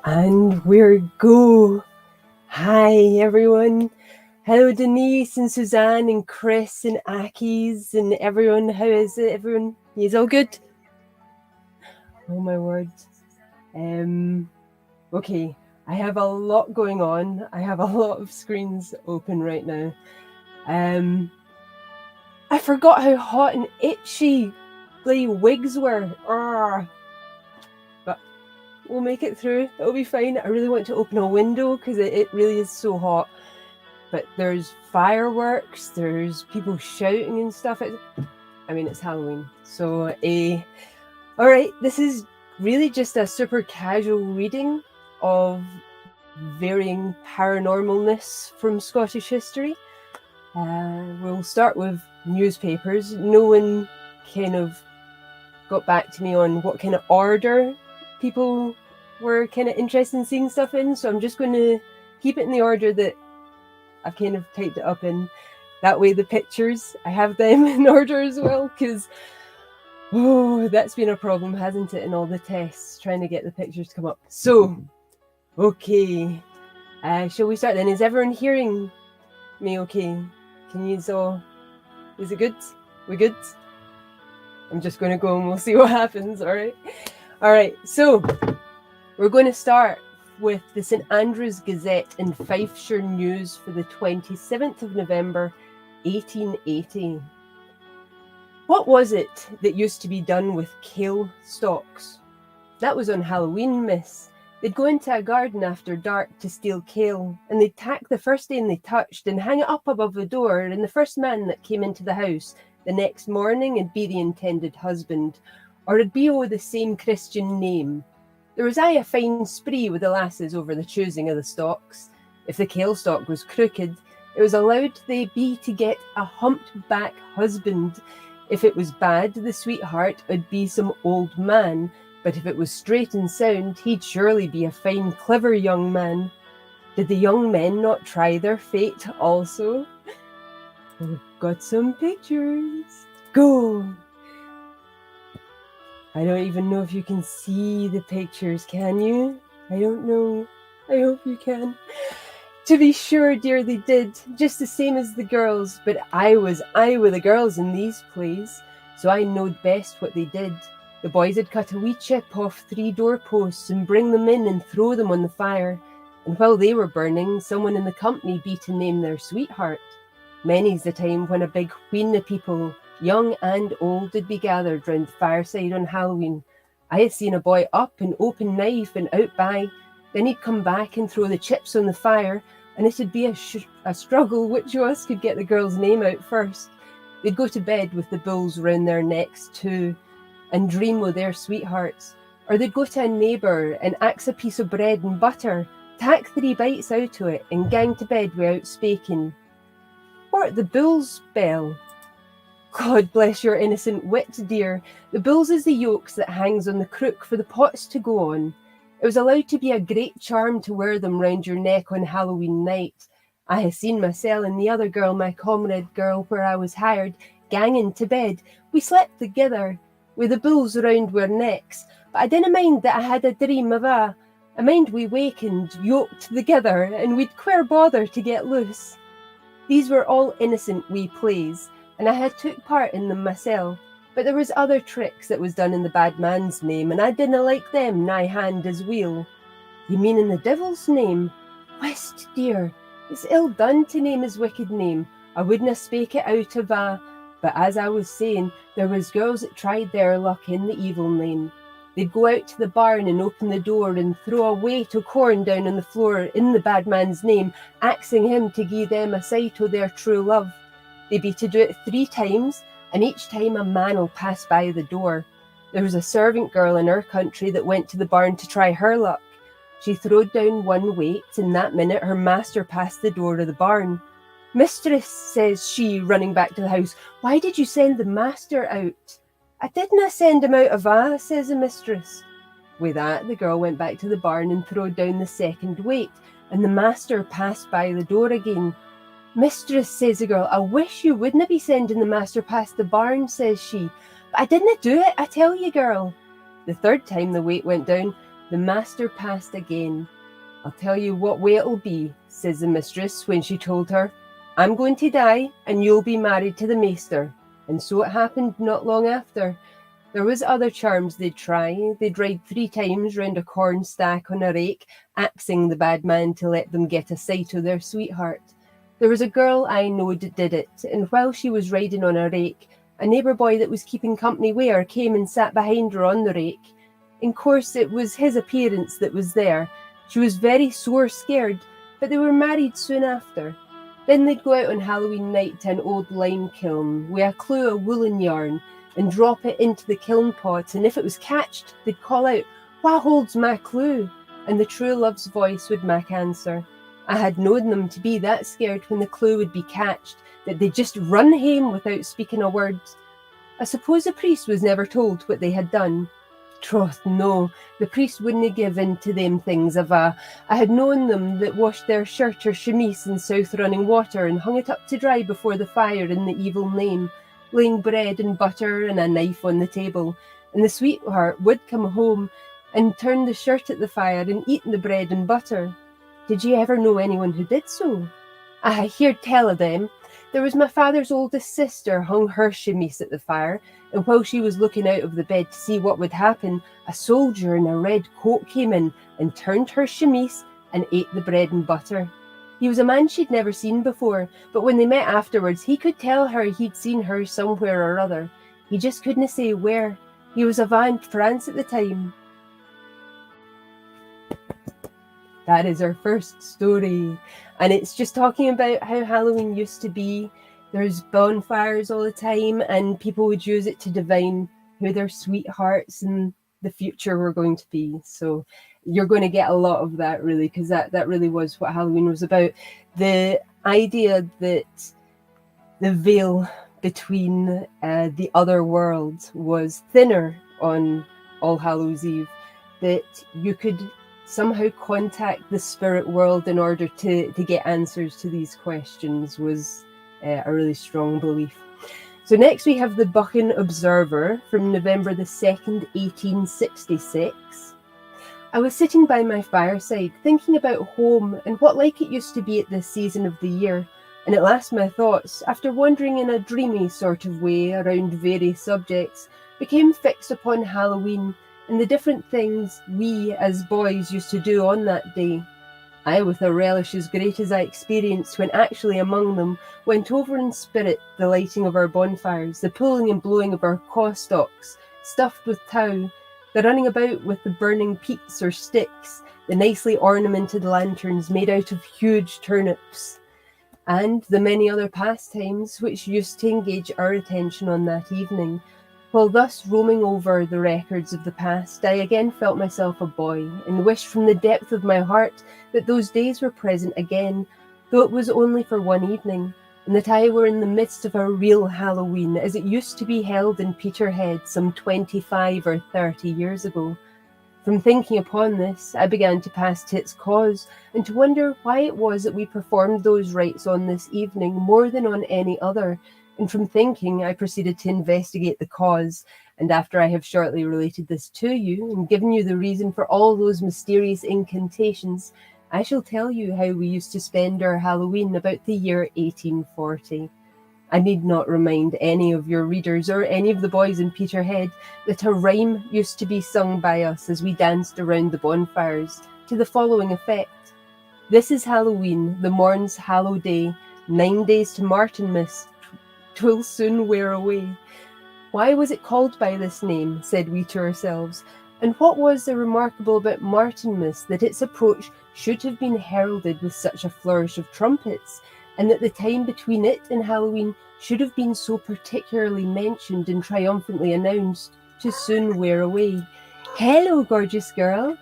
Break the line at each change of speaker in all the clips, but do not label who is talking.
And we're go. Hi, everyone. Hello, Denise and Suzanne and Chris and Akis and everyone. How is it, everyone? Is all good? Oh, my word. Okay, I have a lot going on. I have a lot of screens open right now. I forgot how hot and itchy bloody wigs were. But we'll make it through. It'll be fine. I really want to open a window because it really is so hot. But there's fireworks, there's people shouting and stuff. It's Halloween. So, all right, this is really just a super casual reading of varying paranormalness from Scottish history. We'll start with newspapers. No one kind of got back to me on what kind of order people were kind of interested in seeing stuff in, so I'm just going to keep it in the order that I've kind of typed it up in. That way the pictures, I have them in order as well, because that's been a problem, hasn't it, in all the tests, trying to get the pictures to come up. So, okay, shall we start then? Is everyone hearing me okay? Can you all, is it good? We good? I'm just going to go and we'll see what happens, all right, so we're going to start with the St Andrews Gazette in Fifeshire News for the 27th of November, 1880. What was it that used to be done with kale stalks? That was on Halloween, miss. They'd go into a garden after dark to steal kale, and they'd tack the first thing they touched and hang it up above the door, and the first man that came into the house the next morning would be the intended husband, or it'd be o' the same Christian name. There was aye a fine spree with the lasses over the choosing of the stalks. If the kale stalk was crooked, it was allowed they be to get a humped-back husband. If it was bad, the sweetheart would be some old man, but if it was straight and sound, he'd surely be a fine, clever young man. Did the young men not try their fate also? We've got some pictures. Go! I don't even know if you can see the pictures, can you? I don't know. I hope you can. To be sure, dear, they did, just the same as the girls, but I with the girls in these plays, so I knowed best what they did. The boys had cut a wee chip off 3 doorposts and bring them in and throw them on the fire, and while they were burning, someone in the company be to name their sweetheart. Many's the time when a big wheen of people, young and old, did be gathered round the fireside on Halloween. I had seen a boy up and open knife and out by, then he'd come back and throw the chips on the fire, and it'd be a struggle which of us could get the girl's name out first. They'd go to bed with the bulls round their necks too, and dream o' their sweethearts. Or they'd go to a neighbour and ax a piece of bread and butter, tack 3 bites out o' it, and gang to bed without spaking. What the bull's bell? God bless your innocent wit, dear. The bull's is the yokes that hangs on the crook for the pots to go on. It was allowed to be a great charm to wear them round your neck on Halloween night. I ha' seen mysel and the other girl, my comrade girl, where I was hired, ganging to bed. We slept together, with the bulls round our necks, but I didna mind that I had a dream of I mind we wakened, yoked together, and we'd queer bother to get loose. These were all innocent wee plays, and I had took part in them mysel, but there was other tricks that was done in the bad man's name, and I didna like them nigh hand as weel. You mean in the devil's name? Whist, dear, it's ill done to name his wicked name. I wouldna spake it out of but as I was saying, there was girls that tried their luck in the evil name. They'd go out to the barn and open the door and throw a weight o' corn down on the floor in the bad man's name, axing him to gie them a sight o' their true love. They'd be to do it 3 times, and each time a man'll pass by the door. There was a servant girl in our country that went to the barn to try her luck. She throwed down 1 weight, and that minute her master passed the door of the barn. Mistress, says she, running back to the house, why did you send the master out? I didna send him out of says the mistress. With that, the girl went back to the barn and throwed down the 2nd weight, and the master passed by the door again. Mistress, says the girl, I wish you wouldna be sending the master past the barn, says she. But I didna do it, I tell you, girl. The 3rd time the weight went down, The master passed again. I'll tell you what way it'll be, says the mistress when she told her. I'm going to die, and you'll be married to the maester. And so it happened not long after. There was other charms they'd try. They'd ride 3 times round a corn stack on a rake, axing the bad man to let them get a sight of their sweetheart. There was a girl I knowed did it, and while she was riding on a rake, a neighbour boy that was keeping company Weir came and sat behind her on the rake. In course it was his appearance that was there. She was very sore scared, but they were married soon after. Then they'd go out on Halloween night to an old lime kiln with a clue of woolen yarn and drop it into the kiln pot, and if it was catched, they'd call out, "Wha holds my clue?" And the true love's voice would mak answer. I had known them to be that scared when the clue would be catched that they'd just run hame without speaking a word. I suppose the priest was never told what they had done. Troth, no, the priest wouldn't give in to them things ava. I had known them that washed their shirt or chemise in south running water and hung it up to dry before the fire in the evil name, laying bread and butter and a knife on the table, and the sweetheart would come home and turn the shirt at the fire and eat the bread and butter. Did you ever know anyone who did so? I heard tell of them. There was my father's oldest sister hung her chemise at the fire, and while she was looking out of the bed to see what would happen, a soldier in a red coat came in and turned her chemise and ate the bread and butter. He was a man she'd never seen before, but when they met afterwards, he could tell her he'd seen her somewhere or other. He just couldn't say where. He was ava in France at the time. That is our first story, and it's just talking about how Halloween used to be. There's bonfires all the time, and people would use it to divine who their sweethearts in the future were going to be. So you're going to get a lot of that, really, because that really was what Halloween was about. The idea that the veil between the other world was thinner on All Hallows Eve, that you could somehow contact the spirit world in order to get answers to these questions was a really strong belief. So next we have the Buchan Observer from November the 2nd, 1866. I was sitting by my fireside thinking about home and what like it used to be at this season of the year, and at last my thoughts, after wandering in a dreamy sort of way around various subjects, became fixed upon Halloween and the different things we as boys used to do on that day. I, with a relish as great as I experienced when actually among them, went over in spirit the lighting of our bonfires, the pulling and blowing of our caw-stalks, stuffed with tow, the running about with the burning peats or sticks, the nicely ornamented lanterns made out of huge turnips, and the many other pastimes which used to engage our attention on that evening. While thus roaming over the records of the past, I again felt myself a boy, and wished from the depth of my heart that those days were present again, though it was only for one evening, and that I were in the midst of a real Halloween, as it used to be held in Peterhead some 25 or 30 years ago. From thinking upon this, I began to pass to its cause, and to wonder why it was that we performed those rites on this evening more than on any other. And from thinking, I proceeded to investigate the cause, and after I have shortly related this to you, and given you the reason for all those mysterious incantations, I shall tell you how we used to spend our Halloween about the year 1840. I need not remind any of your readers, or any of the boys in Peterhead, that a rhyme used to be sung by us as we danced around the bonfires, to the following effect. This is Halloween, the morn's hallow day, 9 days to Martinmas, 'twill soon wear away. Why was it called by this name, said we to ourselves, and what was the remarkable about Martinmas that its approach should have been heralded with such a flourish of trumpets, and that the time between it and Halloween should have been so particularly mentioned and triumphantly announced to soon wear away? Hello, gorgeous girl.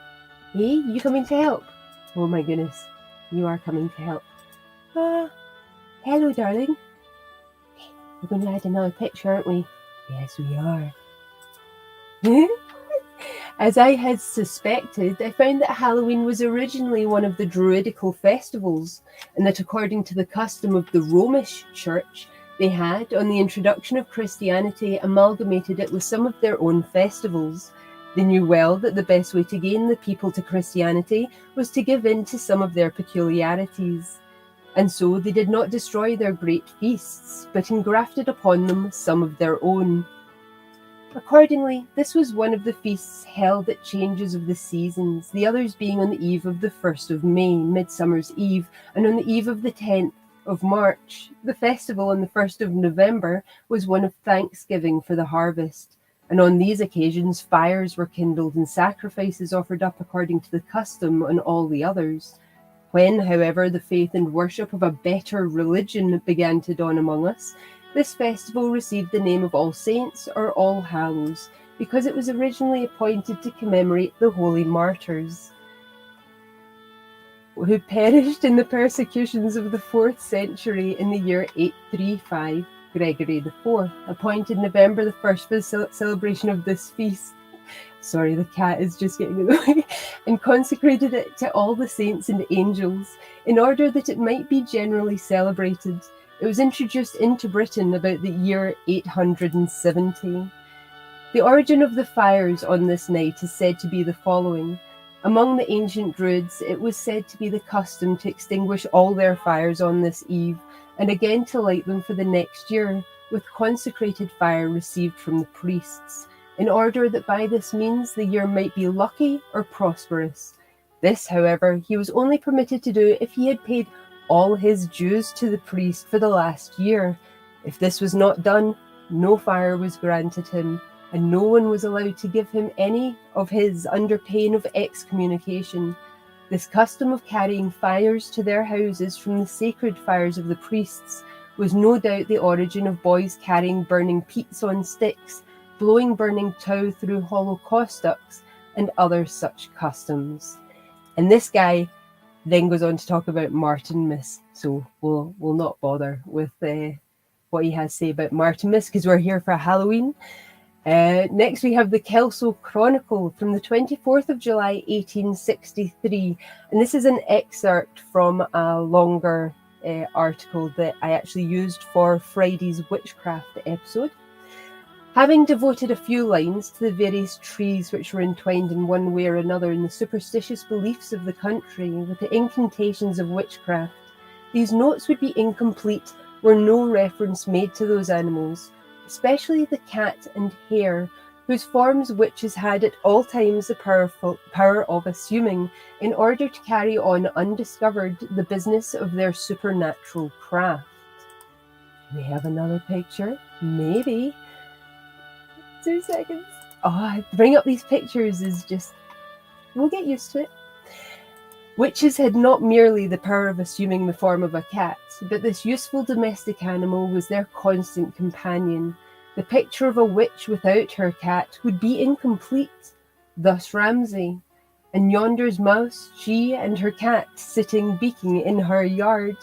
Hey, you coming to help? Oh my goodness, you are coming to help. Hello, darling. We're going to add another picture, aren't we? Yes, we are. As I had suspected, I found that Halloween was originally one of the Druidical festivals, and that according to the custom of the Romish Church, they had, on the introduction of Christianity, amalgamated it with some of their own festivals. They knew well that the best way to gain the people to Christianity was to give in to some of their peculiarities, and so they did not destroy their great feasts, but engrafted upon them some of their own. Accordingly, this was one of the feasts held at changes of the seasons, the others being on the eve of the 1st of May, Midsummer's Eve, and on the eve of the 10th of March. The festival on the 1st of November was one of thanksgiving for the harvest, and on these occasions fires were kindled and sacrifices offered up according to the custom on all the others. When, however, the faith and worship of a better religion began to dawn among us, this festival received the name of All Saints or All Hallows, because it was originally appointed to commemorate the holy martyrs who perished in the persecutions of the 4th century in the year 835. Gregory IV appointed November the 1st for the celebration of this feast. Sorry, the cat is just getting in the way. And consecrated it to all the saints and angels, in order that it might be generally celebrated. It was introduced into Britain about the year 870. The origin of the fires on this night is said to be the following. Among the ancient Druids, it was said to be the custom to extinguish all their fires on this eve, and again to light them for the next year, with consecrated fire received from the priests, in order that by this means the year might be lucky or prosperous. This, however, he was only permitted to do if he had paid all his dues to the priest for the last year. If this was not done, no fire was granted him, and no one was allowed to give him any of his under pain of excommunication. This custom of carrying fires to their houses from the sacred fires of the priests was no doubt the origin of boys carrying burning peats on sticks, blowing burning tow through hollow caustic ducts, and other such customs. And this guy then goes on to talk about Martinmas, so we'll not bother with what he has to say about Martinmas, because we're here for Halloween. Next we have the Kelso Chronicle from the 24th of July 1863, and this is an excerpt from a longer article that I actually used for Friday's Witchcraft episode. Having devoted a few lines to the various trees which were entwined in one way or another in the superstitious beliefs of the country with the incantations of witchcraft, these notes would be incomplete were no reference made to those animals, especially the cat and hare, whose forms witches had at all times the power of assuming in order to carry on undiscovered the business of their supernatural craft. We have another picture, maybe. 2 seconds. Bring up these pictures is just, we'll get used to it. Witches had not merely the power of assuming the form of a cat, but this useful domestic animal was their constant companion. The picture of a witch without her cat would be incomplete. Thus Ramsay. And yonder's mouse, she and her cat sitting beaking in her yard.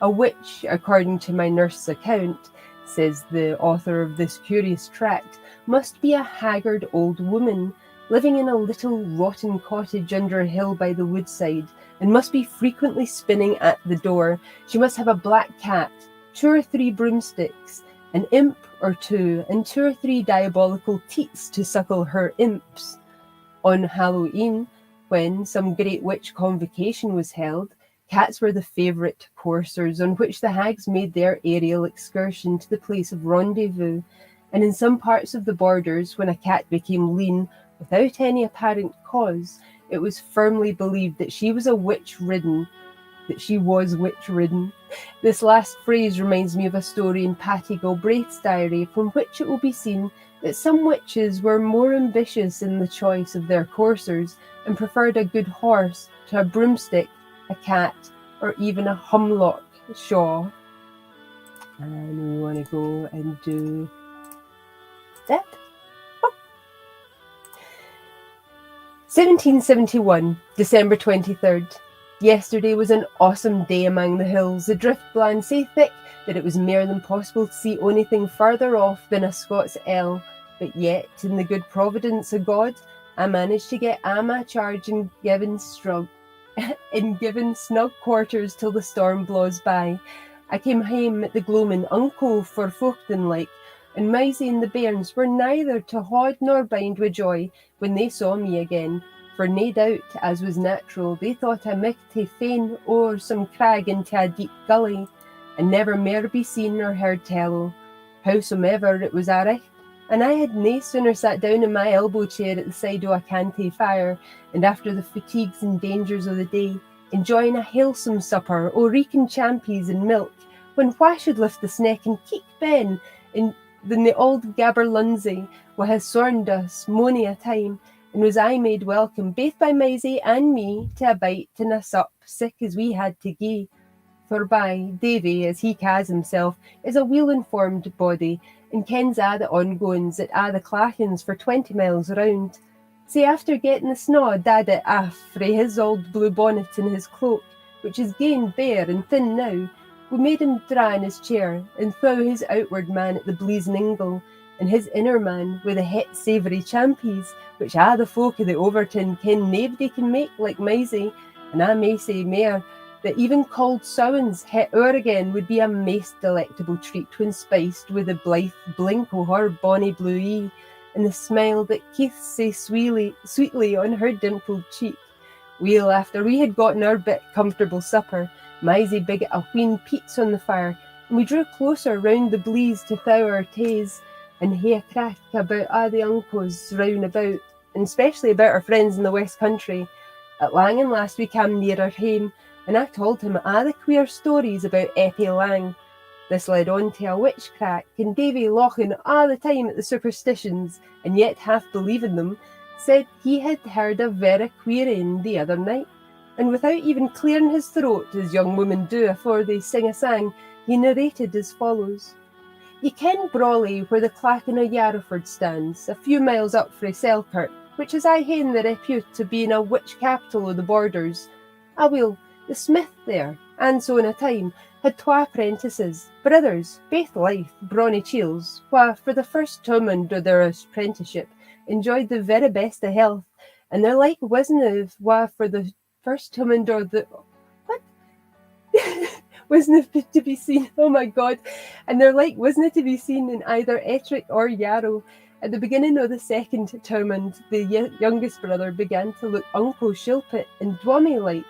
A witch, according to my nurse's account, says the author of this curious tract, must be a haggard old woman, living in a little rotten cottage under a hill by the woodside, and must be frequently spinning at the door. She must have a black cat, 2 or 3 broomsticks, an imp or 2, and 2 or 3 diabolical teats to suckle her imps. On Hallowe'en, when some great witch convocation was held, cats were the favourite coursers on which the hags made their aerial excursion to the place of rendezvous, and in some parts of the borders, when a cat became lean without any apparent cause, it was firmly believed that she was witch-ridden. This last phrase reminds me of a story in Patty Galbraith's diary, from which it will be seen that some witches were more ambitious in the choice of their coursers and preferred a good horse to a broomstick, a cat, or even a humlock shaw. And we want to go and do that. 1771, December 23rd. Yesterday was an awesome day among the hills, the drift blowing so thick that it was more than possible to see onything further off than a Scots ell, but yet, in the good providence of God, I managed to get a my charge in given snug quarters till the storm blows by. I came hame at the gloaming unco for Fortin like, and Maisie and the bairns were neither to haud nor bind wi' joy when they saw me again, for nae doubt, as was natural, they thought I micht hae fain o'er some crag into a deep gully, and never mair be seen or heard tell o'. Howsomever, it was a' richt, and I had nae sooner sat down in my elbow chair at the side o' a canty fire, and after the fatigues and dangers o' the day, enjoying a halesome supper o' reeking champies and milk, when wha should lift the sneck and keek Ben in the auld Gaberlunzie wha has sorned us mony a time, and was I made welcome baith by Maisie and me to a bite and a sup, sick as we had to gie. Forby, Davy, as he ca's himself, is a weel-informed body, and kens a' the ongoings at a' the clachans for 20 miles round. Sae after getting the snaw daddit aff frae his auld blue bonnet and his cloak, which is gane bare and thin now, we made him dra in his chair, and throw his outward man at the bleezing ingle, and his inner man wi' the het savoury champies, which a' the folk of the Overton ken naebody can make like Maisie, and I may say mair, that even cold sowens het o'er again would be a maist delectable treat when spiced with the blithe blink o' her bonny blue ee, and the smile that keith sae sweetly on her dimpled cheek. Weel, after we had gotten our bit comfortable supper, Maisie biggit a wheen peats on the fire, and we drew closer round the bleeze to thaw our taes, and hae a crack about a' the uncles round about, and especially about our friends in the West Country. At Langan last we cam nearer hame, and I told him a' the queer stories about Eppie Lang. This led on to a witchcraft, and Davy laughing a' the time at the superstitions, and yet half believing them, said he had heard a very queer ane the other night, and without even clearing his throat, as young women do afore they sing a sang, he narrated as follows. Ye ken Brawley, where the clachan o' Yarrowford stands, a few miles up frae Selkirk, which is aye haen the repute of being a witch capital o' the borders. Aweel, the smith there, and so in a time, had twa apprentices, brothers, baith lithe, brawny chiels, wha, for the first tournament o' their apprenticeship, enjoyed the very best of health, and their like wasna wha for the first tournament o' the... What? wasn't to be seen, oh my god, and their like wasn't to be seen in either Ettrick or Yarrow. At the beginning of the second tournament, the youngest brother began to look Uncle Shilpit and Dwammy-like.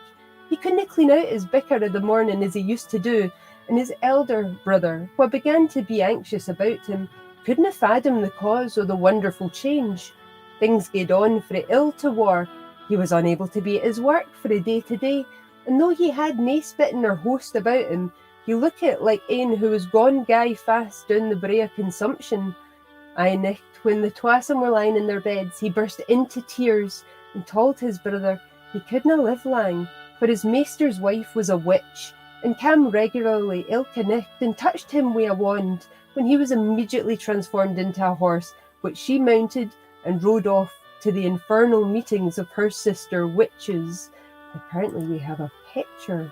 He couldna clean out his bicker of the morning as he used to do, and his elder brother, wha began to be anxious about him, couldna fathom the cause of the wonderful change. Things gaed on frae ill to war. He was unable to be at his work frae day to day, and though he had nae spitting or host about him, he lookit like ane who was gone gae fast down the brae of consumption. Aye nicht, when the twassome were lying in their beds, he burst into tears and told his brother he couldna live lang, for his maester's wife was a witch, and cam regularly ilka nicht and touched him wi' a wand, when he was immediately transformed into a horse, which she mounted and rode off to the infernal meetings of her sister witches. Apparently we have a picture.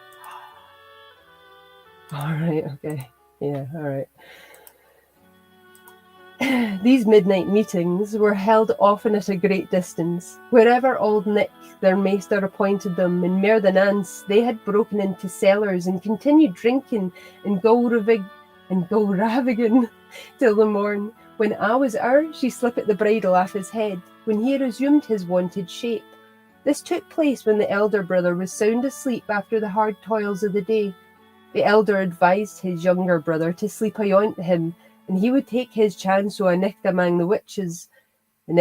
Alright, okay. Yeah, alright. These midnight meetings were held often at a great distance. Wherever Old Nick, their maester, appointed them, in mair than ance, they had broken into cellars and continued drinking and go ravagin till the morn. When a was o'er, she slipped the bridle off his head, when he resumed his wonted shape. This took place when the elder brother was sound asleep after the hard toils of the day. The elder advised his younger brother to sleep ayont him, and he would take his chance o' a nicht among the witches. The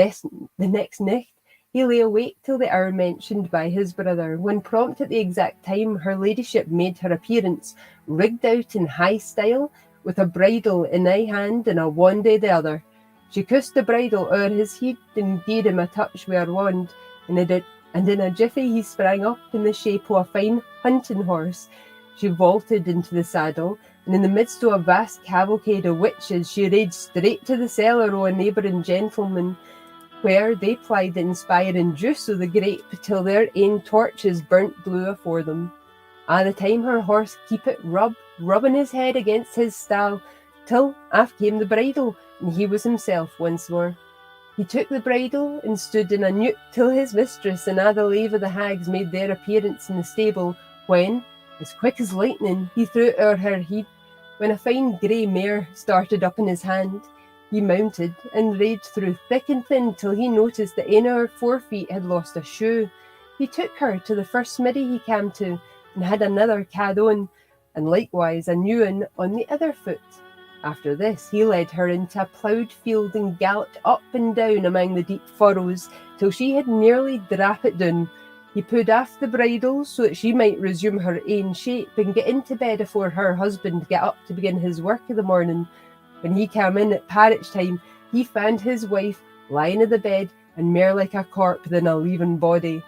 next nicht, he lay awake till the hour mentioned by his brother, when prompt at the exact time her ladyship made her appearance, rigged out in high style, with a bridle in ae hand and a wand i' the other. She kissed the bridle o'er his head and gied him a touch wi' her wand, and in a jiffy he sprang up in the shape of a fine hunting horse. She vaulted into the saddle, and in the midst of a vast cavalcade of witches, she rade straight to the cellar of a neighbouring gentleman, where they plied the inspiring juice of the grape till their ain torches burnt blue afore them. A' the time her horse keepit rubbing his head against his stall, till aft came the bridle, and he was himself once more. He took the bridle and stood in a neuk till his mistress and a' the lave of the hags made their appearance in the stable, when, as quick as lightning, he threw it o'er her head, when a fine grey mare started up in his hand. He mounted and rode through thick and thin till he noticed that ane of her 4 feet had lost a shoe. He took her to the first smithy he came to, and had another cad on, and likewise a new one on the other foot. After this he led her into a ploughed field and galloped up and down among the deep furrows till she had nearly drapped down. He pulled off the bridle so that she might resume her ain shape and get into bed afore her husband get up to begin his work of the morning. When he came in at parritch time, he found his wife lying in the bed and mair like a corpse than a leaving body.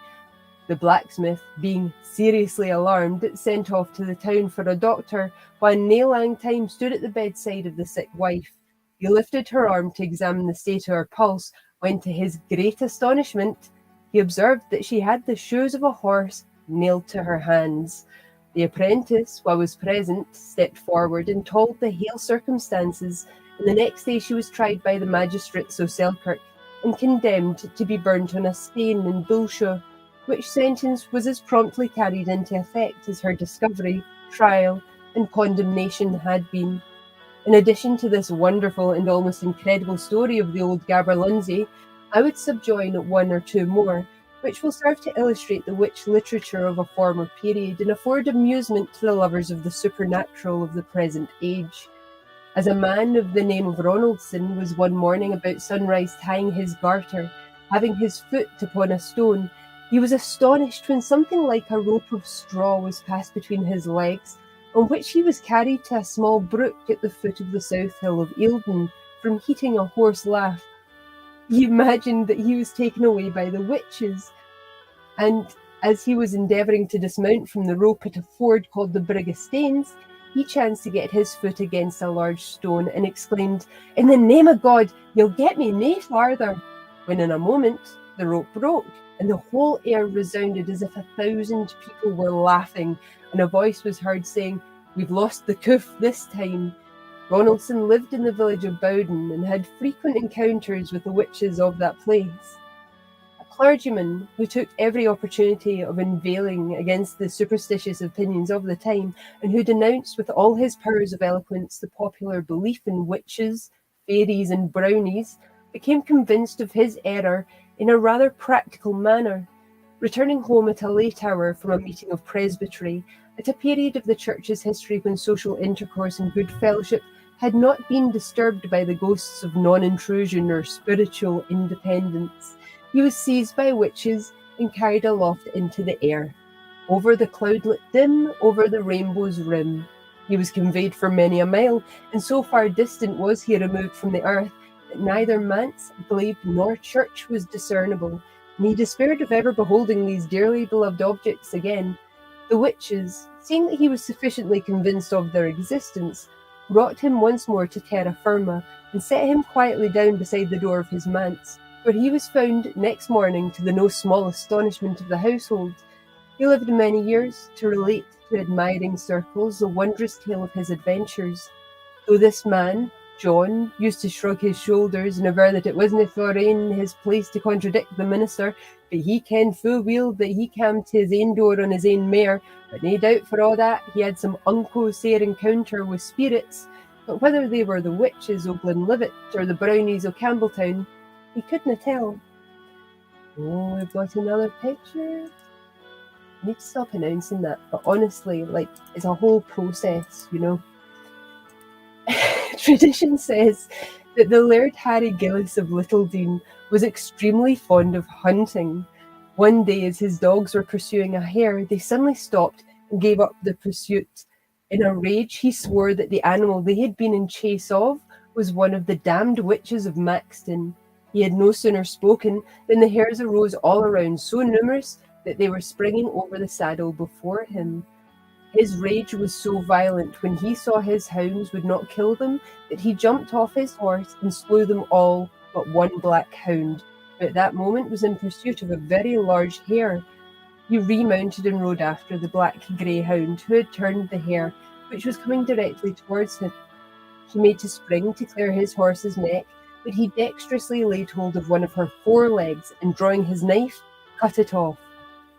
The blacksmith, being seriously alarmed, sent off to the town for a doctor, while in nae lang time stood at the bedside of the sick wife. He lifted her arm to examine the state of her pulse, when to his great astonishment he observed that she had the shoes of a horse nailed to her hands. The apprentice, wha was present, stepped forward and told the hale circumstances, and the next day she was tried by the magistrates of Selkirk and condemned to be burnt on a stane in Bulshaw, which sentence was as promptly carried into effect as her discovery, trial, and condemnation had been. In addition to this wonderful and almost incredible story of the old Gaberlunzie, I would subjoin one or two more, which will serve to illustrate the witch literature of a former period and afford amusement to the lovers of the supernatural of the present age. As a man of the name of Ronaldson was one morning about sunrise tying his garter, having his foot upon a stone, he was astonished when something like a rope of straw was passed between his legs, on which he was carried to a small brook at the foot of the south hill of Eildon, from heating a horse laugh. He imagined that he was taken away by the witches, and as he was endeavouring to dismount from the rope at a ford called the Brig of Staines, he chanced to get his foot against a large stone and exclaimed, "In the name of God, you'll get me nae farther," when in a moment the rope broke, and the whole air resounded as if 1,000 people were laughing, and a voice was heard saying, "We've lost the coof this time." Ronaldson lived in the village of Bowden and had frequent encounters with the witches of that place. A clergyman who took every opportunity of inveighing against the superstitious opinions of the time, and who denounced with all his powers of eloquence the popular belief in witches, fairies, and brownies, became convinced of his error in a rather practical manner. Returning home at a late hour from a meeting of presbytery, at a period of the church's history when social intercourse and good fellowship had not been disturbed by the ghosts of non-intrusion or spiritual independence, he was seized by witches and carried aloft into the air. Over the cloudlet dim, over the rainbow's rim, he was conveyed for many a mile, and so far distant was he removed from the earth that neither manse, glebe, nor church was discernible, and he despaired of ever beholding these dearly beloved objects again. The witches, seeing that he was sufficiently convinced of their existence, brought him once more to terra firma, and set him quietly down beside the door of his manse, where he was found next morning to the no small astonishment of the household. He lived many years to relate to admiring circles the wondrous tale of his adventures. Though this man, John, used to shrug his shoulders and aver that it wasna for ane his place to contradict the minister, but he kened full weel that he cam to his ain door on his ain mare, but nae doubt for all that he had some unco sair encounter with spirits, but whether they were the witches o' Glenlivet or the brownies o' Campbelltown, he couldna tell. Oh, I've got another picture. I need to stop announcing that, but honestly, it's a whole process, you know. Tradition says that the Laird Harry Gillis of Littledean was extremely fond of hunting. One day, as his dogs were pursuing a hare, they suddenly stopped and gave up the pursuit. In a rage, he swore that the animal they had been in chase of was one of the damned witches of Maxton. He had no sooner spoken than the hares arose all around, so numerous that they were springing over the saddle before him. His rage was so violent when he saw his hounds would not kill them that he jumped off his horse and slew them all but one black hound, who at that moment was in pursuit of a very large hare. He remounted and rode after the black greyhound, who had turned the hare, which was coming directly towards him. He made to spring to clear his horse's neck, but he dexterously laid hold of one of her forelegs and, drawing his knife, cut it off.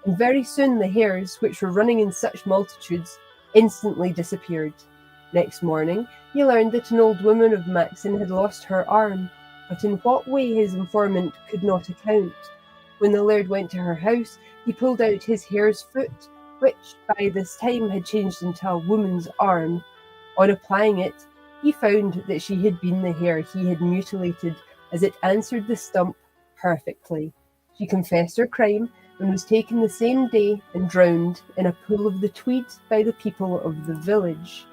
And very soon the hares, which were running in such multitudes, instantly disappeared. Next morning, he learned that an old woman of Maxon had lost her arm, but in what way his informant could not account. When the laird went to her house, he pulled out his hare's foot, which by this time had changed into a woman's arm. On applying it, he found that she had been the hare he had mutilated, as it answered the stump perfectly. She confessed her crime and was taken the same day and drowned in a pool of the Tweed by the people of the village.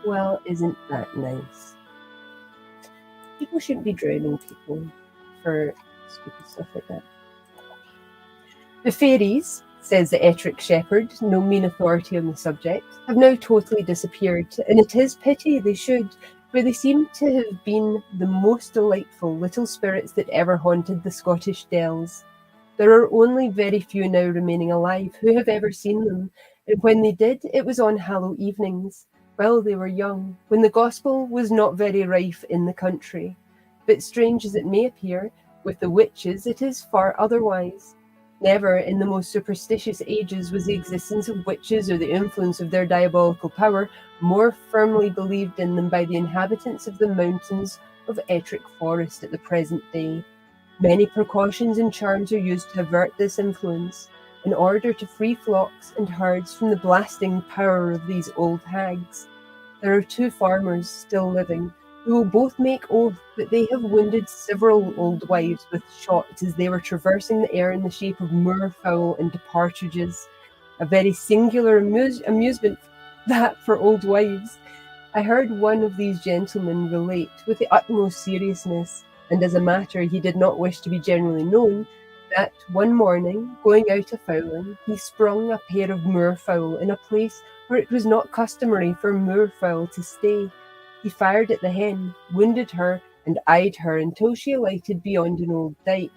Well, isn't that nice? People shouldn't be drowning people for stupid stuff like that. The fairies, says the Ettrick shepherd, no mean authority on the subject, have now totally disappeared, and it is pity they should, for they seem to have been the most delightful little spirits that ever haunted the Scottish dells. There are only very few now remaining alive who have ever seen them, and when they did, it was on Hallow evenings, while they were young, when the gospel was not very rife in the country. But strange as it may appear, with the witches it is far otherwise. Never in the most superstitious ages was the existence of witches or the influence of their diabolical power more firmly believed in than by the inhabitants of the mountains of Ettrick Forest at the present day. Many precautions and charms are used to avert this influence, in order to free flocks and herds from the blasting power of these old hags. There are 2 farmers still living, who will both make oath that they have wounded several old wives with shot as they were traversing the air in the shape of moorfowl and partridges. A very singular amusement that for old wives. I heard one of these gentlemen relate with the utmost seriousness, and as a matter he did not wish to be generally known, that one morning, going out a fowling, he sprung a pair of moorfowl in a place where it was not customary for moorfowl to stay. He fired at the hen, wounded her, and eyed her until she alighted beyond an old dyke.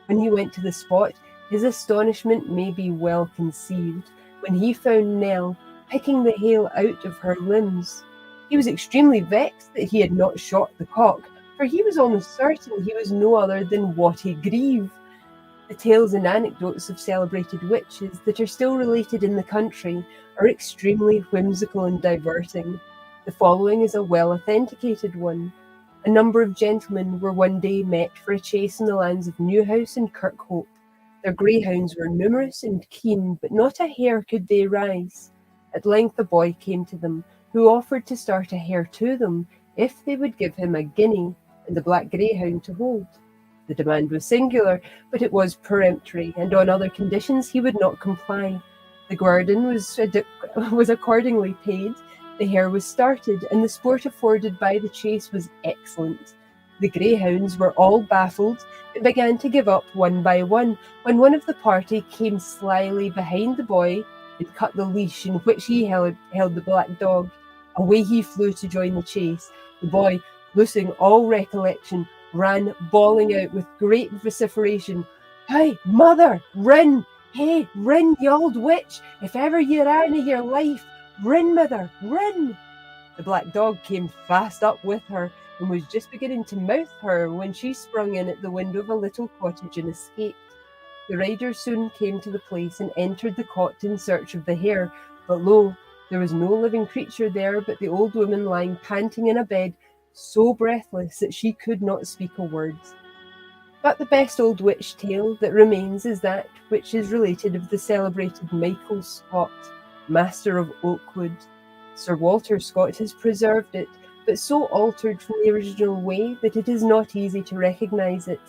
When he went to the spot, his astonishment may be well conceived, when he found Nell picking the hair out of her limbs. He was extremely vexed that he had not shot the cock, for he was almost certain he was no other than Watty Grieve. The tales and anecdotes of celebrated witches that are still related in the country are extremely whimsical and diverting. The following is a well-authenticated one. A number of gentlemen were one day met for a chase in the lands of Newhouse and Kirkhope. Their greyhounds were numerous and keen, but not a hare could they rise. At length a boy came to them, who offered to start a hare to them if they would give him a guinea and the black greyhound to hold. The demand was singular, but it was peremptory, and on other conditions he would not comply. The guerdon was accordingly paid, the hare was started, and the sport afforded by the chase was excellent. The greyhounds were all baffled and began to give up one by one, when one of the party came slyly behind the boy and cut the leash in which he held the black dog. Away he flew to join the chase. The boy, losing all recollection, ran bawling out with great vociferation, "Hey, mother, rin! Hey, rin, ye old witch! If ever ye ran of your life, rin, mother, rin!" The black dog came fast up with her, and was just beginning to mouth her when she sprung in at the window of a little cottage and escaped. The riders soon came to the place and entered the cot in search of the hare, but lo, there was no living creature there but the old woman lying panting in a bed, so breathless that she could not speak a word. But the best old witch tale that remains is that which is related of the celebrated Michael Scott, master of Oakwood. Sir Walter Scott has preserved it, but so altered from the original way that it is not easy to recognise it.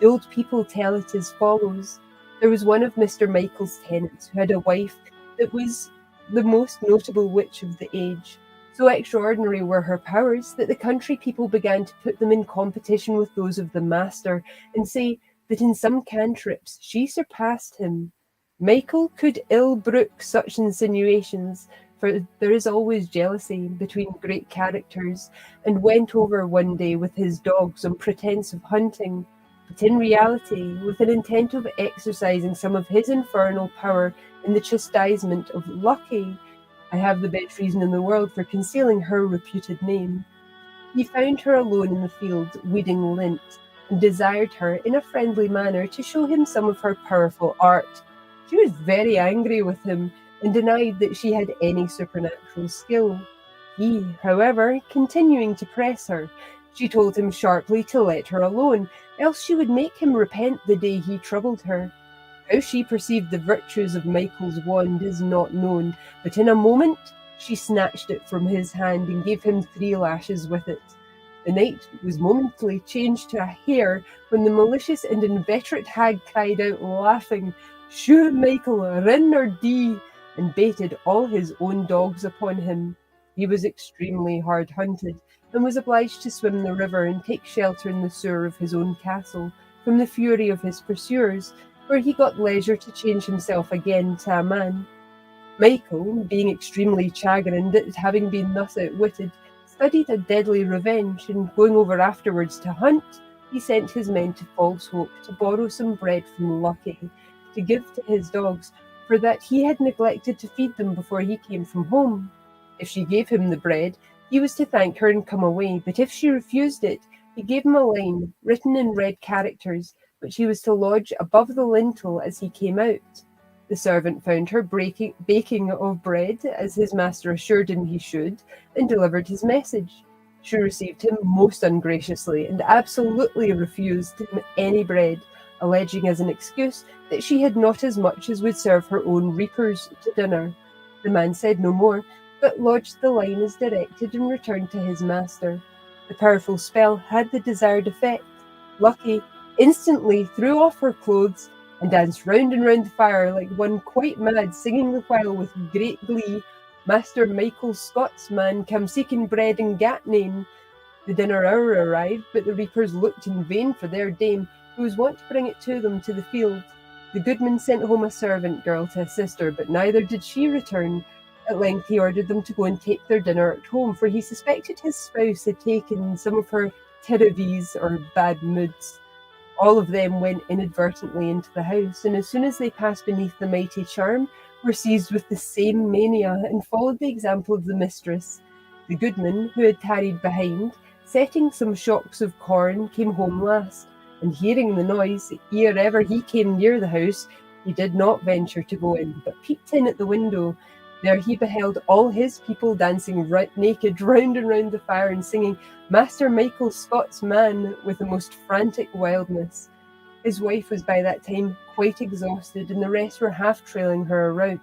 The old people tell it as follows. There was one of Mr. Michael's tenants who had a wife that was the most notable witch of the age. So extraordinary were her powers that the country people began to put them in competition with those of the master, and say that in some cantrips she surpassed him. Michael could ill brook such insinuations, for there is always jealousy between great characters, and went over one day with his dogs on pretence of hunting, but in reality with an intent of exercising some of his infernal power in the chastisement of Lucky. I have the best reason in the world for concealing her reputed name. He found her alone in the field, weeding lint, and desired her in a friendly manner to show him some of her powerful art. She was very angry with him, and denied that she had any supernatural skill. He, however, continuing to press her, she told him sharply to let her alone, else she would make him repent the day he troubled her. How she perceived the virtues of Michael's wand is not known, but in a moment she snatched it from his hand and gave him 3 lashes with it. The night was momentarily changed to a hare when the malicious and inveterate hag cried out, laughing, "Shoot Michael, rin or dee," and baited all his own dogs upon him. He was extremely hard hunted, and was obliged to swim the river and take shelter in the sewer of his own castle from the fury of his pursuers, where he got leisure to change himself again to a man. Michael, being extremely chagrined at having been thus outwitted, studied a deadly revenge, and going over afterwards to hunt, he sent his men to False Hope to borrow some bread from Lucky to give to his dogs, for that he had neglected to feed them before he came from home. If she gave him the bread, he was to thank her and come away, but if she refused it, he gave him a line, written in red characters, which he was to lodge above the lintel as he came out. The servant found her baking of bread, as his master assured him he should, and delivered his message. She received him most ungraciously, and absolutely refused him any bread, alleging as an excuse that she had not as much as would serve her own reapers to dinner. The man said no more, but lodged the line as directed and returned to his master. The powerful spell had the desired effect. Lucky instantly threw off her clothes and danced round and round the fire like one quite mad, singing the while with great glee, "Master Michael Scotsman, come seeking bread and gatname." The dinner hour arrived, but the reapers looked in vain for their dame, who was wont to bring it to them to the field. The goodman sent home a servant girl to assist her, but neither did she return. At length he ordered them to go and take their dinner at home, for he suspected his spouse had taken some of her tiravies, or bad moods. All of them went inadvertently into the house, and as soon as they passed beneath the mighty charm, were seized with the same mania, and followed the example of the mistress. The goodman, who had tarried behind, setting some shocks of corn, came home last, and hearing the noise, ere ever he came near the house, he did not venture to go in, but peeped in at the window. There he beheld all his people dancing naked round and round the fire and singing "Master Michael Scotsman" with the most frantic wildness. His wife was by that time quite exhausted, and the rest were half trailing her around.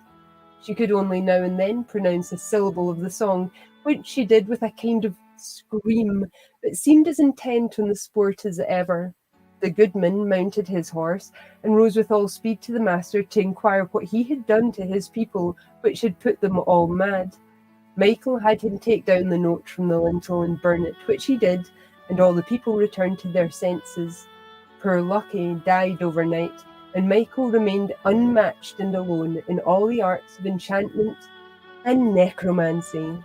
She could only now and then pronounce a syllable of the song, which she did with a kind of scream, but seemed as intent on the sport as ever. The goodman mounted his horse, and rode with all speed to the master to inquire what he had done to his people, which had put them all mad. Michael had him take down the note from the lintel and burn it, which he did, and all the people returned to their senses. Poor Lucky died overnight, and Michael remained unmatched and alone in all the arts of enchantment and necromancy.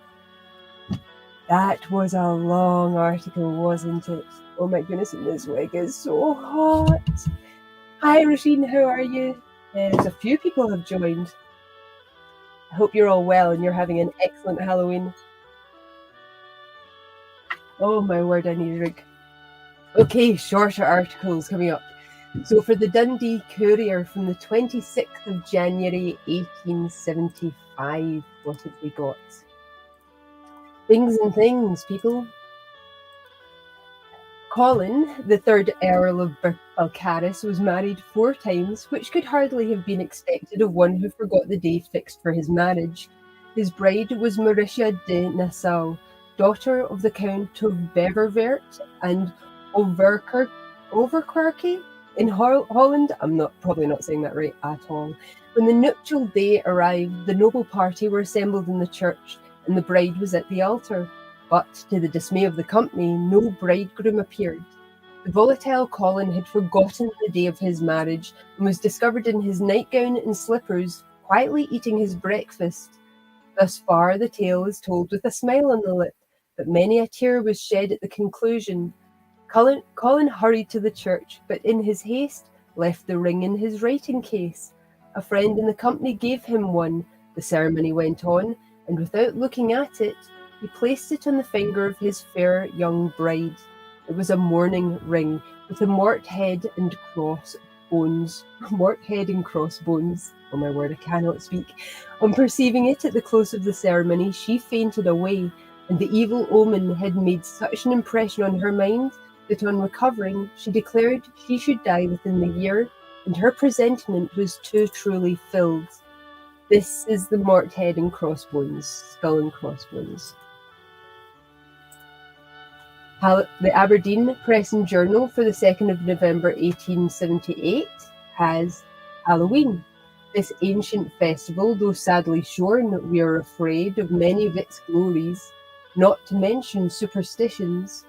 That was a long article, wasn't it? Oh my goodness, and this wig is so hot. Hi, Rasheen, how are you? There's a few people have joined. I hope you're all well and you're having an excellent Halloween. Oh my word, I need a drink. Okay, shorter articles coming up. So for the Dundee Courier from the 26th of January 1875, what have we got? Things and things, people. Colin, the third Earl of Balcarres, was married 4 times, which could hardly have been expected of one who forgot the day fixed for his marriage. His bride was Mauritia de Nassau, daughter of the Count of Beverweert and Overquerque in Holland. I'm probably not saying that right at all. When the nuptial day arrived, the noble party were assembled in the church, and the bride was at the altar. But, to the dismay of the company, no bridegroom appeared. The volatile Colin had forgotten the day of his marriage, and was discovered in his nightgown and slippers, quietly eating his breakfast. Thus far the tale is told with a smile on the lip, but many a tear was shed at the conclusion. Colin hurried to the church, but in his haste left the ring in his writing case. A friend in the company gave him one. The ceremony went on, and without looking at it, he placed it on the finger of his fair young bride. It was a mourning ring with a mort head and crossbones. Mort head and crossbones. Oh my word, I cannot speak. On perceiving it at the close of the ceremony, she fainted away. and the evil omen had made such an impression on her mind that on recovering she declared she should die within the year, and her presentiment was too truly filled. This is the marked head and crossbones, skull and crossbones. The Aberdeen Press and Journal for the 2nd of November 1878 has Halloween. This ancient festival, though sadly shorn, we are afraid of many of its glories, not to mention superstitions,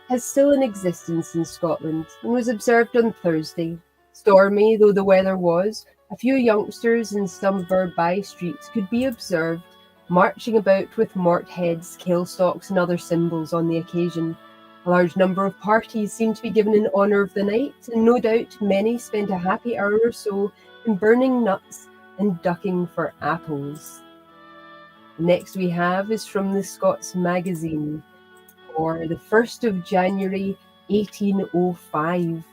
has still an existence in Scotland and was observed on Thursday. Stormy though the weather was, a few youngsters in some of our by streets could be observed marching about with marked heads, kale stalks, and other symbols on the occasion. A large number of parties seemed to be given in honour of the night, and no doubt many spent a happy hour or so in burning nuts and ducking for apples. The next we have is from the Scots Magazine for the 1st of January 1805.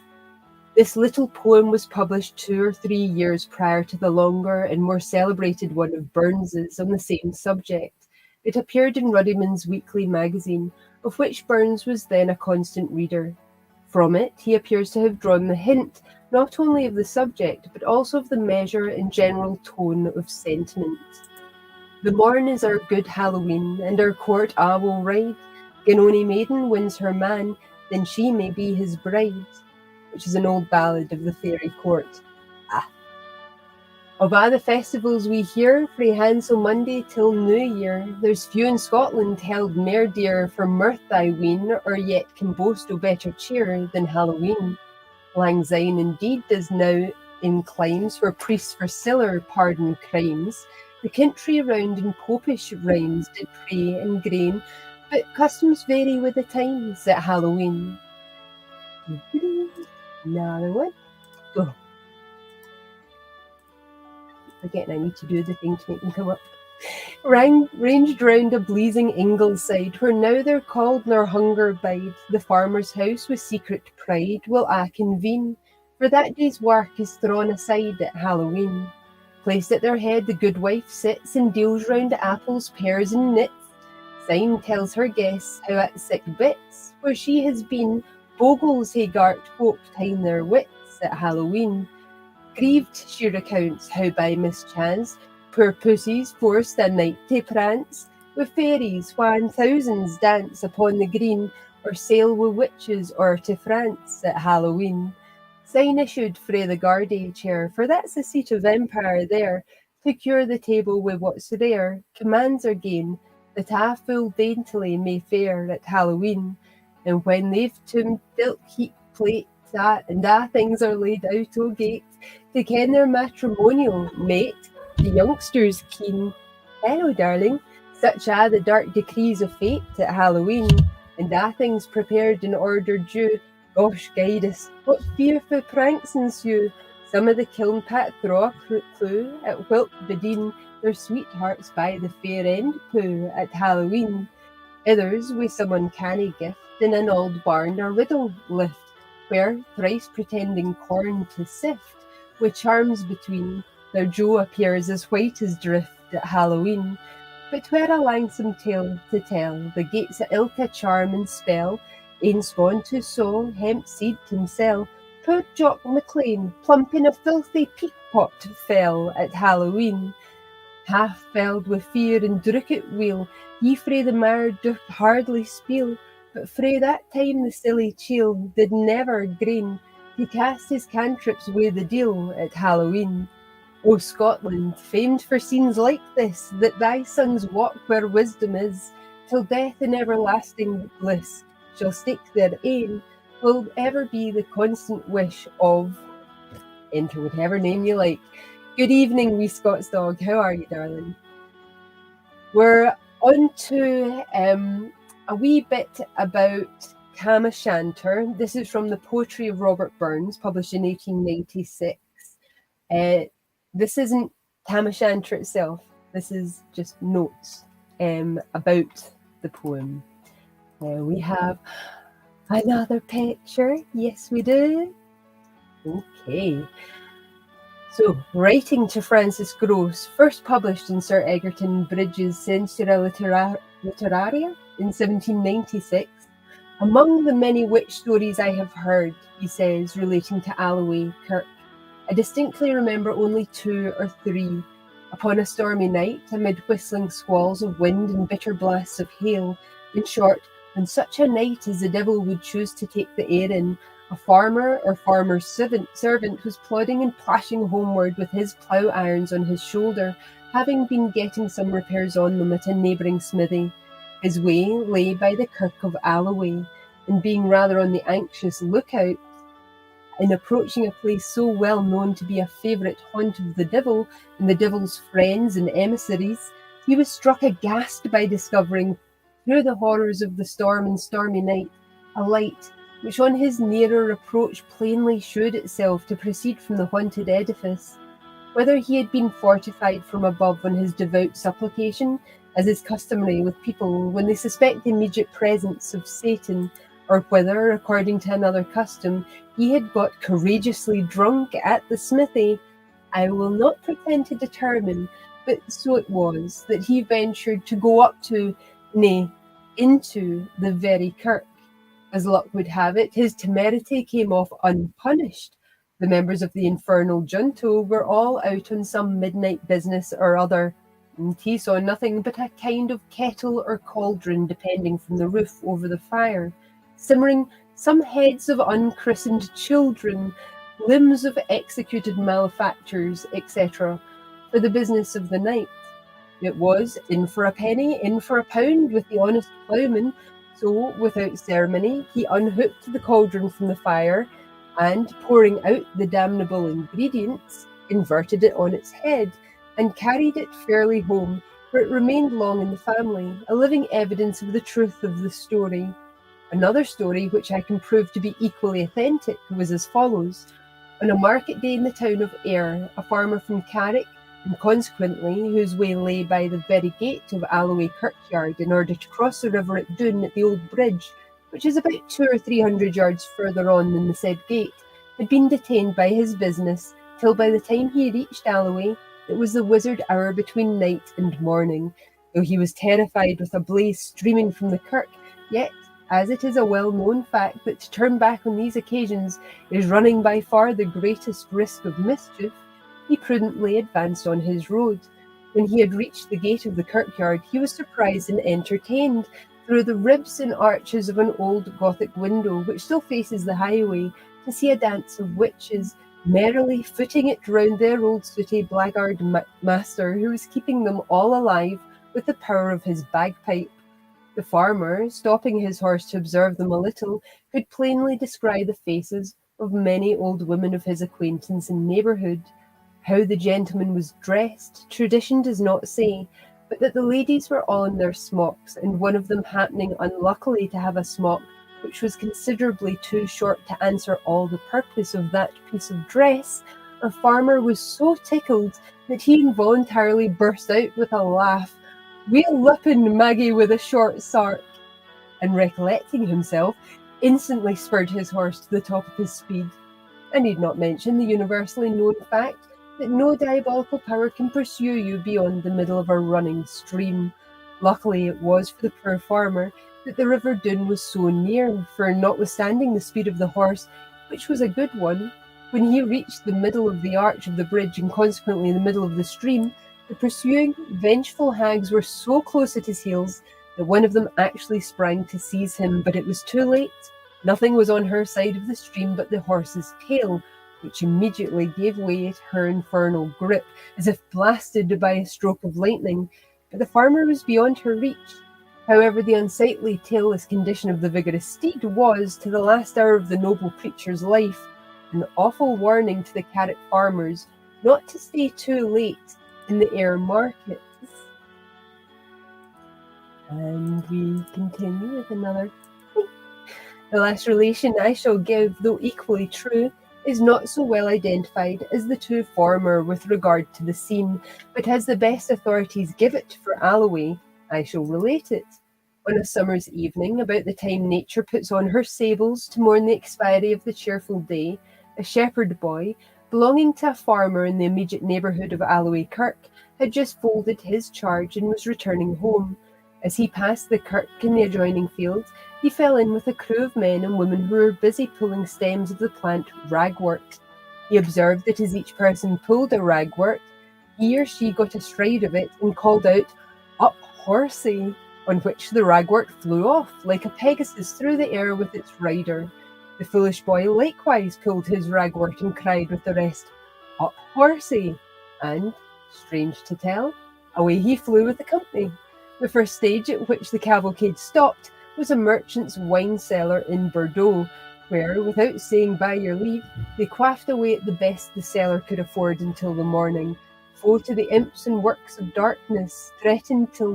This little poem was published 2 or 3 years prior to the longer and more celebrated one of Burns's on the same subject. It appeared in Ruddiman's weekly magazine, of which Burns was then a constant reader. From it, he appears to have drawn the hint not only of the subject, but also of the measure and general tone of sentiment. The morn is our good Hallowe'en, and our court a' will ride. Gin ony maiden wins her man, then she may be his bride, which is an old ballad of the fairy court. Of a' the festivals we hear, frae Hansel Monday till New Year, there's few in Scotland held mair dear for mirth I ween, or yet can boast o' better cheer than Halloween. Lang syne indeed does now in climes where priests for siller pardon crimes, the country around in popish rhymes did pray and grain, but customs vary with the times at Halloween. Another one. Oh. Forgetting I need to do the thing to make them come up. Ranged round a blazing Ingleside, where now they're called nor hunger bide, the farmer's house with secret pride will a convene, for that day's work is thrown aside at Halloween. Placed at their head the good wife sits, and deals round apples, pears, and nits. Syne tells her guests how at sick bits, where she has been, bogles hae gart folk time their wits at Halloween. Grieved she recounts how by mischance poor pussies forced a night to prance, with fairies whan thousands dance upon the green, or sail wi' witches or to France at Halloween. Syne issued frae the guardie chair, for that's the seat of empire there, to cure the table wi' what's rare. Commands are gane that a full daintily may fare at Halloween, and when they've toom'd ilk heap plate and things are laid out o' gate, to ken their matrimonial mate, the youngsters keen. Hello, darling, such are the dark decrees of fate at Halloween, and things prepared in order due. Gosh guide us, what fearful pranks ensue. Some of the kiln pat throw a clue at whilk bedeen their sweethearts by the fair end poo at Halloween. Others, with some uncanny gift, in an old barn a riddle lift, where, thrice pretending corn to sift, with charms between, their Joe appears as white as drift at Halloween. But where a langsome tale to tell, the gates at ilka charm and spell, ane spawn to sow, hemp seed himsel, poor Jock McLean, plump in a filthy peakpot fell at Halloween. Half felled with fear and drookit wheel, he frae the mire doth hardly spiel, but frae that time the silly chiel did never grin, he cast his cantrips wi' the deil at Halloween. O Scotland, famed for scenes like this, that thy sons walk where wisdom is, till death and everlasting bliss shall stake their aim, will ever be the constant wish of... Enter whatever name you like. Good evening, wee Scots dog. How are you, darling? We're on to a wee bit about Shanter. This is from the Poetry of Robert Burns, published in 1896. This isn't Shanter itself. This is just notes about the poem. We have another picture. Yes, we do. Okay. So, writing to Francis Gross, first published in Sir Egerton Bridges' Censura Literaria in 1796, among the many witch stories I have heard, he says, relating to Alloway Kirk, I distinctly remember only 2 or 3. Upon a stormy night, amid whistling squalls of wind and bitter blasts of hail, in short, on such a night as the devil would choose to take the air in, a farmer or farmer's servant was plodding and plashing homeward with his plough irons on his shoulder, having been getting some repairs on them at a neighbouring smithy. His way lay by the kirk of Alloway, and being rather on the anxious lookout, in approaching a place so well known to be a favourite haunt of the devil and the devil's friends and emissaries, he was struck aghast by discovering, through the horrors of the storm and stormy night, a light which on his nearer approach plainly showed itself to proceed from the haunted edifice. Whether he had been fortified from above on his devout supplication, as is customary with people when they suspect the immediate presence of Satan, or whether, according to another custom, he had got courageously drunk at the smithy, I will not pretend to determine, but so it was that he ventured to go up to, nay, into the very kirk. As luck would have it, his temerity came off unpunished. The members of the infernal junto were all out on some midnight business or other, and he saw nothing but a kind of kettle or cauldron depending from the roof over the fire, simmering some heads of unchristened children, limbs of executed malefactors, etc., for the business of the night. It was in for a penny, in for a pound with the honest ploughman, so without ceremony he unhooked the cauldron from the fire, and pouring out the damnable ingredients, inverted it on its head, and carried it fairly home, where it remained long in the family, a living evidence of the truth of the story. Another story, which I can prove to be equally authentic, was as follows. On a market day in the town of Ayr, a farmer from Carrick, and consequently whose way lay by the very gate of Alloway kirkyard in order to cross the river at Doon at the old bridge, which is about 200 or 300 yards further on than the said gate, had been detained by his business, till by the time he reached Alloway, it was the wizard hour between night and morning. Though he was terrified with a blaze streaming from the kirk, yet, as it is a well-known fact that to turn back on these occasions is running by far the greatest risk of mischief, he prudently advanced on his road. When he had reached the gate of the kirkyard, he was surprised and entertained through the ribs and arches of an old Gothic window which still faces the highway to see a dance of witches merrily footing it round their old sooty blackguard master who was keeping them all alive with the power of his bagpipe. The farmer, stopping his horse to observe them a little, could plainly descry the faces of many old women of his acquaintance and neighbourhood. How the gentleman was dressed, tradition does not say, but that the ladies were all in their smocks, and one of them happening unluckily to have a smock which was considerably too short to answer all the purpose of that piece of dress, our farmer was so tickled that he involuntarily burst out with a laugh, "We'll lippen Maggie with a short sark," and recollecting himself, instantly spurred his horse to the top of his speed. I need not mention the universally known fact that no diabolical power can pursue you beyond the middle of a running stream. Luckily it was for the poor farmer that the river Doon was so near, for notwithstanding the speed of the horse, which was a good one, when he reached the middle of the arch of the bridge and consequently the middle of the stream, the pursuing vengeful hags were so close at his heels that one of them actually sprang to seize him, but it was too late. Nothing was on her side of the stream but the horse's tail, which immediately gave way at her infernal grip, as if blasted by a stroke of lightning, but the farmer was beyond her reach. However, the unsightly, tailless condition of the vigorous steed was, to the last hour of the noble creature's life, an awful warning to the Carrick farmers not to stay too late in the Ayr markets. And we continue with another. The last relation I shall give, though equally true, is not so well identified as the two former with regard to the scene, but as the best authorities give it for Alloway, I shall relate it. On a summer's evening, about the time nature puts on her sables to mourn the expiry of the cheerful day, a shepherd boy, belonging to a farmer in the immediate neighbourhood of Alloway Kirk, had just folded his charge and was returning home. As he passed the kirk in the adjoining field, he fell in with a crew of men and women who were busy pulling stems of the plant ragwort. He observed that as each person pulled a ragwort, he or she got astride of it and called out, "Up, horsey!" on which the ragwort flew off like a Pegasus through the air with its rider. The foolish boy likewise pulled his ragwort and cried with the rest, "Up, horsey!" And, strange to tell, away he flew with the company. The first stage at which the cavalcade stopped was a merchant's wine cellar in Bordeaux, where, without saying by your leave, they quaffed away at the best the cellar could afford until the morning. Foe to the imps and works of darkness, threatened to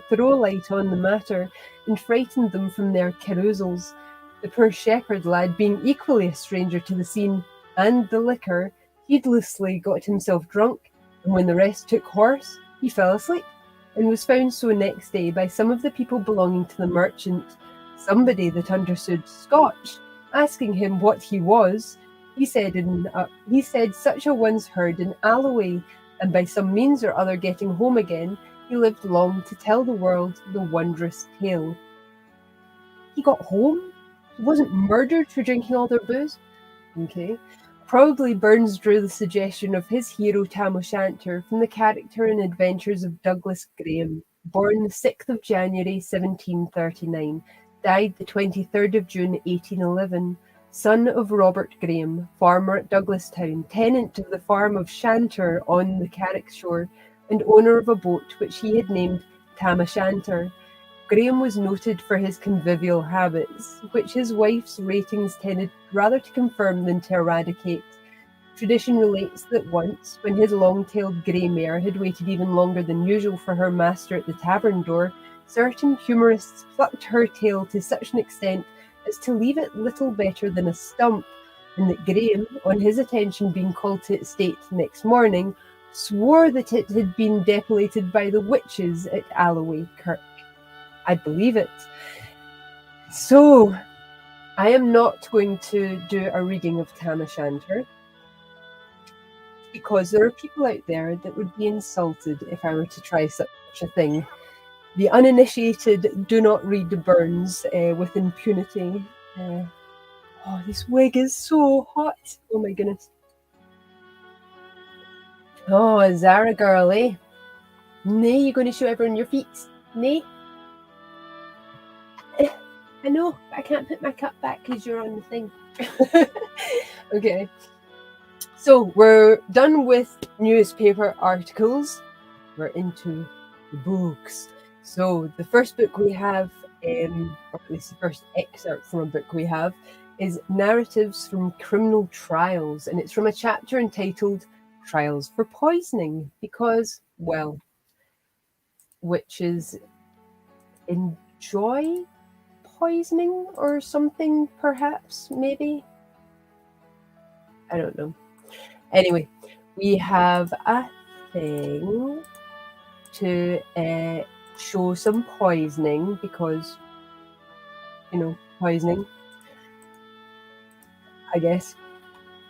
throw light on the matter, and frightened them from their carousals. The poor shepherd lad, being equally a stranger to the scene and the liquor, heedlessly got himself drunk, and when the rest took horse, he fell asleep, and was found so next day by some of the people belonging to the merchant. Somebody that understood Scotch, asking him what he was, he said such a one's heard in Alloway, and by some means or other getting home again, he lived long to tell the world the wondrous tale. He got home? He wasn't murdered for drinking all their booze? Okay. Probably Burns drew the suggestion of his hero Tam O'Shanter from the character and adventures of Douglas Graham, born the 6th of January 1739, died the 23rd of June 1811, son of Robert Graham, farmer at Douglastown, tenant of the farm of Shanter on the Carrick shore, and owner of a boat which he had named Tam O'Shanter. Graham was noted for his convivial habits, which his wife's ratings tended rather to confirm than to eradicate. Tradition relates that once, when his long-tailed grey mare had waited even longer than usual for her master at the tavern door, certain humourists plucked her tail to such an extent as to leave it little better than a stump, and that Graham, on his attention being called to its state next morning, swore that it had been depilated by the witches at Alloway Kirk. I believe it. So, I am not going to do a reading of Tam O'Shanter, because there are people out there that would be insulted if I were to try such a thing. The uninitiated do not read Burns with impunity. Oh, this wig is so hot. Oh my goodness. Oh, Zara girl, eh? Nay, you're going to show everyone your feet? Nay? I know, but I can't put my cup back because you're on the thing. Okay. So we're done with newspaper articles. We're into the books. So the first book we have, or at least the first excerpt from a book we have, is Narratives from Criminal Trials. And it's from a chapter entitled Trials for Poisoning. Because, well, witches enjoy poisoning or something, perhaps, maybe? I don't know. Anyway, we have a thing to show some poisoning because, poisoning, I guess.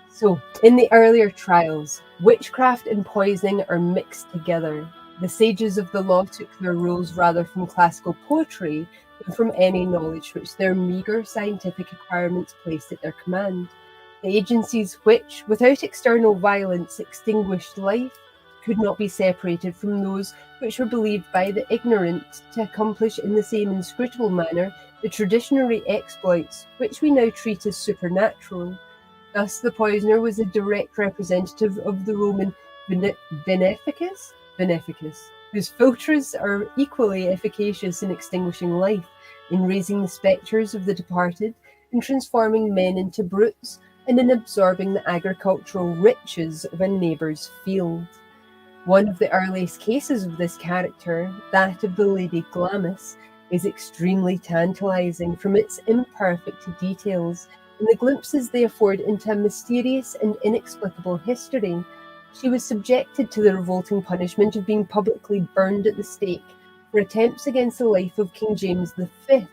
So, in the earlier trials, witchcraft and poisoning are mixed together. The sages of the law took their rules rather from classical poetry than from any knowledge which their meagre scientific acquirements placed at their command. The agencies which, without external violence, extinguished life, could not be separated from those which were believed by the ignorant to accomplish in the same inscrutable manner the traditionary exploits which we now treat as supernatural. Thus the poisoner was a direct representative of the Roman beneficus, whose philtres are equally efficacious in extinguishing life, in raising the spectres of the departed, in transforming men into brutes, and in absorbing the agricultural riches of a neighbour's field. One of the earliest cases of this character, that of the Lady Glamis, is extremely tantalising from its imperfect details and the glimpses they afford into a mysterious and inexplicable history. She was subjected to the revolting punishment of being publicly burned at the stake for attempts against the life of King James V.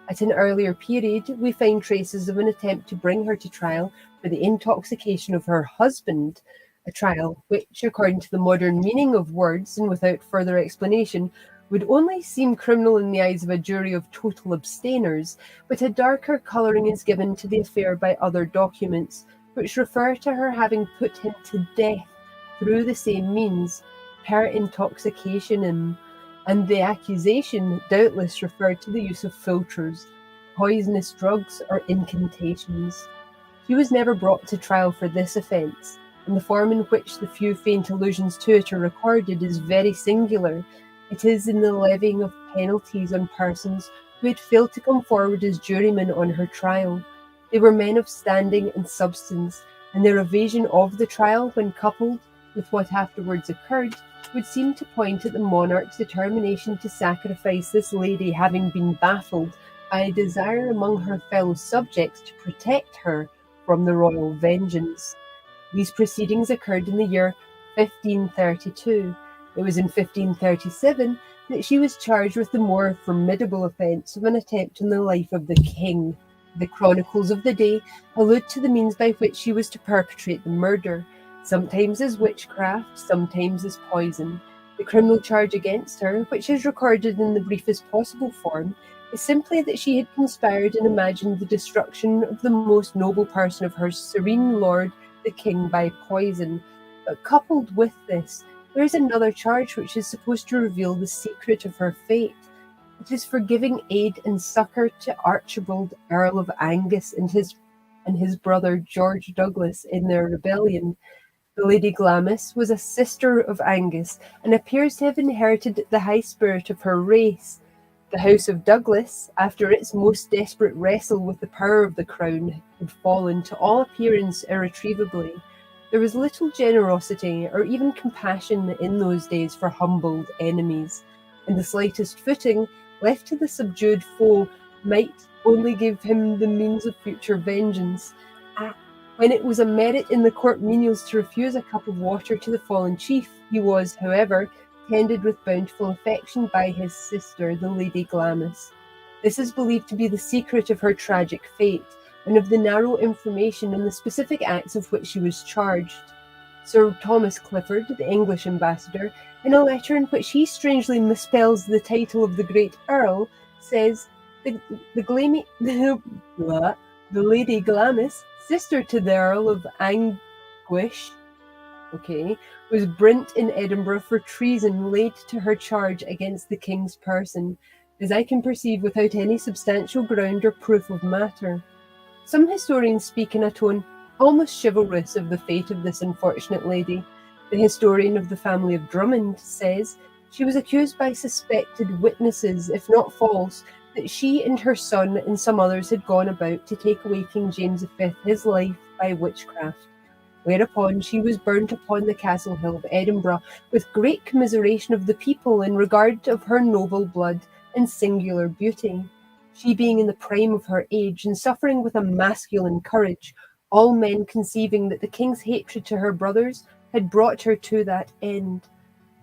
At an earlier period, we find traces of an attempt to bring her to trial for the intoxication of her husband, a trial which, according to the modern meaning of words and without further explanation, would only seem criminal in the eyes of a jury of total abstainers, but a darker colouring is given to the affair by other documents, which refer to her having put him to death through the same means, per intoxication, and the accusation doubtless referred to the use of philters, poisonous drugs, or incantations. She was never brought to trial for this offence, and the form in which the few faint allusions to it are recorded is very singular. It is in the levying of penalties on persons who had failed to come forward as jurymen on her trial. They were men of standing and substance, and their evasion of the trial, when coupled with what afterwards occurred, would seem to point at the monarch's determination to sacrifice this lady, having been baffled by a desire among her fellow subjects to protect her from the royal vengeance. These proceedings occurred in the year 1532. It was in 1537 that she was charged with the more formidable offence of an attempt on the life of the king. The chronicles of the day allude to the means by which she was to perpetrate the murder, sometimes as witchcraft, sometimes as poison. The criminal charge against her, which is recorded in the briefest possible form, is simply that she had conspired and imagined the destruction of the most noble person of her serene lord, the king, by poison. But coupled with this, there is another charge which is supposed to reveal the secret of her fate. It is for giving aid and succour to Archibald, Earl of Angus, and his brother George Douglas in their rebellion. The Lady Glamis was a sister of Angus, and appears to have inherited the high spirit of her race. The house of Douglas, after its most desperate wrestle with the power of the crown, had fallen, to all appearance, irretrievably. There was little generosity or even compassion in those days for humbled enemies, and the slightest footing left to the subdued foe might only give him the means of future vengeance. When it was a merit in the court menials to refuse a cup of water to the fallen chief, he was, however, tended with bountiful affection by his sister, the Lady Glamis. This is believed to be the secret of her tragic fate, and of the narrow information and the specific acts of which she was charged. Sir Thomas Clifford, the English ambassador, in a letter in which he strangely misspells the title of the great Earl, says, the Lady Glamis, sister to the Earl of Anguish, was burnt in Edinburgh for treason laid to her charge against the king's person, as I can perceive without any substantial ground or proof of matter. Some historians speak in a tone almost chivalrous of the fate of this unfortunate lady. The historian of the family of Drummond says she was accused by suspected witnesses, if not false, that she and her son and some others had gone about to take away King James V his life by witchcraft, whereupon she was burnt upon the Castle Hill of Edinburgh, with great commiseration of the people in regard of her noble blood and singular beauty. She being in the prime of her age, and suffering with a masculine courage, all men conceiving that the king's hatred to her brothers had brought her to that end.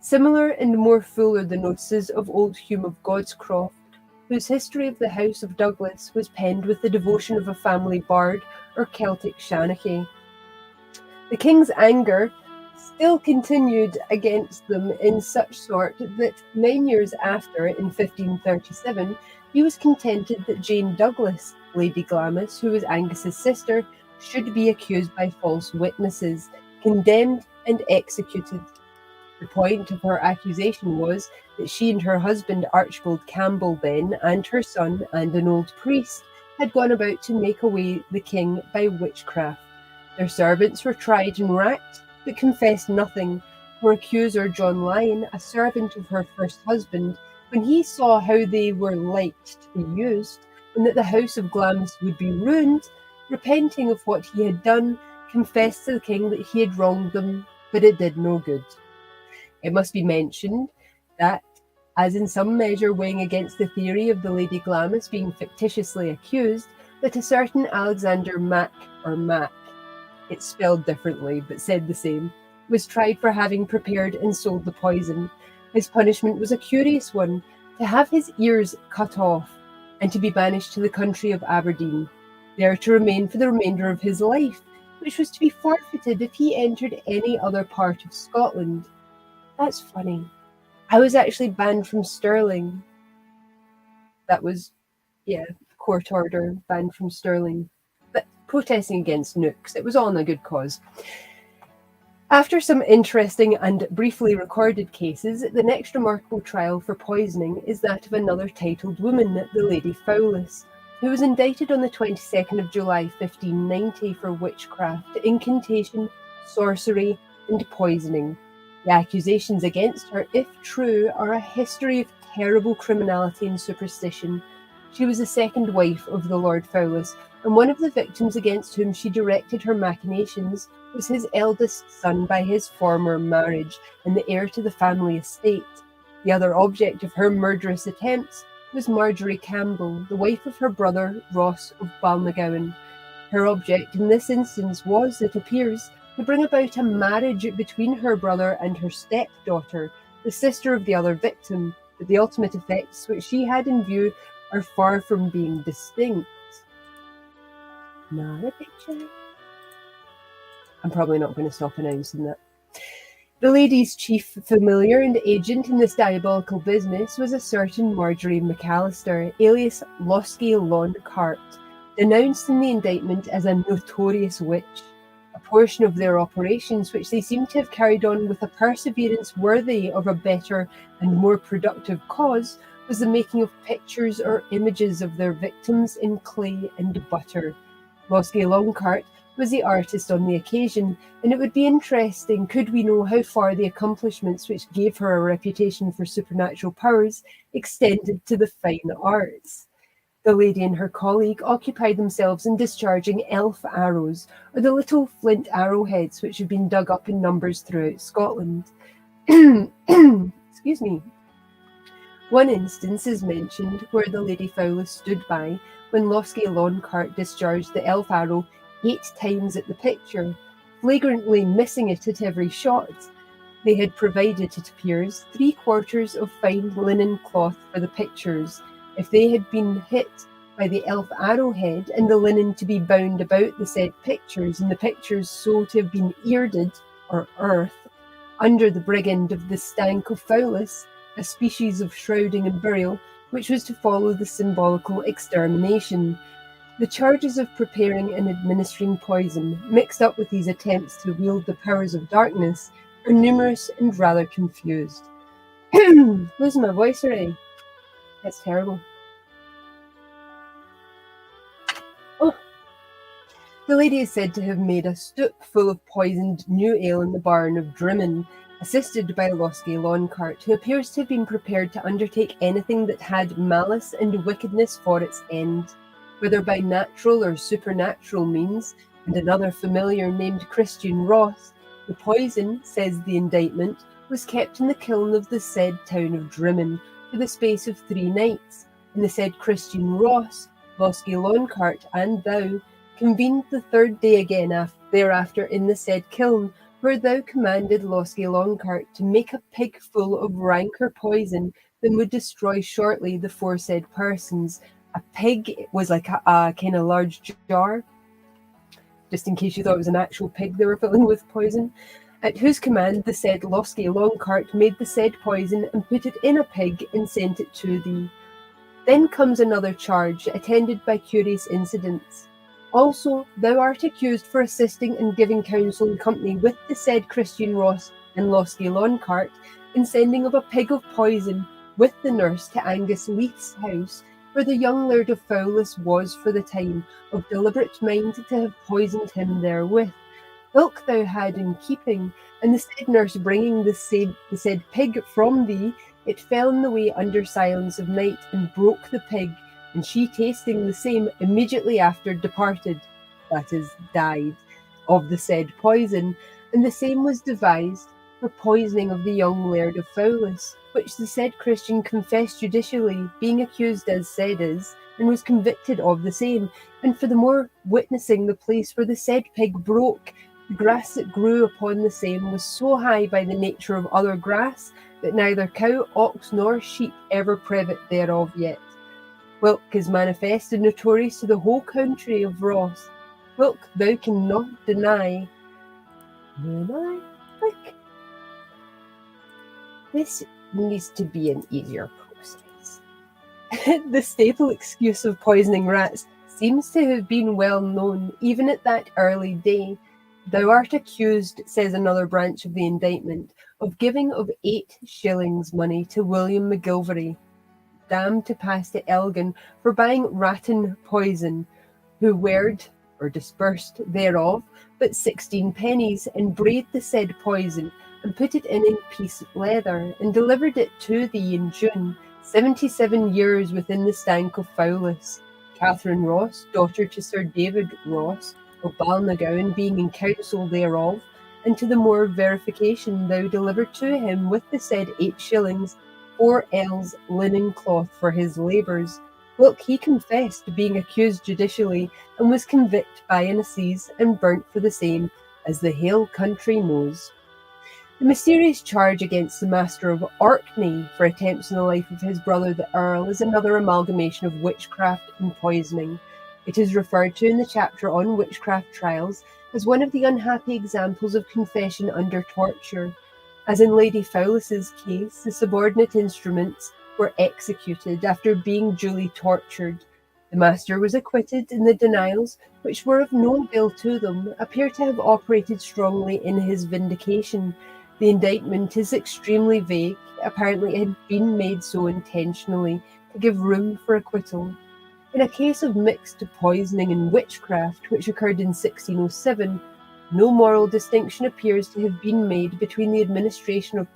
Similar and more full are the notices of old Hume of Godscroft, whose history of the House of Douglas was penned with the devotion of a family bard or Celtic shanachie. The king's anger still continued against them in such sort that 9 years after, in 1537, he was contented that Jane Douglas, Lady Glamis, who was Angus's sister, should be accused by false witnesses, condemned and executed. The point of her accusation was that she and her husband Archibald Campbell then, and her son and an old priest, had gone about to make away the king by witchcraft. Their servants were tried and racked, but confessed nothing. Her accuser, John Lyon, a servant of her first husband, when he saw how they were liked to be used, and that the house of Glamis would be ruined, repenting of what he had done, confessed to the king that he had wronged them, but it did no good. It must be mentioned that, as in some measure weighing against the theory of the Lady Glamis being fictitiously accused, that a certain Alexander Mack, it's spelled differently but said the same, was tried for having prepared and sold the poison. His punishment was a curious one, to have his ears cut off, and to be banished to the country of Aberdeen, there to remain for the remainder of his life, which was to be forfeited if he entered any other part of Scotland. That's funny. I was actually banned from Stirling. That was, yeah, court order, banned from Stirling. But protesting against nukes, it was all in a good cause. After some interesting and briefly recorded cases, the next remarkable trial for poisoning is that of another titled woman, the Lady Fowlis, who was indicted on the 22nd of July 1590 for witchcraft, incantation, sorcery, and poisoning. The accusations against her, if true, are a history of terrible criminality and superstition. She was the second wife of the Lord Fowlis, and one of the victims against whom she directed her machinations was his eldest son by his former marriage and the heir to the family estate. The other object of her murderous attempts was Marjorie Campbell, the wife of her brother Ross of Balnagowan. Her object in this instance was, it appears, to bring about a marriage between her brother and her stepdaughter, the sister of the other victim, but the ultimate effects which she had in view are far from being distinct. Not a picture. I'm probably not going to stop announcing that. The lady's chief familiar and agent in this diabolical business was a certain Marjorie McAllister, alias Loskie Lawn Cart, denounced in the indictment as a notorious witch. A portion of their operations, which they seem to have carried on with a perseverance worthy of a better and more productive cause, was the making of pictures or images of their victims in clay and butter. Loskie Longcart was the artist on the occasion, and it would be interesting could we know how far the accomplishments which gave her a reputation for supernatural powers extended to the fine arts. The lady and her colleague occupied themselves in discharging elf arrows, or the little flint arrowheads which have been dug up in numbers throughout Scotland. Excuse me. One instance is mentioned where the Lady Fowlis stood by when Loskie Longcart discharged the elf arrow 8 times at the picture, flagrantly missing it at every shot. They had provided, it appears, 3/4 of fine linen cloth for the pictures. If they had been hit by the elf arrowhead and the linen to be bound about the said pictures, and the pictures so to have been earded, or earth, under the brig end of the stank of Fowlis, a species of shrouding and burial, which was to follow the symbolical extermination. The charges of preparing and administering poison, mixed up with these attempts to wield the powers of darkness, are numerous and rather confused. Losing my voice already. That's terrible. Oh. The lady is said to have made a stoup full of poisoned new ale in the barn of Drimmen, assisted by Loskie Longcart, who appears to have been prepared to undertake anything that had malice and wickedness for its end, whether by natural or supernatural means, and another familiar named Christian Ross. The poison, says the indictment, was kept in the kiln of the said town of Drimmen for the space of 3 nights, and the said Christian Ross, Loskie Longcart, and thou convened the 3rd day again thereafter in the said kiln, where thou commanded Loskie Longcart to make a pig full of ranker poison that would destroy shortly the foresaid persons. A pig was like a kind of large jar, just in case you thought it was an actual pig they were filling with poison, at whose command the said Loskie Longcart made the said poison and put it in a pig and sent it to thee. Then comes another charge, attended by curious incidents. Also, thou art accused for assisting and giving counsel in company with the said Christian Ross and Loskie Longcart in sending of a pig of poison with the nurse to Angus Leith's house, where the young Laird of Fowlis was for the time of deliberate mind to have poisoned him therewith. Ilk thou had in keeping, and the said nurse bringing the said pig from thee, it fell in the way under silence of night and broke the pig, and she tasting the same immediately after departed, that is, died, of the said poison, and the same was devised for poisoning of the young Laird of Fowlis, which the said Christian confessed judicially, being accused as said is, and was convicted of the same, and for the more witnessing the place where the said pig broke, the grass that grew upon the same was so high by the nature of other grass, that neither cow, ox, nor sheep ever privet thereof yet. Whilk is manifest and notorious to the whole country of Ross. Whilk thou cannot deny. Like, this needs to be an easier process. The staple excuse of poisoning rats seems to have been well known even at that early day. Thou art accused, says another branch of the indictment, of giving of 8 shillings money to William McGilvery, damned to pass to Elgin, for buying rattan poison, who wared, or dispersed thereof, but 16 pennies, and brayed the said poison, and put it in piece leather, and delivered it to thee in June, 77 years within the stank of Fowlis. Catherine Ross, daughter to Sir David Ross, of Balnagowan, being in council thereof, and to the more verification thou delivered to him with the said 8 shillings, 4 ells linen cloth for his labours. Whilk he confessed, being accused judicially, and was convicted by an assize, and burnt for the same, as the hale country knows. The mysterious charge against the Master of Orkney for attempts on the life of his brother the Earl is another amalgamation of witchcraft and poisoning. It is referred to in the chapter on witchcraft trials as one of the unhappy examples of confession under torture. As in Lady Fowlis's case, the subordinate instruments were executed after being duly tortured. The master was acquitted, and the denials, which were of no avail to them, appear to have operated strongly in his vindication. The indictment is extremely vague. Apparently it had been made so intentionally to give room for acquittal. In a case of mixed poisoning and witchcraft, which occurred in 1607, no moral distinction appears to have been made between the administration of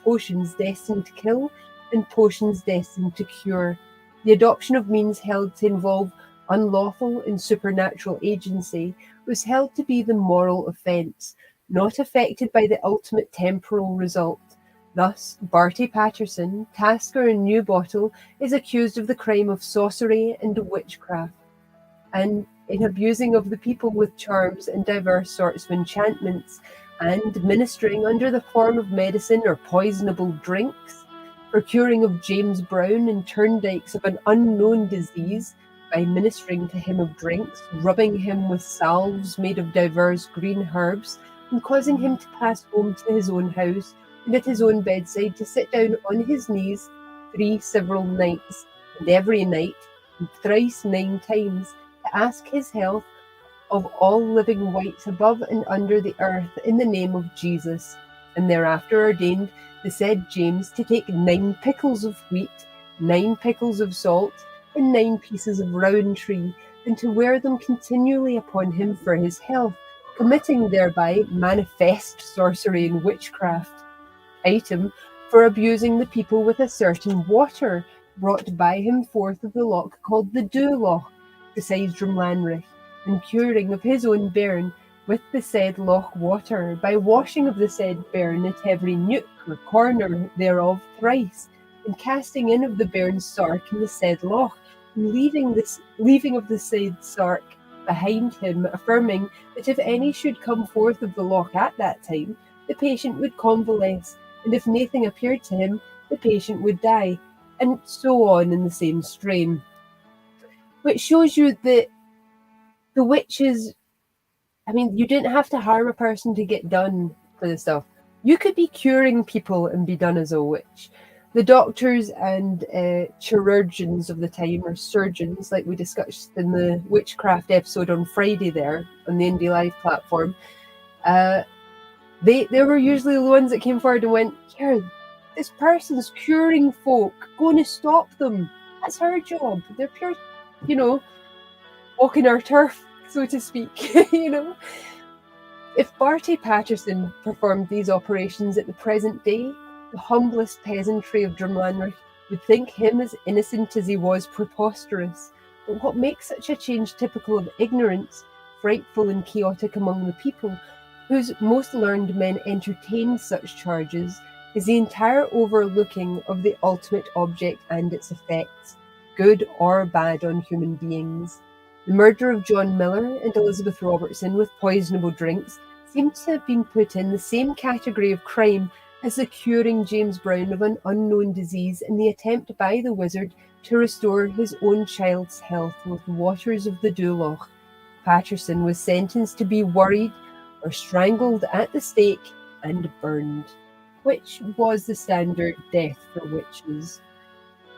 potions destined to kill and potions destined to cure. The adoption of means held to involve unlawful and supernatural agency was held to be the moral offence, not affected by the ultimate temporal result. Thus, Barty Patterson, Tasker and Newbottle, is accused of the crime of sorcery and witchcraft, and in abusing of the people with charms and diverse sorts of enchantments, and ministering under the form of medicine or poisonable drinks, procuring of James Brown and turndykes of an unknown disease, by ministering to him of drinks, rubbing him with salves made of divers green herbs, and causing him to pass home to his own house, and at his own bedside to sit down on his knees 3 several nights, and every night, and thrice 9 times, to ask his health of all living wights above and under the earth in the name of Jesus, and thereafter ordained the said James to take 9 pickles of wheat, 9 pickles of salt, and 9 pieces of rowan tree, and to wear them continually upon him for his health, committing thereby manifest sorcery and witchcraft. Item, for abusing the people with a certain water brought by him forth of the loch called the Dew Loch, besides Drumlanrich, and curing of his own bairn with the said loch water, by washing of the said bairn at every nook or corner thereof thrice, and casting in of the bairn's sark in the said loch, and leaving of the said sark behind him, affirming that if any should come forth of the loch at that time, the patient would convalesce, and if nothing appeared to him, the patient would die, and so on in the same strain. Which shows you that the witches, I mean, you didn't have to harm a person to get done for this stuff. You could be curing people and be done as a witch. The doctors and chirurgeons of the time, or surgeons, like we discussed in the witchcraft episode on Friday there on the Indie Live platform, they were usually the ones that came forward and went, "Here, this person's curing folk. Going to stop them. That's her job. They're pure, walking our turf, so to speak." If Barty Patterson performed these operations at the present day, the humblest peasantry of Drumlanrich would think him as innocent as he was preposterous. But what makes such a change typical of ignorance, frightful and chaotic among the people, whose most learned men entertained such charges, is the entire overlooking of the ultimate object and its effects, good or bad, on human beings. The murder of John Miller and Elizabeth Robertson with poisonable drinks seemed to have been put in the same category of crime as the curing James Brown of an unknown disease in the attempt by the wizard to restore his own child's health with waters of the Dulloch. Patterson was sentenced to be worried or strangled at the stake and burned, which was the standard death for witches.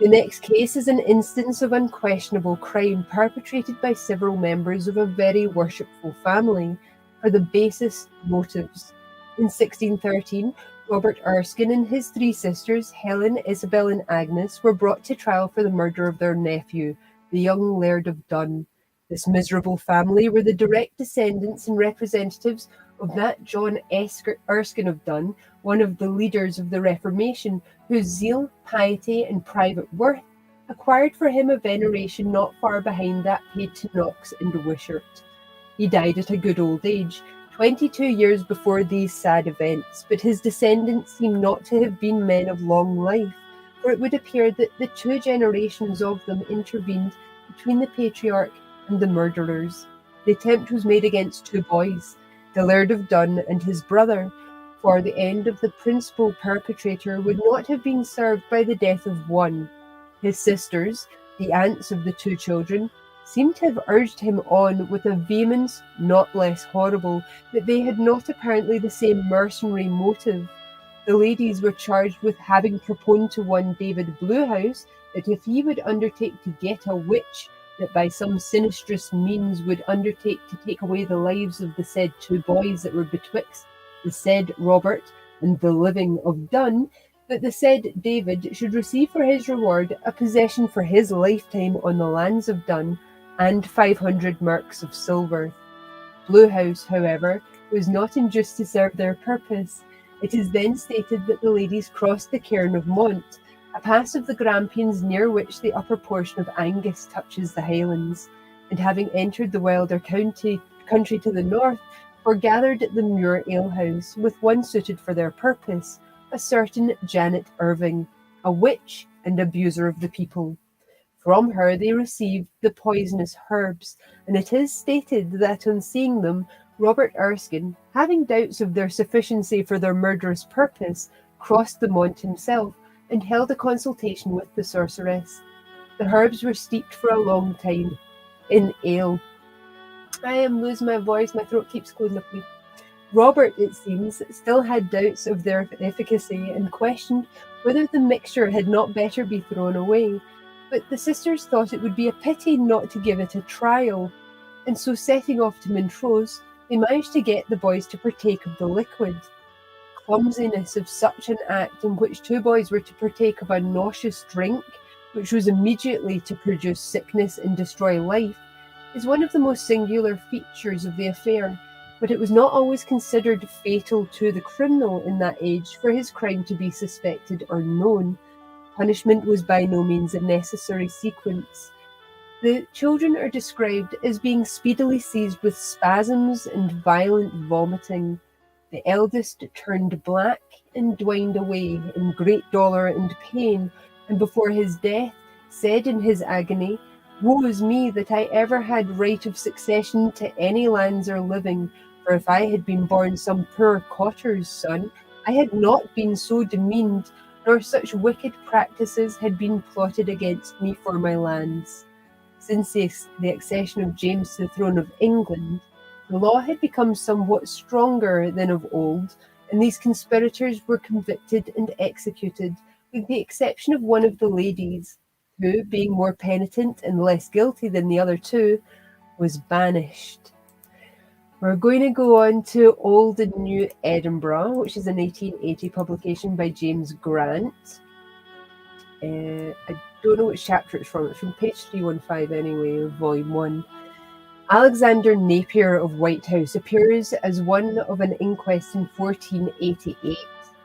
The next case is an instance of unquestionable crime perpetrated by several members of a very worshipful family for the basest motives. In 1613, Robert Erskine and his three sisters, Helen, Isabel, and Agnes, were brought to trial for the murder of their nephew, the young Laird of Dun. This miserable family were the direct descendants and representatives of that John Erskine of Dun, one of the leaders of the Reformation, whose zeal, piety, and private worth acquired for him a veneration not far behind that paid to Knox and Wishart. He died at a good old age, 22 years before these sad events, but his descendants seem not to have been men of long life, for it would appear that the two generations of them intervened between the patriarch and the murderers. The attempt was made against two boys, the Laird of Dun and his brother, for the end of the principal perpetrator would not have been served by the death of one. His sisters, the aunts of the two children, seem to have urged him on with a vehemence not less horrible, but they had not apparently the same mercenary motive. The ladies were charged with having proposed to one David Bluehouse that if he would undertake to get a witch, that by some sinistrous means would undertake to take away the lives of the said two boys that were betwixt the said Robert and the living of Dun, that the said David should receive for his reward a possession for his lifetime on the lands of Dun, and 500 merks of silver. Bluehouse, however, was not induced to serve their purpose. It is then stated that the ladies crossed the cairn of Mont, a pass of the Grampians near which the upper portion of Angus touches the Highlands, and having entered the wilder country to the north, were gathered at the Muir alehouse, with one suited for their purpose, a certain Janet Irving, a witch and abuser of the people. From her they received the poisonous herbs, and it is stated that on seeing them, Robert Erskine, having doubts of their sufficiency for their murderous purpose, crossed the Mont himself, and held a consultation with the sorceress. The herbs were steeped for a long time in ale. I am losing my voice, my throat keeps closing up me. Robert, it seems, still had doubts of their efficacy and questioned whether the mixture had not better be thrown away, but the sisters thought it would be a pity not to give it a trial, and so setting off to Montrose, they managed to get the boys to partake of the liquid. Clumsiness of such an act in which two boys were to partake of a nauseous drink, which was immediately to produce sickness and destroy life, is one of the most singular features of the affair, but it was not always considered fatal to the criminal in that age for his crime to be suspected or known. Punishment was by no means a necessary sequence. The children are described as being speedily seized with spasms and violent vomiting. The eldest turned black and dwined away in great dolour and pain, and before his death said in his agony, "Woe is me that I ever had right of succession to any lands or living, for if I had been born some poor cotter's son, I had not been so demeaned, nor such wicked practices had been plotted against me for my lands." Since the accession of James to the throne of England, the law had become somewhat stronger than of old, and these conspirators were convicted and executed, with the exception of one of the ladies, who, being more penitent and less guilty than the other two, was banished. We're going to go on to Old and New Edinburgh, which is an 1880 publication by James Grant. I don't know which chapter it's from. It's from page 315 anyway, of volume 1. Alexander Napier of Whitehouse appears as one of an inquest in 1488.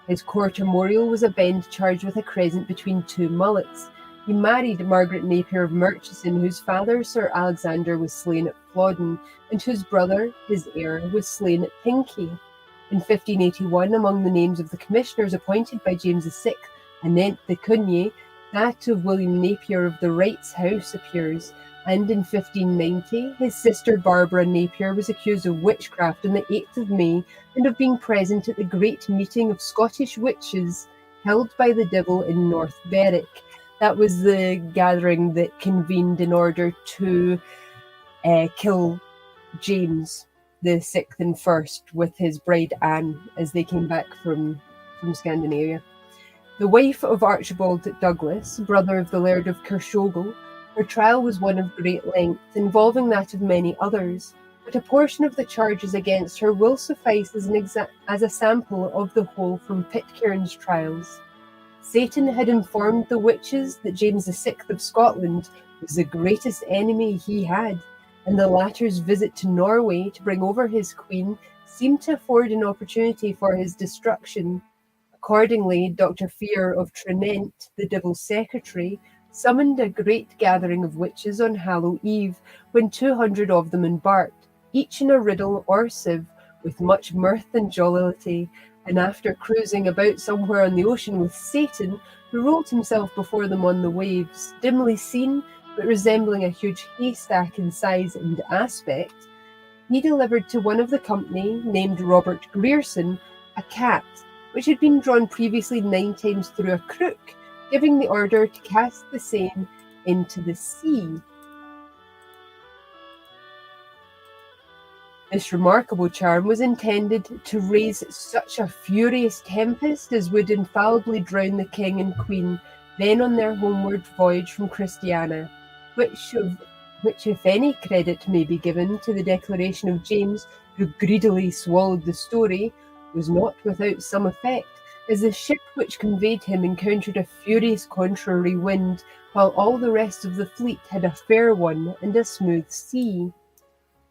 His court-armorial was a bend charged with a crescent between two mullets. He married Margaret Napier of Murchison, whose father, Sir Alexander, was slain at Flodden, and whose brother, his heir, was slain at Pinkie. In 1581, among the names of the commissioners appointed by James VI, anent the Cunye, that of William Napier of the Wrights House appears, And in 1590, his sister Barbara Napier was accused of witchcraft on the 8th of May and of being present at the great meeting of Scottish witches held by the devil in North Berwick. That was the gathering that convened in order to kill James the Sixth and First with his bride Anne as they came back from Scandinavia. The wife of Archibald Douglas, brother of the Laird of Carshogle, her trial was one of great length, involving that of many others, but a portion of the charges against her will suffice as a sample of the whole from Pitcairn's trials. Satan had informed the witches that James VI of Scotland was the greatest enemy he had, and the latter's visit to Norway to bring over his queen seemed to afford an opportunity for his destruction. Accordingly, Dr. Fear of Trinent, the devil's secretary, summoned a great gathering of witches on Hallow Eve, when 200 of them embarked, each in a riddle or sieve, with much mirth and jollity, and after cruising about somewhere on the ocean with Satan, who rolled himself before them on the waves, dimly seen, but resembling a huge haystack in size and aspect, he delivered to one of the company, named Robert Grierson, a cat, which had been drawn previously 9 times through a crook, giving the order to cast the same into the sea. This remarkable charm was intended to raise such a furious tempest as would infallibly drown the king and queen, then on their homeward voyage from Christiana, which if any credit may be given to the declaration of James, who greedily swallowed the story, was not without some effect, as the ship which conveyed him encountered a furious contrary wind, while all the rest of the fleet had a fair one and a smooth sea.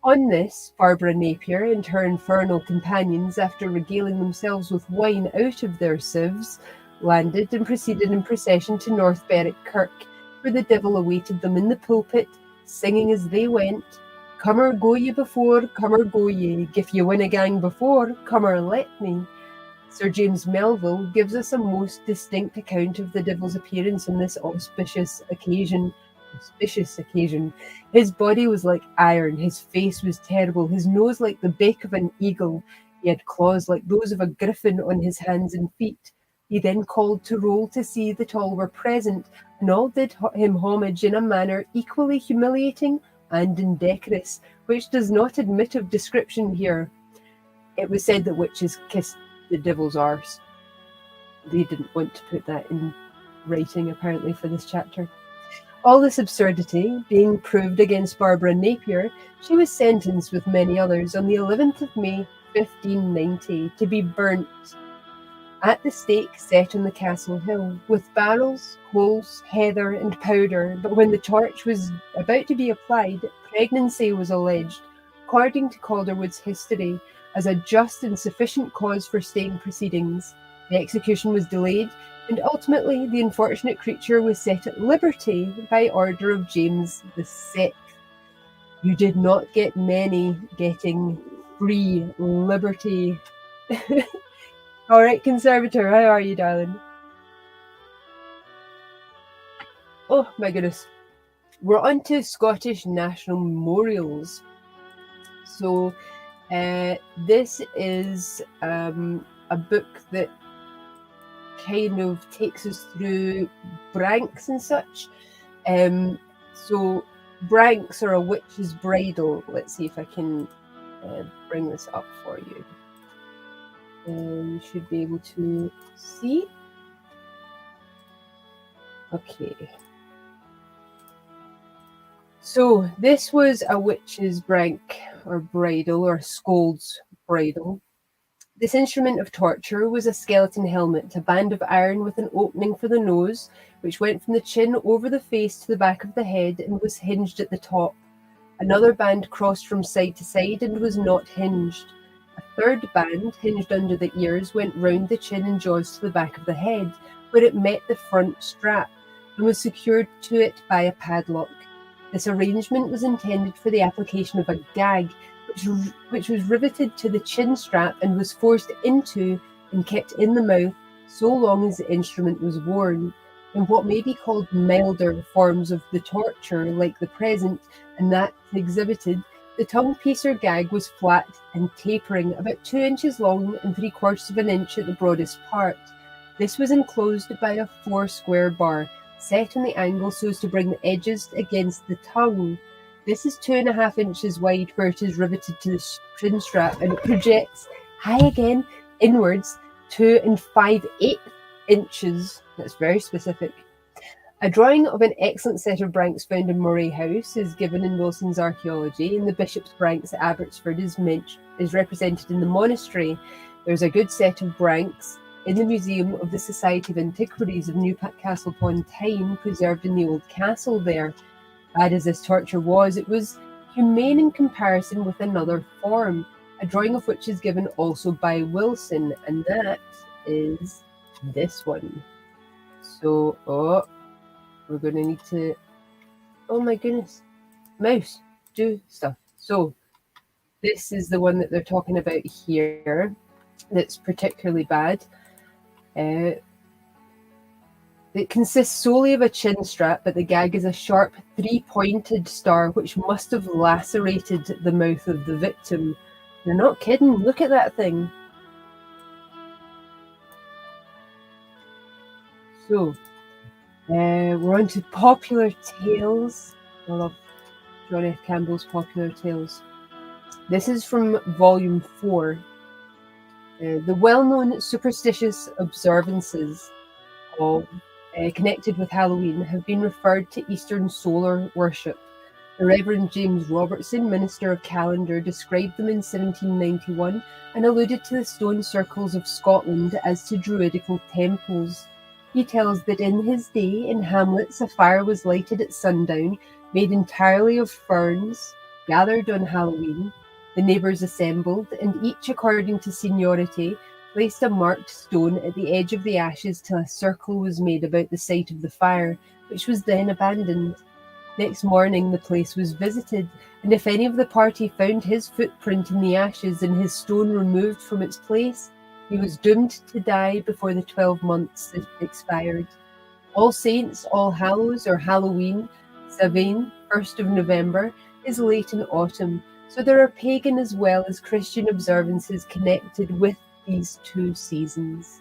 On this, Barbara Napier and her infernal companions, after regaling themselves with wine out of their sieves, landed and proceeded in procession to North Berwick Kirk, where the devil awaited them in the pulpit, singing as they went, "Cummer go ye before, cummer go ye, gif ye win a gang before, cummer let me." Sir James Melville gives us a most distinct account of the devil's appearance on this auspicious occasion. His body was like iron, his face was terrible, his nose like the beak of an eagle. He had claws like those of a griffin on his hands and feet. He then called to roll to see that all were present, and all did him homage in a manner equally humiliating and indecorous, which does not admit of description here. It was said that witches kissed the devil's arse. They didn't want to put that in writing, apparently, for this chapter. All this absurdity being proved against Barbara Napier, she was sentenced with many others on the 11th of May, 1590, to be burnt at the stake set on the castle hill, with barrels, coals, heather, and powder. But when the torch was about to be applied, pregnancy was alleged, according to Calderwood's history, as a just and sufficient cause for staying proceedings. The execution was delayed, and ultimately the unfortunate creature was set at liberty by order of James VI. You did not get many getting free liberty. All right, Conservator, how are you, darling? Oh, my goodness. We're on to Scottish National Memorials. So, this is a book that kind of takes us through branks and such. So branks are a witch's bridal. Let's see if I can bring this up for you. You should be able to see. Okay. So this was a witch's brank or bridal or scold's bridal. This instrument of torture was a skeleton helmet, a band of iron with an opening for the nose, which went from the chin over the face to the back of the head and was hinged at the top. Another band crossed from side to side and was not hinged. A third band, hinged under the ears, went round the chin and jaws to the back of the head, where it met the front strap, and was secured to it by a padlock. This arrangement was intended for the application of a gag, which was riveted to the chin strap and was forced into and kept in the mouth so long as the instrument was worn. and what may be called milder forms of the torture, like the present and that exhibited, the tongue piece or gag was flat and tapering, about 2 inches long and 3/4 of an inch at the broadest part. This was enclosed by a 4 square bar, set on the angle so as to bring the edges against the tongue. This is 2.5 inches wide where it is riveted to the chin strap, and it projects high again inwards 2 5/8 inches. That's very specific. A drawing of an excellent set of branks found in Moray House is given in Wilson's Archaeology, and the bishop's branks at Abbotsford is represented in the monastery. There's a good set of branks in the Museum of the Society of Antiquities of Newcastle upon Tyne, preserved in the old castle there. Bad as this torture was, it was humane in comparison with another form, a drawing of which is given also by Wilson, and that is this one. So, we're going to need to, oh my goodness, mouse, do stuff. So, this is the one that they're talking about here that's particularly bad. It consists solely of a chin strap, but the gag is a sharp 3-pointed star which must have lacerated the mouth of the victim. You're not kidding, look at that thing. So, we're on to popular tales. I love John F. Campbell's popular tales. This is from volume 4. The well-known superstitious observances of connected with Halloween have been referred to Eastern solar worship. The Reverend James Robertson, minister of Calendar, described them in 1791 and alluded to the stone circles of Scotland as to druidical temples. He tells that in his day, in hamlets, a fire was lighted at sundown, made entirely of ferns, gathered on Halloween. The neighbours assembled, and each, according to seniority, placed a marked stone at the edge of the ashes till a circle was made about the site of the fire, which was then abandoned. Next morning the place was visited, and if any of the party found his footprint in the ashes and his stone removed from its place, he was doomed to die before the 12 months expired. All Saints, All Hallows, or Halloween, Samhain, 1st of November, is late in autumn, so there are pagan as well as Christian observances connected with these two seasons.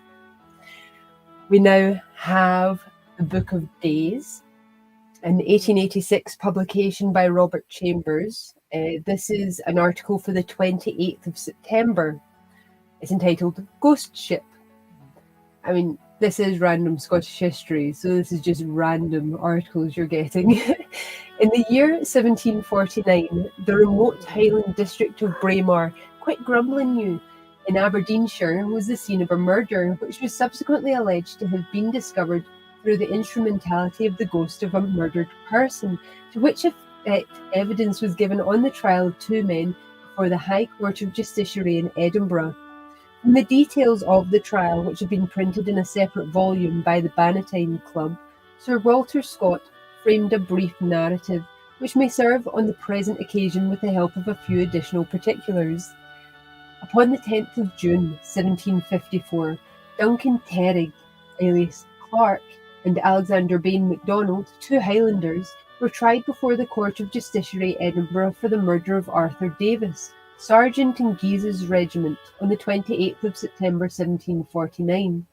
We now have the Book of Days, an 1886 publication by Robert Chambers. This is an article for the 28th of September. It's entitled Ghost Ship. I mean, this is random Scottish history, so this is just random articles you're getting. In the year 1749, the remote Highland district of Braemar, quite grumbling you, in Aberdeenshire, was the scene of a murder, which was subsequently alleged to have been discovered through the instrumentality of the ghost of a murdered person, to which effect evidence was given on the trial of 2 men before the High Court of Justiciary in Edinburgh. From the details of the trial, which have been printed in a separate volume by the Bannatyne Club, Sir Walter Scott framed a brief narrative, which may serve on the present occasion with the help of a few additional particulars. Upon the 10th of June, 1754, Duncan Terrig, alias Clark, and Alexander Bain MacDonald, 2 Highlanders, were tried before the Court of Justiciary, Edinburgh, for the murder of Arthur Davis, sergeant in Guise's regiment, on the 28th of September 1749.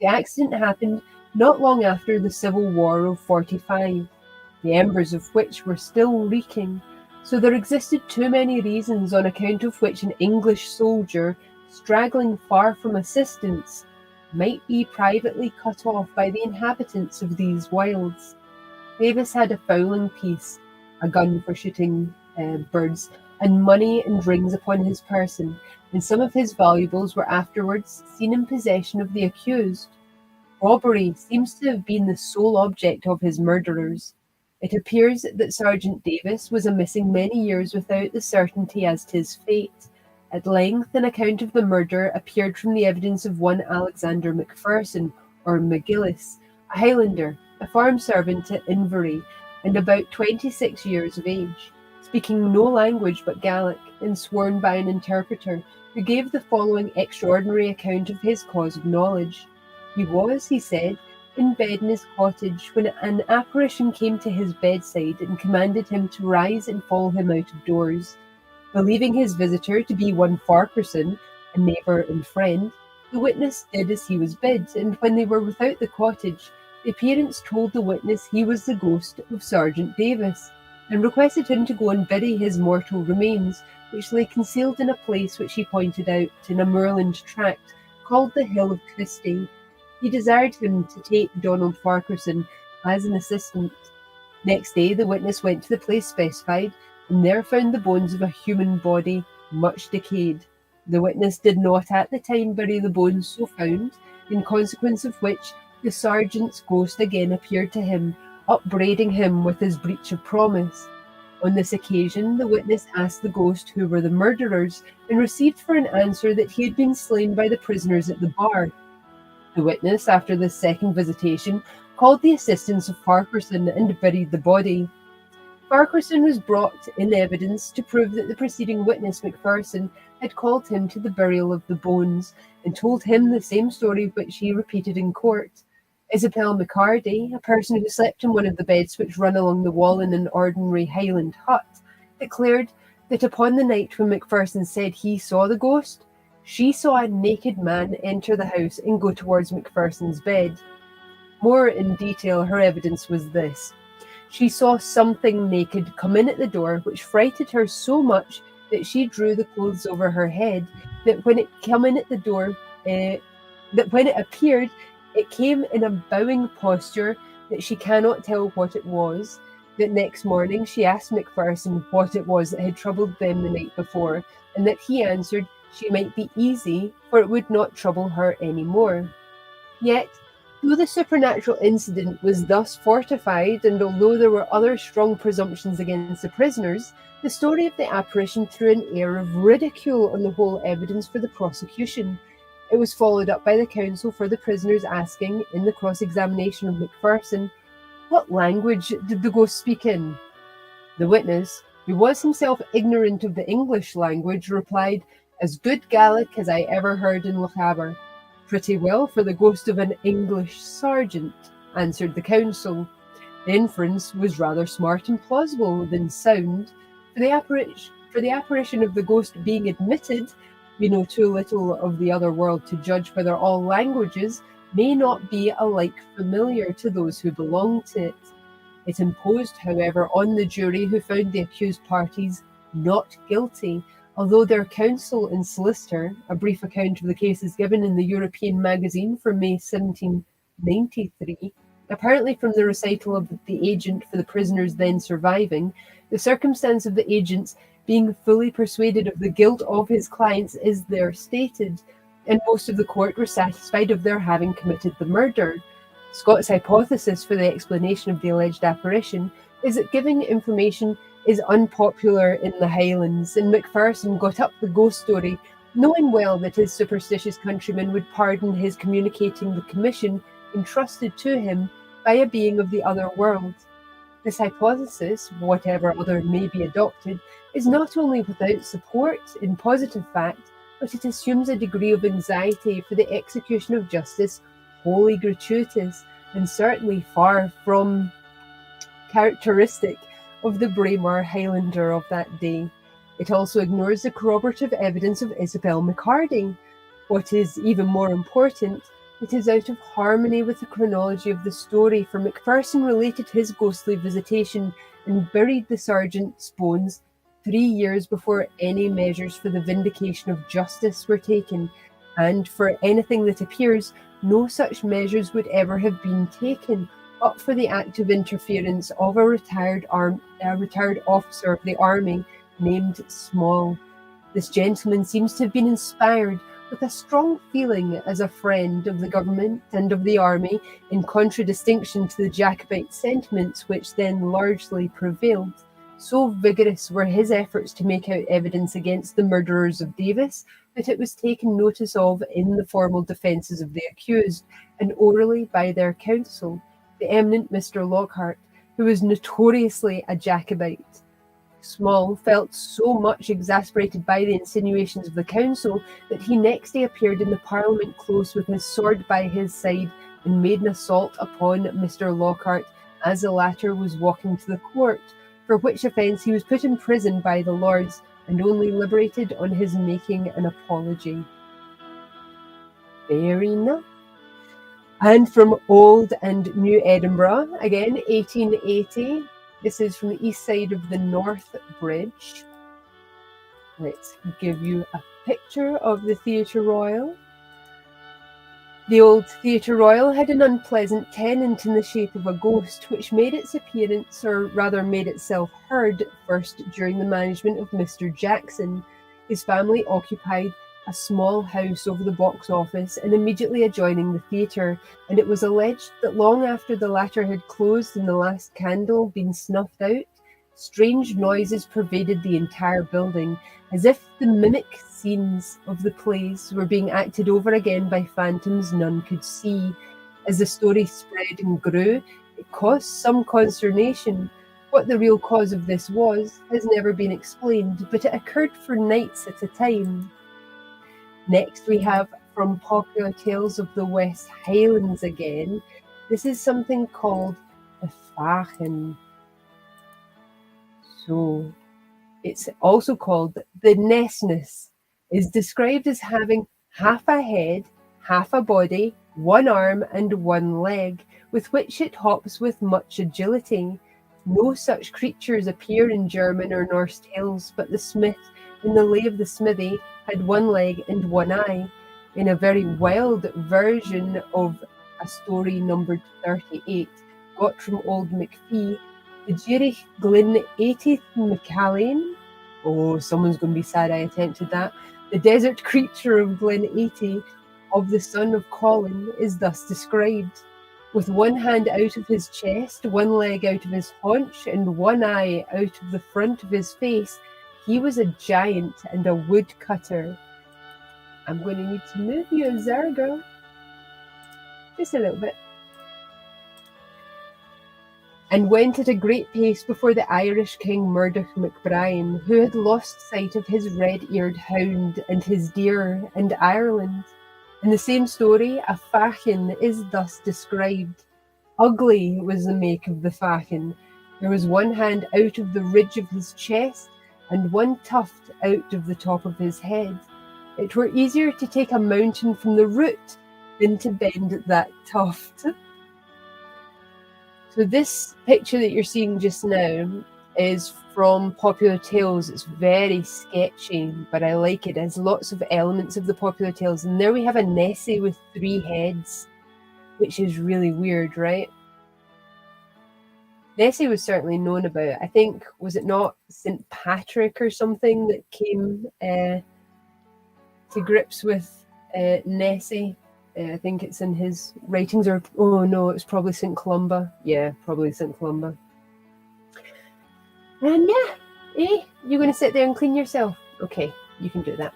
The accident happened not long after the Civil War of 45, the embers of which were still reeking, so there existed too many reasons on account of which an English soldier, straggling far from assistance, might be privately cut off by the inhabitants of these wilds. Davis had a fowling piece, a gun for shooting birds, and money and rings upon his person, and some of his valuables were afterwards seen in possession of the accused. Robbery seems to have been the sole object of his murderers. It appears that Sergeant Davis was a missing many years without the certainty as to his fate. At length an account of the murder appeared from the evidence of one Alexander Macpherson, or McGillis, a Highlander, a farm servant at Inverary, and about 26 years of age, speaking no language but Gaelic, and sworn by an interpreter, who gave the following extraordinary account of his cause of knowledge. He was, he said, in bed in his cottage when an apparition came to his bedside and commanded him to rise and follow him out of doors. Believing his visitor to be one Farquharson, a neighbour and friend, the witness did as he was bid, and when they were without the cottage, the appearance told the witness he was the ghost of Sergeant Davis, and requested him to go and bury his mortal remains, which lay concealed in a place which he pointed out in a moorland tract called the Hill of Christie. He desired him to take Donald Farquharson as an assistant. Next day the witness went to the place specified, and there found the bones of a human body, much decayed. The witness did not at the time bury the bones so found, in consequence of which the sergeant's ghost again appeared to him, upbraiding him with his breach of promise. On this occasion the witness asked the ghost who were the murderers, and received for an answer that he had been slain by the prisoners at the bar. The witness, after this second visitation, called the assistance of Farquharson and buried the body. Farquharson was brought in evidence to prove that the preceding witness, Macpherson, had called him to the burial of the bones, and told him the same story which he repeated in court. Isabel McCarty, a person who slept in one of the beds which run along the wall in an ordinary Highland hut, declared that upon the night when Macpherson said he saw the ghost, she saw a naked man enter the house and go towards Macpherson's bed. More in detail, her evidence was this. She saw something naked come in at the door, which frightened her so much that she drew the clothes over her head, that when it came in at the door, that when it appeared, it came in a bowing posture, that she cannot tell what it was, that next morning she asked Macpherson what it was that had troubled them the night before, and that he answered she might be easy, for it would not trouble her any more. Yet, though the supernatural incident was thus fortified, and although there were other strong presumptions against the prisoners, the story of the apparition threw an air of ridicule on the whole evidence for the prosecution. It was followed up by the counsel for the prisoners asking, in the cross-examination of Macpherson, what language did the ghost speak in? The witness, who was himself ignorant of the English language, replied, as good Gaelic as I ever heard in Lochaber. Pretty well for the ghost of an English sergeant, answered the counsel. The inference was rather smart and plausible than sound, for the apparition of the ghost being admitted, we know too little of the other world to judge whether all languages may not be alike familiar to those who belong to it. It imposed, however, on the jury, who found the accused parties not guilty, although their counsel and solicitor, a brief account of the case is given in the European magazine for May 1793, apparently from the recital of the agent for the prisoners then surviving, the circumstance of the agent's being fully persuaded of the guilt of his clients is there stated, and most of the court were satisfied of their having committed the murder. Scott's hypothesis for the explanation of the alleged apparition is that giving information is unpopular in the Highlands, and Macpherson got up the ghost story, knowing well that his superstitious countrymen would pardon his communicating the commission entrusted to him by a being of the other world. This hypothesis, whatever other may be adopted, is not only without support in positive fact, but it assumes a degree of anxiety for the execution of justice wholly gratuitous, and certainly far from characteristic of the Braemar Highlander of that day. It also ignores the corroborative evidence of Isabel McCarty. What is even more important, it is out of harmony with the chronology of the story, for Macpherson related his ghostly visitation and buried the sergeant's bones 3 years before any measures for the vindication of justice were taken, and for anything that appears, no such measures would ever have been taken, but for the active interference of a retired officer of the army named Small. This gentleman seems to have been inspired with a strong feeling as a friend of the government and of the army, in contradistinction to the Jacobite sentiments which then largely prevailed. So vigorous were his efforts to make out evidence against the murderers of Davis that it was taken notice of in the formal defences of the accused, and orally by their counsel, the eminent Mr. Lockhart, who was notoriously a Jacobite. Small felt so much exasperated by the insinuations of the counsel that he next day appeared in the Parliament Close with his sword by his side and made an assault upon Mr. Lockhart as the latter was walking to the court, for which offence he was put in prison by the Lords and only liberated on his making an apology. Fair enough. And from Old and New Edinburgh, again, 1880. This is from the east side of the North Bridge. Let's give you a picture of the Theatre Royal. The old Theatre Royal had an unpleasant tenant in the shape of a ghost, which made its appearance, or rather made itself heard, first during the management of Mr. Jackson. His family occupied a small house over the box office and immediately adjoining the theatre, and it was alleged that long after the latter had closed and the last candle been snuffed out, strange noises pervaded the entire building, as if the mimic scenes of the plays were being acted over again by phantoms none could see. As the story spread and grew, it caused some consternation. What the real cause of this was has never been explained, but it occurred for nights at a time. Next, we have from Popular Tales of the West Highlands again. This is something called the Fachen. So, it's also called the Nessness. Is described as having half a head, half a body, one arm and one leg, with which it hops with much agility. No such creatures appear in German or Norse tales, but the smith in the Lay of the Smithy had one leg and one eye. In a very wild version of a story numbered 38, got from Old McPhee, the Jerich Glyn 80th McCallan. Oh, someone's going to be sad I attempted that. The desert creature of Glen 80 of the son of Colin is thus described. With one hand out of his chest, one leg out of his haunch, and one eye out of the front of his face, he was a giant and a woodcutter. I'm going to need to move you, Zerga. Just a little bit. And went at a great pace before the Irish King Murdoch MacBrien, who had lost sight of his red-eared hound and his deer and Ireland. In the same story, a Fachin is thus described. Ugly was the make of the Fachin. There was one hand out of the ridge of his chest, and one tuft out of the top of his head. It were easier to take a mountain from the root than to bend that tuft. So this picture that you're seeing just now is from Popular Tales. It's very sketchy, but I like it. It has lots of elements of the Popular Tales. And there we have a Nessie with 3 heads, which is really weird, right? Nessie was certainly known about. I think, was it not St. Patrick or something that came to grips with Nessie? I think it's in his writings, or oh no, it's probably St. Columba. Yeah, probably St. Columba. And yeah, you're going to sit there and clean yourself. Okay, you can do that.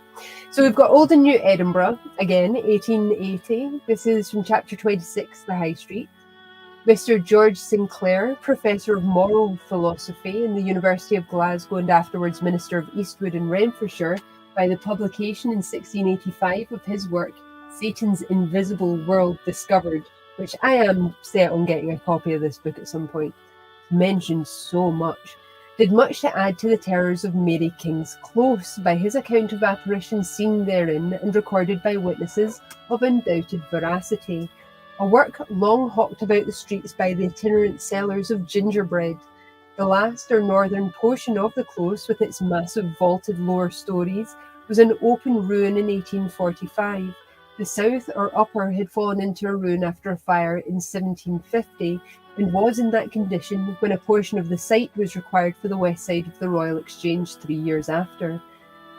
So we've got Old and New Edinburgh, again, 1880. This is from chapter 26, The High Street. Mr. George Sinclair, Professor of Moral Philosophy in the University of Glasgow and afterwards Minister of Eastwood in Renfrewshire, by the publication in 1685 of his work, Satan's Invisible World Discovered, which I am set on getting a copy of this book at some point. Mentioned so much. Did much to add to the terrors of Mary King's Close by his account of apparitions seen therein and recorded by witnesses of undoubted veracity. A work long hawked about the streets by the itinerant sellers of gingerbread. The last or northern portion of the close, with its massive vaulted lower stories, was an open ruin in 1845. The south or upper had fallen into a ruin after a fire in 1750, and was in that condition when a portion of the site was required for the west side of the Royal Exchange 3 years after.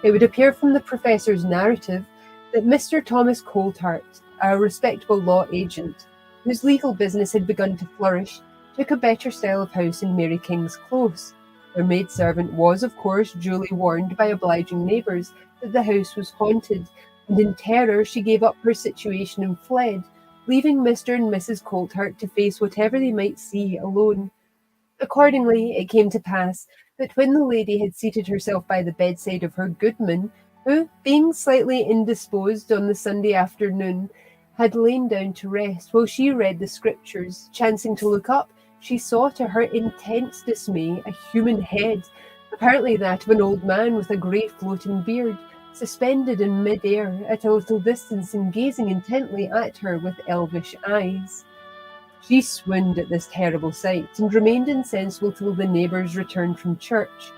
It would appear from the professor's narrative that Mr. Thomas Coulthart, a respectable law agent, whose legal business had begun to flourish, took a better style of house in Mary King's Close. Their maidservant was, of course, duly warned by obliging neighbours that the house was haunted, and in terror she gave up her situation and fled, leaving Mr. and Mrs. Coulthart to face whatever they might see alone. Accordingly, it came to pass that when the lady had seated herself by the bedside of her goodman, who, being slightly indisposed on the Sunday afternoon, had lain down to rest while she read the scriptures. Chancing to look up, she saw to her intense dismay a human head, apparently that of an old man with a grey floating beard, suspended in mid-air at a little distance and gazing intently at her with elvish eyes. She swooned at this terrible sight and remained insensible till the neighbours returned from church.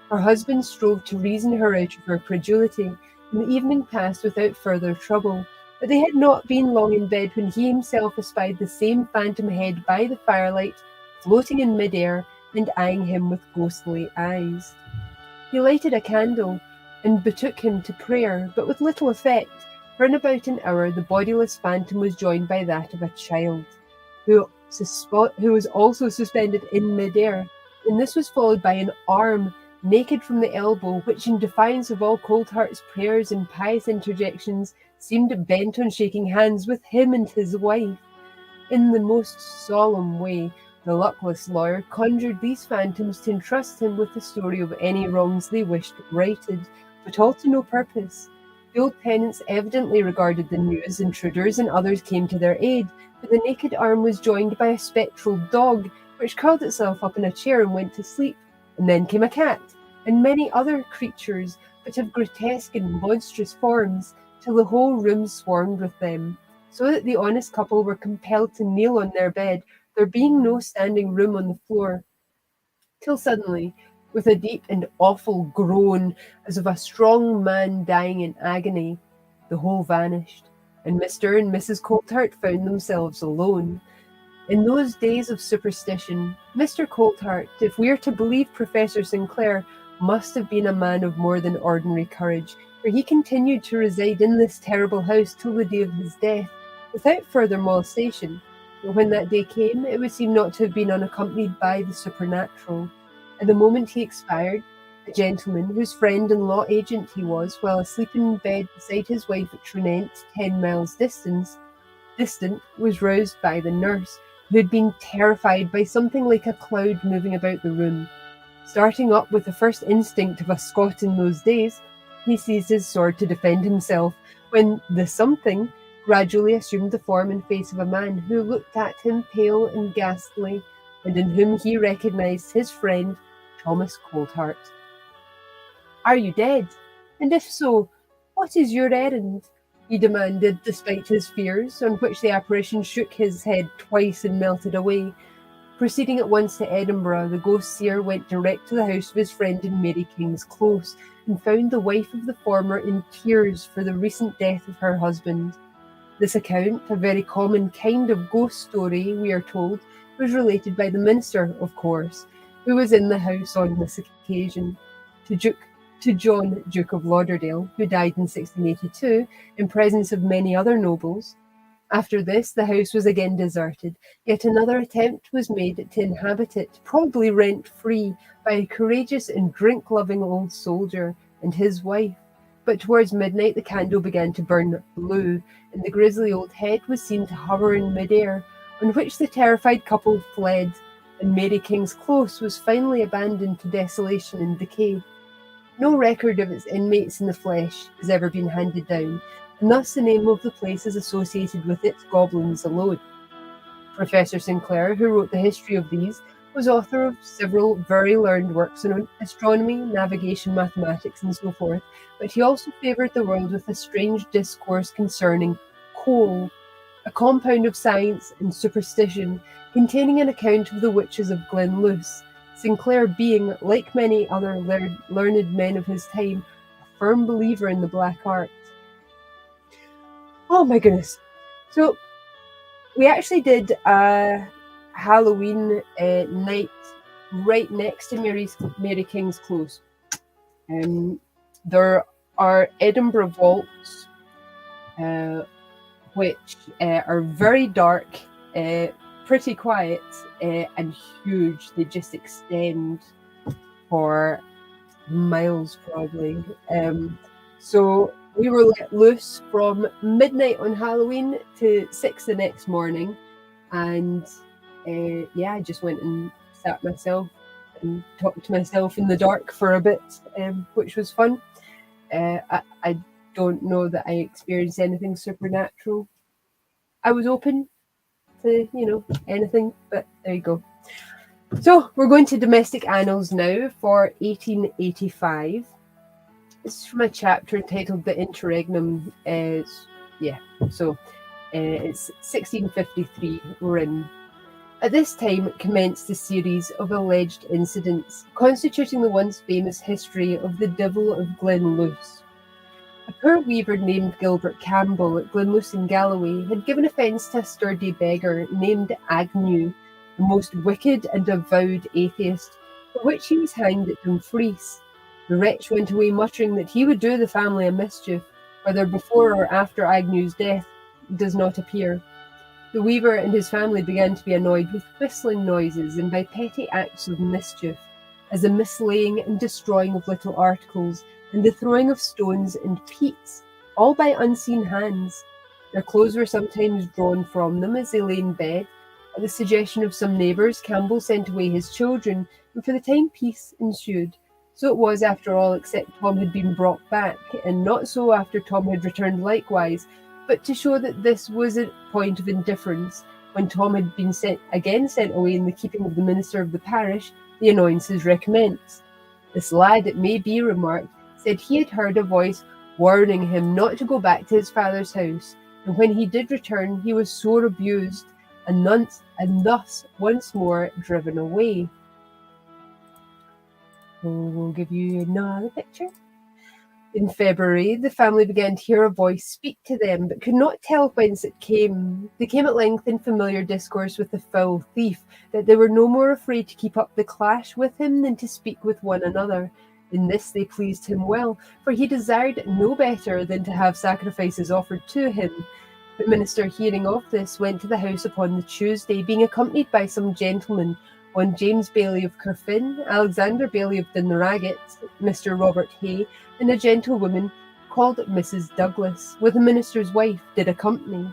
Her husband strove to reason her out of her credulity, and the evening passed without further trouble. But they had not been long in bed when he himself espied the same phantom head by the firelight, floating in mid-air and eyeing him with ghostly eyes. He lighted a candle and betook him to prayer, but with little effect, for in about an hour the bodiless phantom was joined by that of a child, who was also suspended in mid-air, and this was followed by an arm, naked from the elbow, which, in defiance of all Coldheart's prayers and pious interjections, seemed bent on shaking hands with him and his wife. In the most solemn way, the luckless lawyer conjured these phantoms to entrust him with the story of any wrongs they wished righted, but all to no purpose. The old tenants evidently regarded the new as intruders, and others came to their aid, but the naked arm was joined by a spectral dog, which curled itself up in a chair and went to sleep. And then came a cat, and many other creatures, but of grotesque and monstrous forms, till the whole room swarmed with them, so that the honest couple were compelled to kneel on their bed, there being no standing room on the floor, till suddenly, with a deep and awful groan, as of a strong man dying in agony, the whole vanished, and Mr. and Mrs. Coldheart found themselves alone. In those days of superstition, Mr. Coldheart, if we are to believe Professor Sinclair, must have been a man of more than ordinary courage, for he continued to reside in this terrible house till the day of his death, without further molestation. But when that day came, it would seem not to have been unaccompanied by the supernatural. At the moment he expired, a gentleman, whose friend and law agent he was, while asleep in bed beside his wife at Trinent, 10 miles distant, was roused by the nurse, who had been terrified by something like a cloud moving about the room. Starting up with the first instinct of a Scot in those days, he seized his sword to defend himself, when the something gradually assumed the form and face of a man who looked at him pale and ghastly, and in whom he recognised his friend Thomas Coldheart. "Are you dead? And if so, what is your errand?" he demanded, despite his fears, on which the apparition shook his head twice and melted away. Proceeding at once to Edinburgh, the ghost seer went direct to the house of his friend in Mary King's Close, and found the wife of the former in tears for the recent death of her husband. This account, a very common kind of ghost story, we are told, was related by the minister, of course, who was in the house on this occasion, to John, Duke of Lauderdale, who died in 1682, in presence of many other nobles. After this, the house was again deserted, yet another attempt was made to inhabit it, probably rent-free, by a courageous and drink-loving old soldier and his wife. But towards midnight the candle began to burn blue, and the grisly old head was seen to hover in mid-air, on which the terrified couple fled, and Mary King's Close was finally abandoned to desolation and decay. No record of its inmates in the flesh has ever been handed down, and thus the name of the place is associated with its goblins alone. Professor Sinclair, who wrote the history of these, was author of several very learned works on astronomy, navigation, mathematics, and so forth, but he also favoured the world with a strange discourse concerning coal, a compound of science and superstition, containing an account of the witches of Glenluce, Sinclair being, like many other learned men of his time, a firm believer in the black art. Oh my goodness. So, we actually did a Halloween night right next to Mary King's Close. There are Edinburgh vaults, which are very dark, pretty quiet, and huge. They just extend for miles, probably. So we were let loose from midnight on Halloween to 6 the next morning, and I just went and sat myself and talked to myself in the dark for a bit, which was fun. I don't know that I experienced anything supernatural. I was open to, anything, but there you go. So we're going to domestic annals now for 1885. This is from a chapter entitled The Interregnum. It's 1653 we're in. At this time commenced a series of alleged incidents constituting the once famous history of the Devil of Glenluce. A poor weaver named Gilbert Campbell at Glenluce in Galloway had given offence to a sturdy beggar named Agnew, the most wicked and avowed atheist, for which he was hanged at Dumfries. The wretch went away muttering that he would do the family a mischief, whether before or after Agnew's death does not appear. The weaver and his family began to be annoyed with whistling noises and by petty acts of mischief, as the mislaying and destroying of little articles, and the throwing of stones and peats, all by unseen hands. Their clothes were sometimes drawn from them as they lay in bed. At the suggestion of some neighbours, Campbell sent away his children, and for the time peace ensued. So it was after all, except Tom had been brought back, and not so after Tom had returned likewise, but to show that this was a point of indifference. When Tom had been sent away in the keeping of the minister of the parish, the annoyances recommenced. This lad, it may be remarked, said he had heard a voice warning him not to go back to his father's house, and when he did return, he was sore abused, and thus once more driven away. We'll give you another picture. In February, the family began to hear a voice speak to them, but could not tell whence it came. They came at length in familiar discourse with the foul thief, that they were no more afraid to keep up the clash with him than to speak with one another. In this they pleased him well, for he desired no better than to have sacrifices offered to him. The minister, hearing of this, went to the house upon the Tuesday, being accompanied by some gentlemen, one James Bailey of Kerfin, Alexander Bailey of Dinraget, Mr. Robert Hay, and a gentlewoman called Mrs. Douglas, with the minister's wife, did accompany.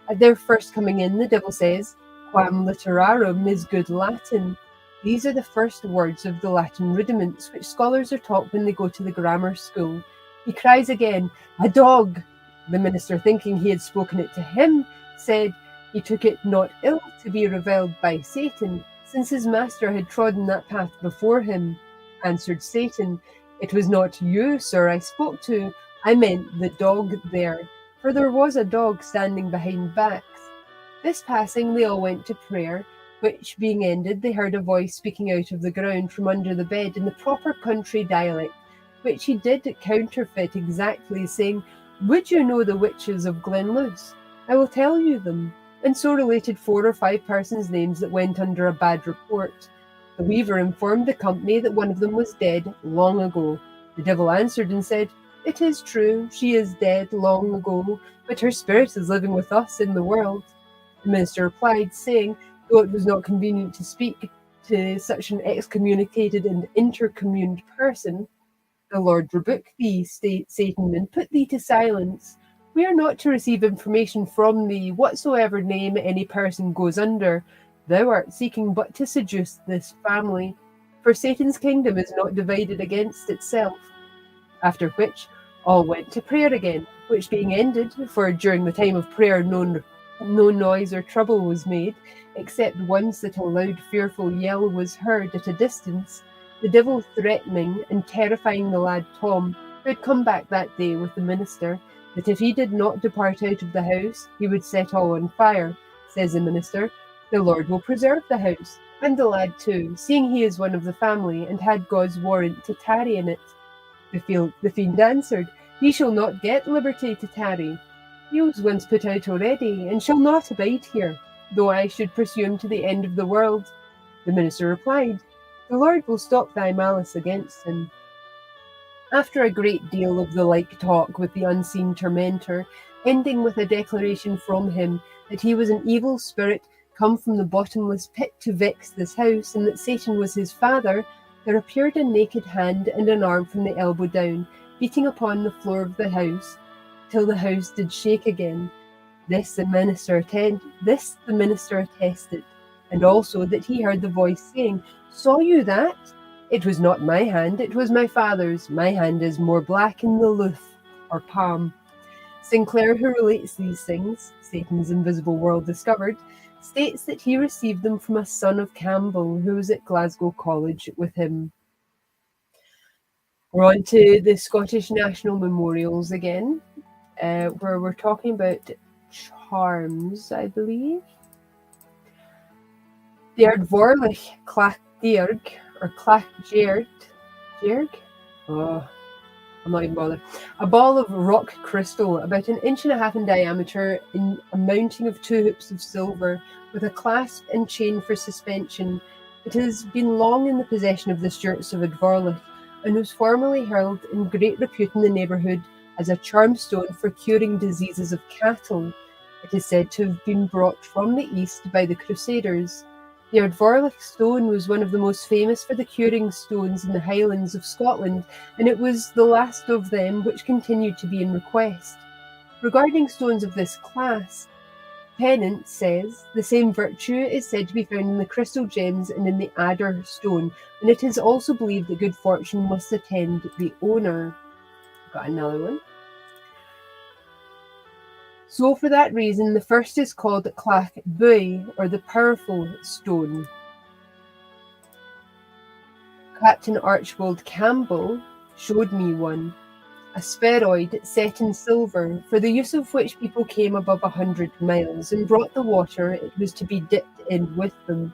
At their first coming in, the devil says, "Quam literarum is good Latin." These are the first words of the Latin rudiments, which scholars are taught when they go to the grammar school. He cries again, "A dog!" The minister, thinking he had spoken it to him, said he took it not ill to be reviled by Satan, since his master had trodden that path before him. Answered Satan, "It was not you, sir, I spoke to. I meant the dog there," for there was a dog standing behind backs. This passing, they all went to prayer, which being ended, they heard a voice speaking out of the ground from under the bed in the proper country dialect, which he did counterfeit exactly, saying, "Would you know the witches of Glenluce? I will tell you them," and so related 4 or 5 persons' names that went under a bad report. The weaver informed the company that one of them was dead long ago. The devil answered and said, "It is true, she is dead long ago, but her spirit is living with us in the world." The minister replied, saying, though it was not convenient to speak to such an excommunicated and intercommuned person, "The Lord rebuke thee, Satan, and put thee to silence. We are not to receive information from thee, whatsoever name any person goes under. Thou art seeking but to seduce this family, for Satan's kingdom is not divided against itself." After which all went to prayer again, which being ended, for during the time of prayer no noise or trouble was made, except once that a loud fearful yell was heard at a distance, the devil threatening and terrifying the lad Tom, who had come back that day with the minister, that if he did not depart out of the house, he would set all on fire. Says the minister, "The Lord will preserve the house, and the lad too, seeing he is one of the family, and had God's warrant to tarry in it." The fiend answered, "He shall not get liberty to tarry. He was once put out already, and shall not abide here, though I should pursue him to the end of the world." The minister replied, "The Lord will stop thy malice against him." After a great deal of the like talk with the unseen tormentor, ending with a declaration from him that he was an evil spirit come from the bottomless pit to vex this house, and that Satan was his father, there appeared a naked hand and an arm from the elbow down, beating upon the floor of the house, till the house did shake again. This the minister attested, and also that he heard the voice saying, "Saw you that? It was not my hand, it was my father's. My hand is more black in the looth," or palm. Sinclair, who relates these things, Satan's invisible world discovered, states that he received them from a son of Campbell who was at Glasgow College with him. We're on to the Scottish National Memorials again, where we're talking about charms, I believe. The Ardvorlich Clachdearg, or Clachdearg, oh, I'm not even bothered. A ball of rock crystal, about 1.5 inches in diameter, in a mounting of 2 hoops of silver, with a clasp and chain for suspension. It has been long in the possession of the Stewarts of Ardvorlich, and was formerly held in great repute in the neighbourhood as a charm stone for curing diseases of cattle. It is said to have been brought from the east by the Crusaders. The Ardvorlich stone was one of the most famous for the curing stones in the Highlands of Scotland, and it was the last of them which continued to be in request. Regarding stones of this class, Pennant says the same virtue is said to be found in the crystal gems and in the adder stone, and it is also believed that good fortune must attend the owner. Got another one. So for that reason, the first is called Clach Bui, or the powerful stone. Captain Archibald Campbell showed me one, a spheroid set in silver, for the use of which people came above 100 miles and brought the water it was to be dipped in with them,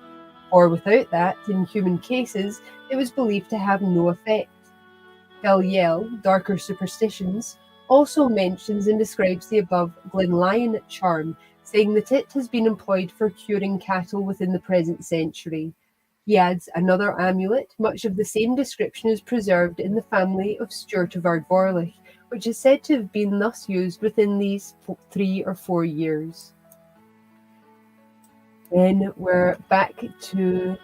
or without that, in human cases, it was believed to have no effect. Balliol, Darker Superstitions, also mentions and describes the above Glenlyon charm, saying that it has been employed for curing cattle within the present century. He adds another amulet, much of the same description, is preserved in the family of Stewart of Ardvorlich, which is said to have been thus used within these 3 or 4 years. Then we're back to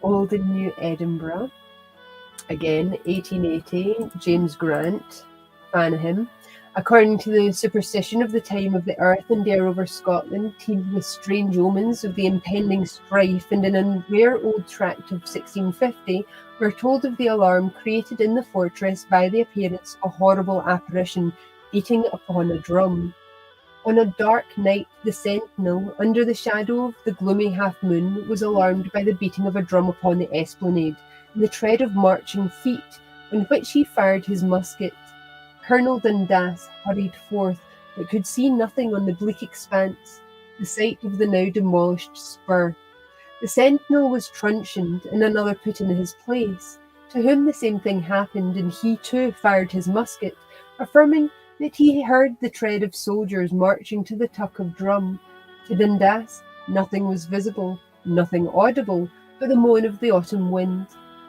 Old and New Edinburgh. Again, 1880, James Grant, fan of him. According to the superstition of the time of the earth and air over Scotland, teemed with strange omens of the impending strife, and in a rare old tract of 1650, we're told of the alarm created in the fortress by the appearance of a horrible apparition beating upon a drum. On a dark night, the sentinel, under the shadow of the gloomy half-moon, was alarmed by the beating of a drum upon the esplanade, and the tread of marching feet, on which he fired his musket. Colonel Dundas hurried forth, but could see nothing on the bleak expanse, the sight of the now demolished spur. The sentinel was truncheoned, and another put in his place, to whom the same thing happened, and he too fired his musket, affirming that he heard the tread of soldiers marching to the tuck of drum. To Dundas, nothing was visible, nothing audible, but the moan of the autumn wind.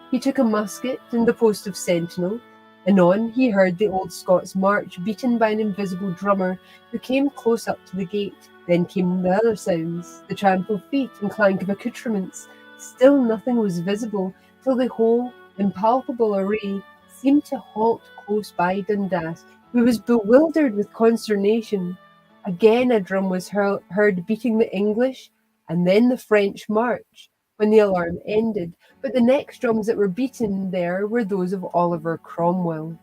He took a musket and the post of sentinel. Anon he heard the old Scots march beaten by an invisible drummer, who came close up to the gate. Then came the other sounds, the tramp of feet and clank of accoutrements. Still nothing was visible, till the whole impalpable array seemed to halt close by Dundas, who was bewildered with consternation. Again a drum was heard beating the English and then the French march, when the alarm ended, but the next drums that were beaten there were those of Oliver Cromwell.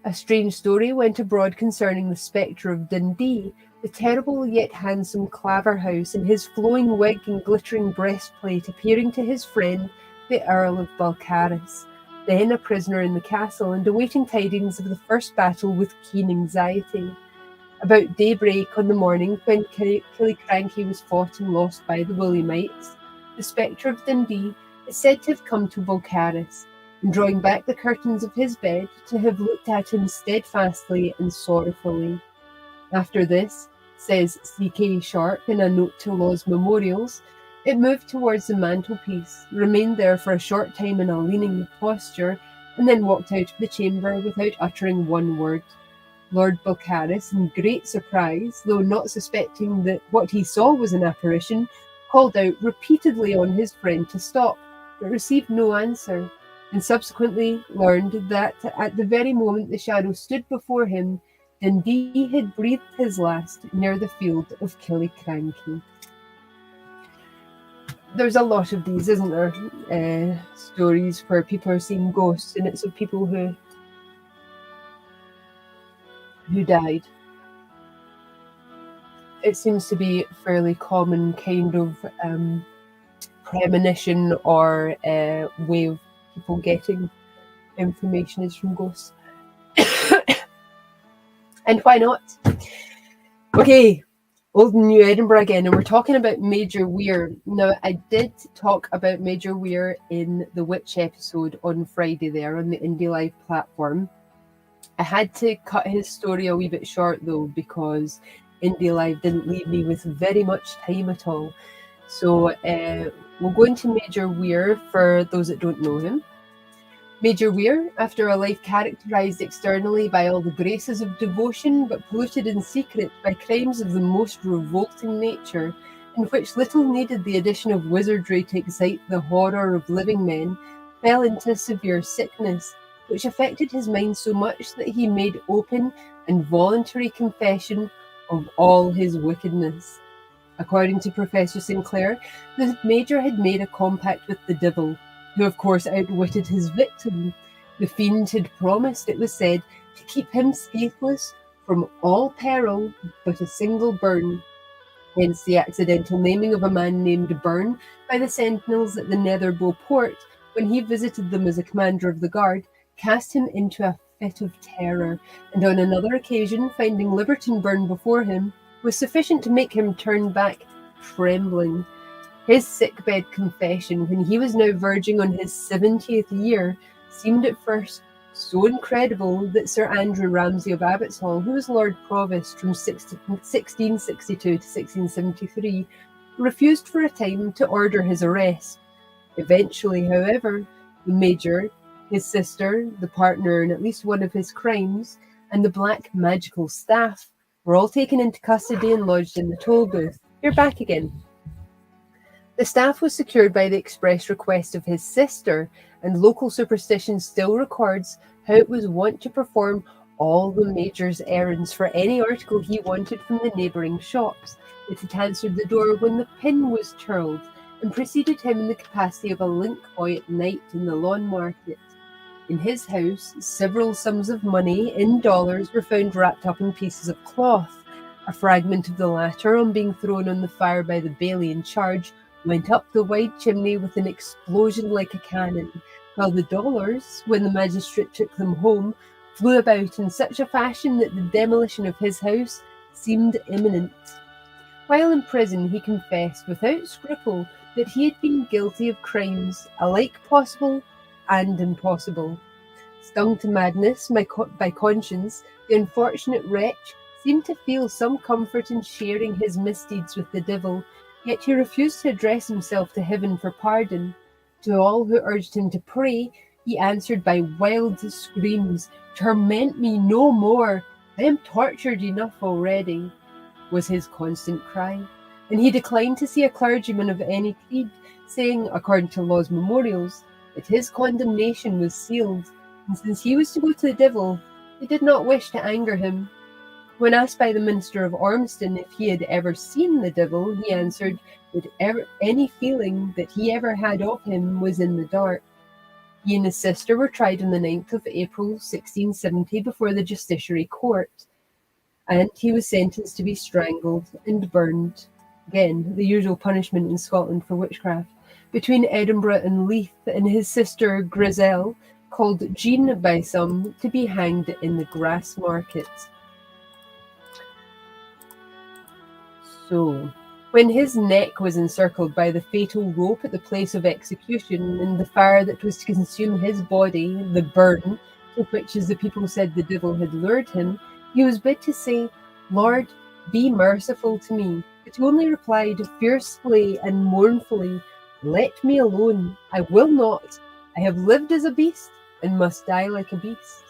A strange story went abroad concerning the spectre of Dundee, the terrible yet handsome Claverhouse, and his flowing wig and glittering breastplate appearing to his friend the Earl of Balcarres, then a prisoner in the castle and awaiting tidings of the first battle with keen anxiety. About daybreak on the morning when Killiecrankie was fought and lost by the Williamites, the spectre of Dundee is said to have come to Balcarres, and drawing back the curtains of his bed, to have looked at him steadfastly and sorrowfully. After this, says C.K. Sharp in a note to Law's Memorials, it moved towards the mantelpiece, remained there for a short time in a leaning posture, and then walked out of the chamber without uttering one word. Lord Balcarres, in great surprise, though not suspecting that what he saw was an apparition, called out repeatedly on his friend to stop, but received no answer, and subsequently learned that at the very moment the shadow stood before him, Dundee had breathed his last near the field of Killiecrankie. There's a lot of these, isn't there? Stories where people are seeing ghosts, and it's of people who died. it seems to be a fairly common kind of premonition or way of people getting information is from ghosts. And why not? Okay, Old and New Edinburgh again, and we're talking about Major Weir. Now, I did talk about Major Weir in the Witch episode on Friday there on the Indie Live platform. I had to cut his story a wee bit short though, because Indie Live didn't leave me with very much time at all. So we'll go into Major Weir for those that don't know him. Major Weir, after a life characterised externally by all the graces of devotion, but polluted in secret by crimes of the most revolting nature, in which little needed the addition of wizardry to excite the horror of living men, fell into severe sickness, which affected his mind so much that he made open and voluntary confession of all his wickedness. According to Professor Sinclair, the Major had made a compact with the devil, who of course outwitted his victim. The fiend had promised, it was said, to keep him scatheless from all peril but a single burn. Hence the accidental naming of a man named Burn by the sentinels at the Netherbow port, when he visited them as a commander of the guard, cast him into a fit of terror, and on another occasion, finding Liberton Burn before him, was sufficient to make him turn back trembling. His sickbed confession, when he was now verging on his 70th year, seemed at first so incredible that Sir Andrew Ramsay of Abbottshall, who was Lord Provost from 1662 to 1673, refused for a time to order his arrest. Eventually, however, the Major, his sister, the partner in at least one of his crimes, and the black magical staff were all taken into custody and lodged in the toll booth. You're back again. The staff was secured by the express request of his sister, and local superstition still records how it was wont to perform all the Major's errands for any article he wanted from the neighbouring shops. It had answered the door when the pin was churled, and preceded him in the capacity of a link boy at night in the lawn market. In his house, several sums of money in dollars were found wrapped up in pieces of cloth. A fragment of the latter, on being thrown on the fire by the baillie in charge, went up the wide chimney with an explosion like a cannon, while the dollars, when the magistrate took them home, flew about in such a fashion that the demolition of his house seemed imminent. While in prison, he confessed without scruple that he had been guilty of crimes alike possible and impossible. Stung to madness by conscience, the unfortunate wretch seemed to feel some comfort in sharing his misdeeds with the devil, yet he refused to address himself to heaven for pardon. To all who urged him to pray, he answered by wild screams, "Torment me no more! I am tortured enough already," was his constant cry. And he declined to see a clergyman of any creed, saying, according to Law's Memorials, that his condemnation was sealed, and since he was to go to the devil, he did not wish to anger him. When asked by the minister of Ormston if he had ever seen the devil, he answered that any feeling that he ever had of him was in the dark. He and his sister were tried on the 9th of April 1670 before the Justiciary Court, and he was sentenced to be strangled and burned. Again, the usual punishment in Scotland for witchcraft. Between Edinburgh and Leith, and his sister Griselle, called Jean by some, to be hanged in the Grass Market. So, when his neck was encircled by the fatal rope at the place of execution, and the fire that was to consume his body, the burn, to which, as the people said, the devil had lured him, he was bid to say, "Lord, be merciful to me." But he only replied fiercely and mournfully, "Let me alone. I will not. I have lived as a beast, and must die like a beast."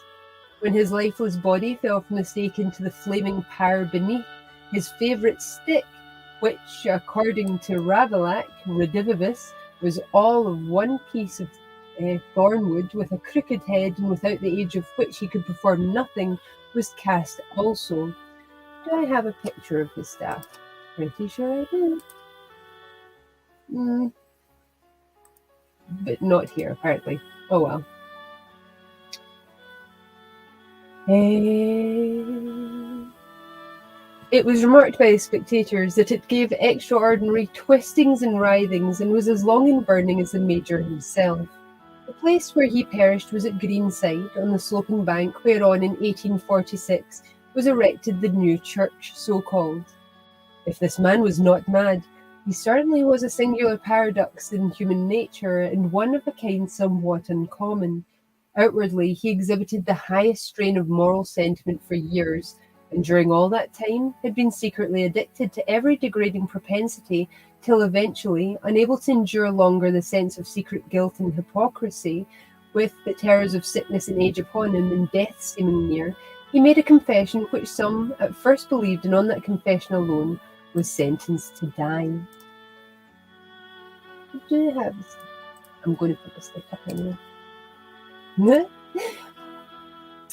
When his lifeless body fell from the stake into the flaming pyre beneath, his favourite stick, which, according to Ravaillac, Redivivus, was all of one piece of thornwood with a crooked head, and without the age of which he could perform nothing, was cast also. Do I have a picture of his staff? Pretty sure I do. But not here, apparently. Oh well. It was remarked by the spectators that it gave extraordinary twistings and writhings, and was as long in burning as the Major himself. The place where he perished was at Greenside, on the sloping bank whereon in 1846 was erected the new church, so called. If this man was not mad, he certainly was a singular paradox in human nature, and one of a kind somewhat uncommon. Outwardly, he exhibited the highest strain of moral sentiment for years, and during all that time had been secretly addicted to every degrading propensity, till eventually, unable to endure longer the sense of secret guilt and hypocrisy, with the terrors of sickness and age upon him, and death seeming near, he made a confession which some at first believed, and on that confession alone was sentenced to die. What do you have? I'm going to put this stick up anyway.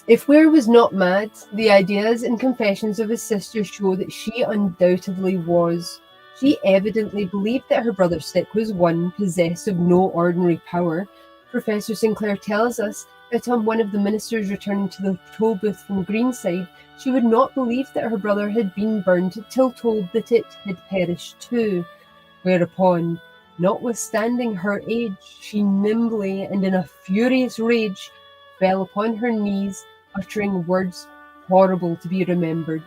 If Weir was not mad, the ideas and confessions of his sister show that she undoubtedly was. She evidently believed that her brother Stick was one possessed of no ordinary power. Professor Sinclair tells us that on one of the ministers returning to the toll booth from Greenside, she would not believe that her brother had been burned till told that it had perished too, whereupon, notwithstanding her age, she nimbly and in a furious rage fell upon her knees, uttering words horrible to be remembered.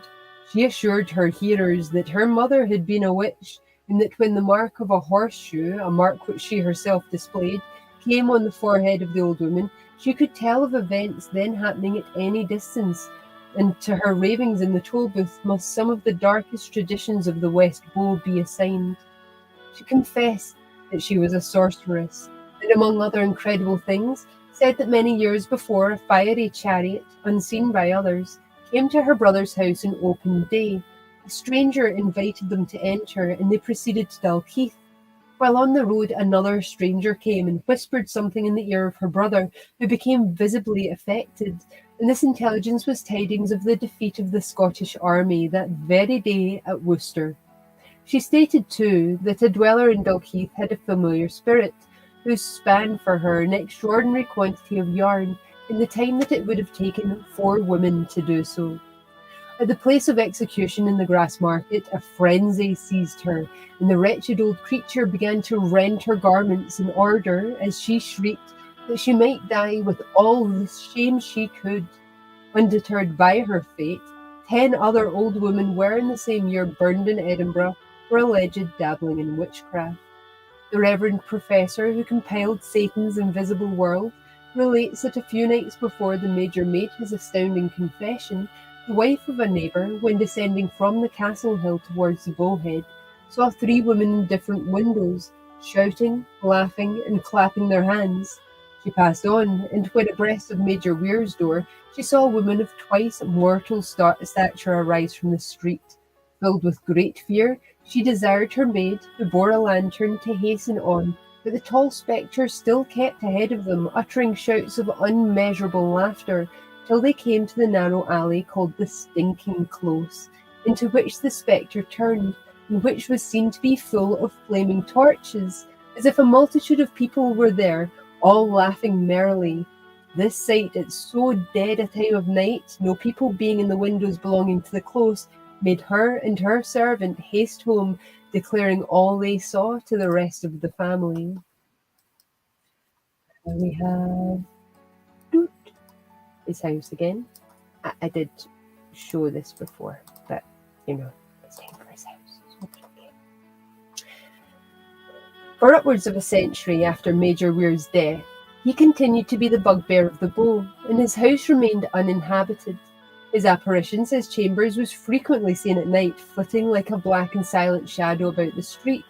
She assured her hearers that her mother had been a witch, and that when the mark of a horseshoe, a mark which she herself displayed, came on the forehead of the old woman, she could tell of events then happening at any distance, and to her ravings in the toll booth must some of the darkest traditions of the West Bow be assigned. She confessed that she was a sorceress, and among other incredible things, said that many years before a fiery chariot, unseen by others, came to her brother's house in open day. A stranger invited them to enter, and they proceeded to Dalkeith. While on the road, another stranger came and whispered something in the ear of her brother, who became visibly affected, and this intelligence was tidings of the defeat of the Scottish army that very day at Worcester. She stated, too, that a dweller in Dalkeith had a familiar spirit, who span for her an extraordinary quantity of yarn in the time that it would have taken 4 women to do so. At the place of execution in the Grassmarket, a frenzy seized her, and the wretched old creature began to rend her garments in order, as she shrieked, that she might die with all the shame she could. Undeterred by her fate, 10 other old women were in the same year burned in Edinburgh for alleged dabbling in witchcraft. The Reverend Professor who compiled Satan's Invisible World relates that a few nights before the Major made his astounding confession, the wife of a neighbour, when descending from the castle hill towards the Bowhead, saw 3 women in different windows, shouting, laughing, and clapping their hands. She passed on, and when abreast of Major Weir's door, she saw a woman of twice mortal stature arise from the street. Filled with great fear, she desired her maid, who bore a lantern, to hasten on, but the tall spectre still kept ahead of them, uttering shouts of unmeasurable laughter, till they came to the narrow alley called the Stinking Close, into which the spectre turned, and which was seen to be full of flaming torches, as if a multitude of people were there, all laughing merrily. This sight at so dead a time of night, no people being in the windows belonging to the close, made her and her servant haste home, declaring all they saw to the rest of the family. And we have his house again. I did show this before, but it's time for his house. Okay. For upwards of a century after Major Weir's death, he continued to be the bugbear of the Bow, and his house remained uninhabited. His apparitions, his chambers, was frequently seen at night, flitting like a black and silent shadow about the street.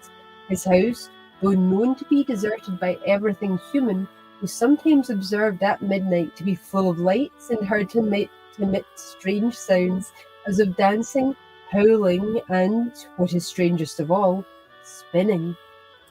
His house, though known to be deserted by everything human, was sometimes observed at midnight to be full of lights and heard to emit strange sounds, as of dancing, howling, and, what is strangest of all, spinning.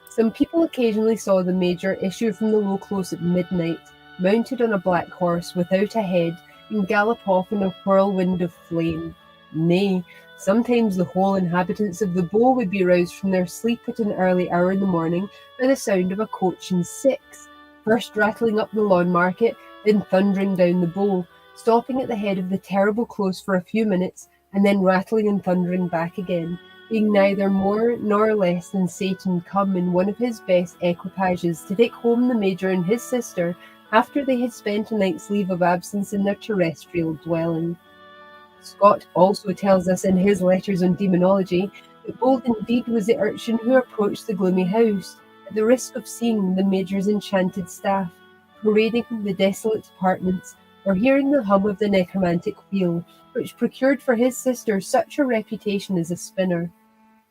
Some people occasionally saw the Major issue from the low close at midnight, mounted on a black horse without a head, and gallop off in a whirlwind of flame. Nay, sometimes the whole inhabitants of the Bow would be roused from their sleep at an early hour in the morning by the sound of a coach and 6, first rattling up the Lawn Market, then thundering down the Bow, stopping at the head of the terrible close for a few minutes, and then rattling and thundering back again, being neither more nor less than Satan come in one of his best equipages to take home the Major and his sister after they had spent a night's leave of absence in their terrestrial dwelling. Scott also tells us in his letters on demonology that bold indeed was the urchin who approached the gloomy house, at the risk of seeing the Major's enchanted staff parading the desolate apartments, or hearing the hum of the necromantic wheel, which procured for his sister such a reputation as a spinner.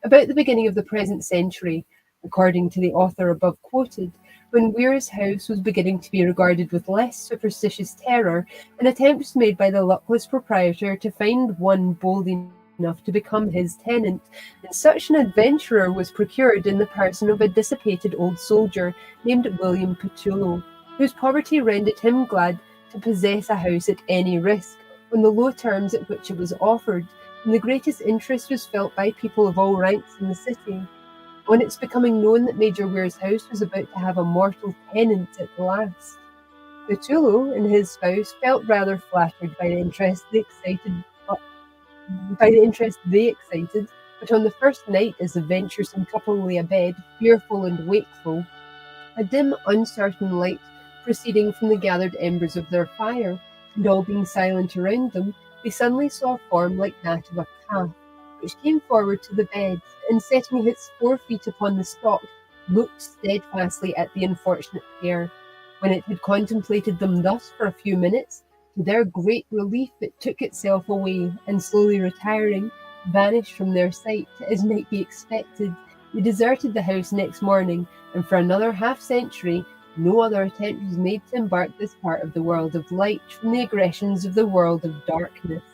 About the beginning of the present century, according to the author above quoted, when Weir's house was beginning to be regarded with less superstitious terror, an attempt was made by the luckless proprietor to find one bold enough to become his tenant, and such an adventurer was procured in the person of a dissipated old soldier named William Petullo, whose poverty rendered him glad to possess a house at any risk, on the low terms at which it was offered, and the greatest interest was felt by people of all ranks in the city. On its becoming known that Major Weir's house was about to have a mortal tenant at last, Petullo and his spouse felt rather flattered by the interest they excited, but on the first night, as the venturesome couple lay abed, fearful and wakeful, a dim, uncertain light proceeding from the gathered embers of their fire, and all being silent around them, they suddenly saw a form like that of a calf, which came forward to the bed, and setting its 4 feet upon the stalk, looked steadfastly at the unfortunate pair. When it had contemplated them thus for a few minutes, to their great relief it took itself away, and slowly retiring, vanished from their sight, as might be expected. They deserted the house next morning, and for another half-century no other attempt was made to embark this part of the world of light from the aggressions of the world of darkness.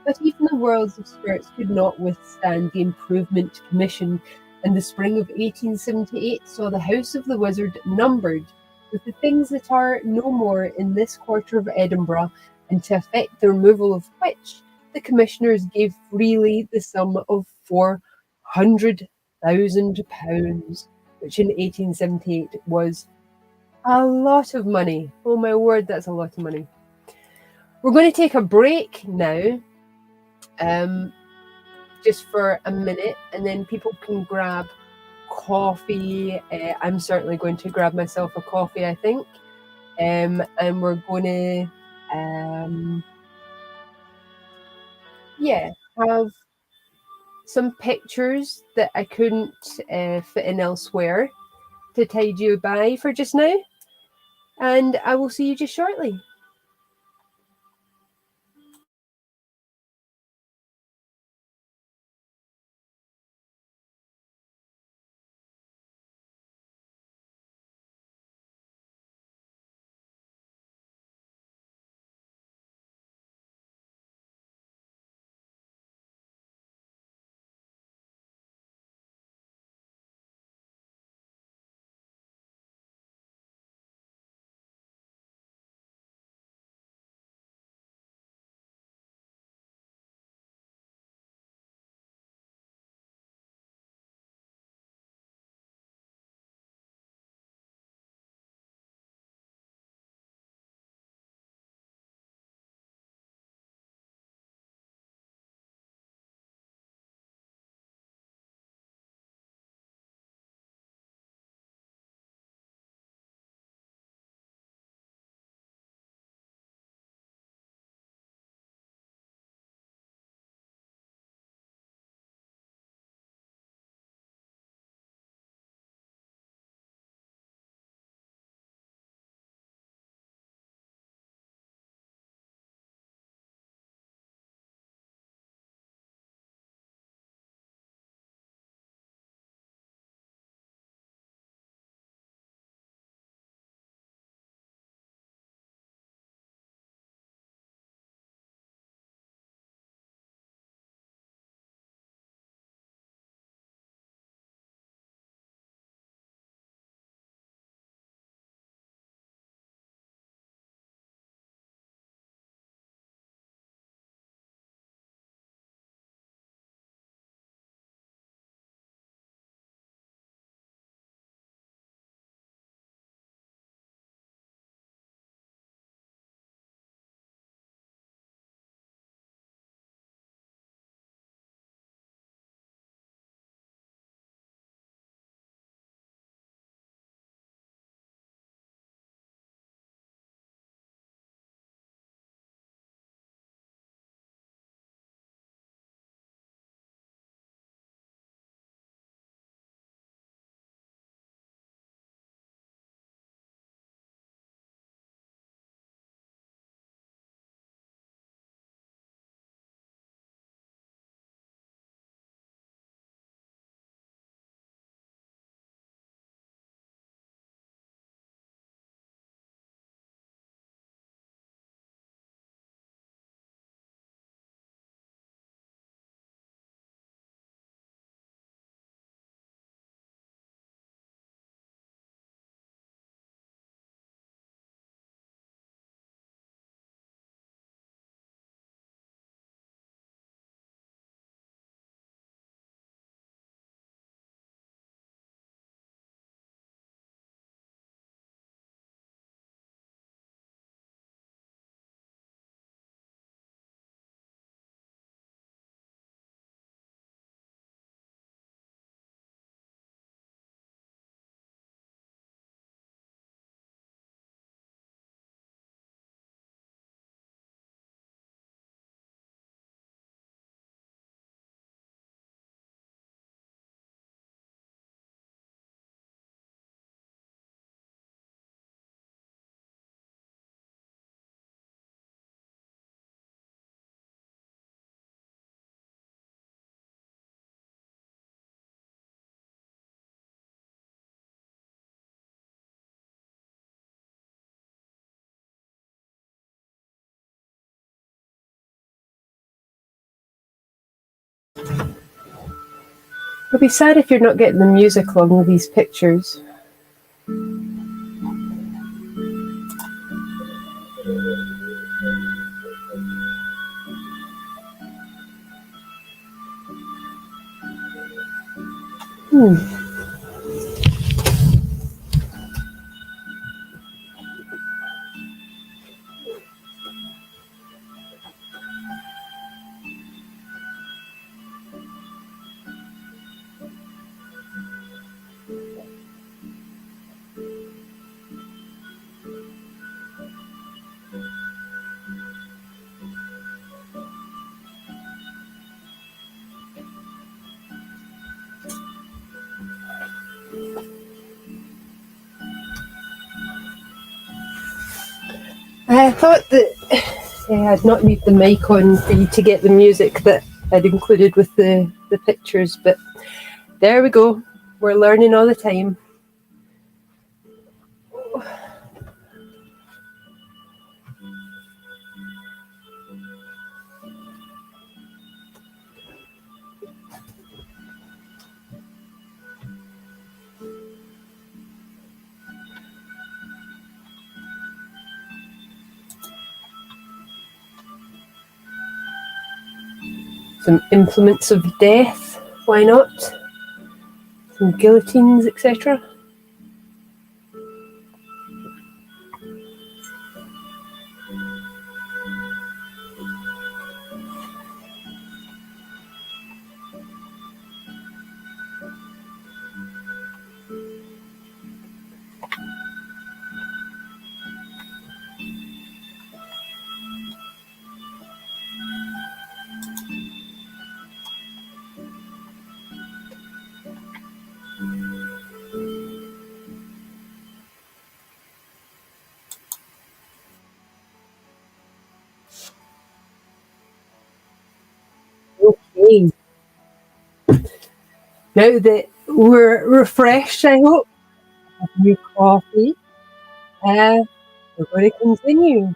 But even the worlds of spirits could not withstand the Improvement Commission, and the spring of 1878 saw the house of the wizard numbered with the things that are no more in this quarter of Edinburgh, and to effect the removal of which, the commissioners gave freely the sum of £400,000, which in 1878 was a lot of money. Oh my word, that's a lot of money. We're going to take a break now, just for a minute, and then people can grab coffee. I'm certainly going to grab myself a coffee, I think. And we're going to, have some pictures that I couldn't fit in elsewhere to tide you by for just now. And I will see you just shortly. I'll be sad if you're not getting the music along with these pictures. I thought that I'd not leave the mic on for you to get the music that I'd included with the pictures, but there we go. We're learning all the time. Some implements of death, why not? Some guillotines, etc. Okay. Now that we're refreshed, I hope, have new coffee, we're going to continue.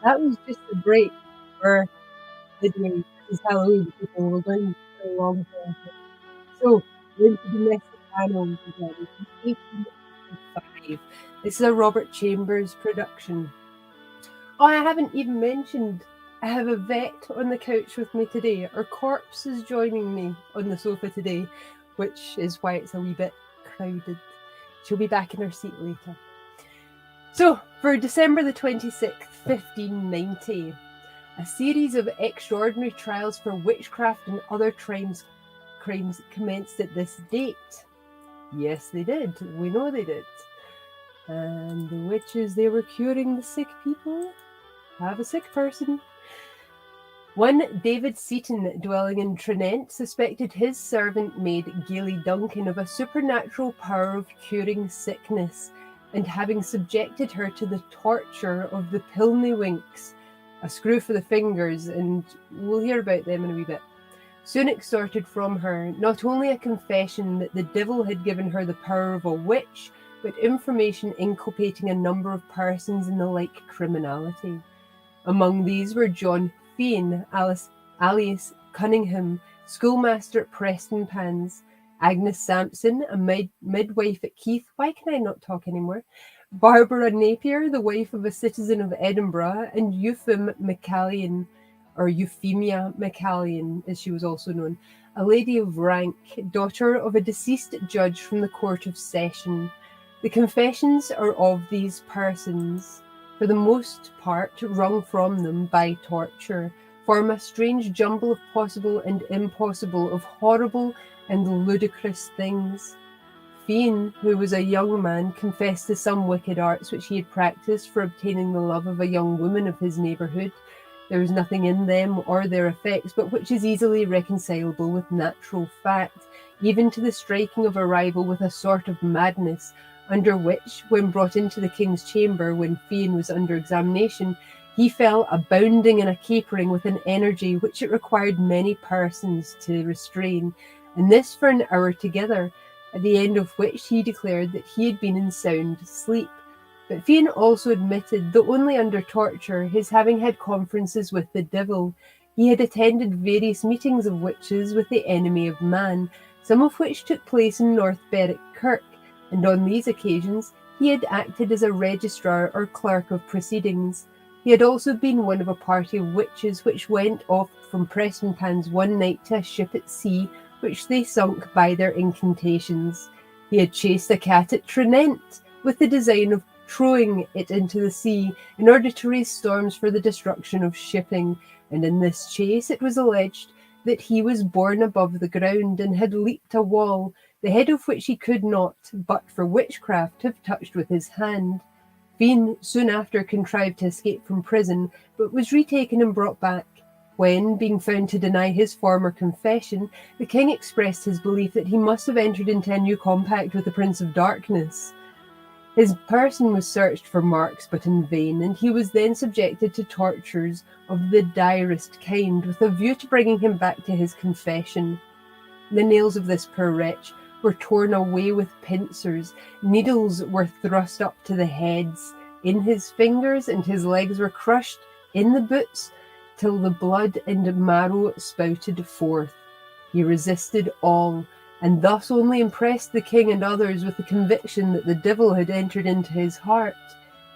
That was just a break for midway. It's Halloween, people. We're going for a long time. So, we're into domestic animals again. 1855. This is a Robert Chambers production. Oh, I haven't even mentioned I have a vet on the couch with me today. Our corpse is joining me on the sofa today, which is why it's a wee bit crowded. She'll be back in her seat later. So, for December the 26th, 1590, a series of extraordinary trials for witchcraft and other crimes commenced at this date. Yes, they did. We know they did. And the witches, they were curing the sick people. Have a sick person. One David Seaton, dwelling in Trinent, suspected his servant maid Gailey Duncan of a supernatural power of curing sickness, and having subjected her to the torture of the pilnywinks, a screw for the fingers, and we'll hear about them in a wee bit, soon extorted from her not only a confession that the devil had given her the power of a witch, but information inculpating a number of persons in the like criminality. Among these were John Fian, alias Cunningham, schoolmaster at Preston Pans, Agnes Sampson, a midwife at Keith. Why can I not talk anymore? Barbara Napier, the wife of a citizen of Edinburgh, and Euphemia McCallion, or Euphemia McCallion, as she was also known, a lady of rank, daughter of a deceased judge from the Court of Session. The confessions are of these persons, for the most part wrung from them by torture, form a strange jumble of possible and impossible, of horrible and ludicrous things. Fian, who was a young man, confessed to some wicked arts which he had practised for obtaining the love of a young woman of his neighbourhood. There was nothing in them or their effects, but which is easily reconcilable with natural fact, even to the striking of a rival with a sort of madness, under which, when brought into the king's chamber, when Fian was under examination, he fell a bounding and a capering with an energy which it required many persons to restrain, and this for an hour together, at the end of which he declared that he had been in sound sleep. But Fian also admitted, though only under torture, his having had conferences with the devil. He had attended various meetings of witches with the enemy of man, some of which took place in North Berwick Kirk, and on these occasions he had acted as a registrar or clerk of proceedings. He had also been one of a party of witches which went off from Prestonpans one night to a ship at sea, which they sunk by their incantations. He had chased a cat at Trinent with the design of throwing it into the sea in order to raise storms for the destruction of shipping, and in this chase it was alleged that he was borne above the ground and had leaped a wall, the head of which he could not, but for witchcraft, have touched with his hand. Fian soon after contrived to escape from prison, but was retaken and brought back. When, being found to deny his former confession, the king expressed his belief that he must have entered into a new compact with the Prince of Darkness. His person was searched for marks, but in vain, and he was then subjected to tortures of the direst kind, with a view to bringing him back to his confession. The nails of this poor wretch were torn away with pincers, needles were thrust up to the heads, in his fingers, and his legs were crushed in the boots, till the blood and marrow spouted forth. He resisted all, and thus only impressed the king and others with the conviction that the devil had entered into his heart.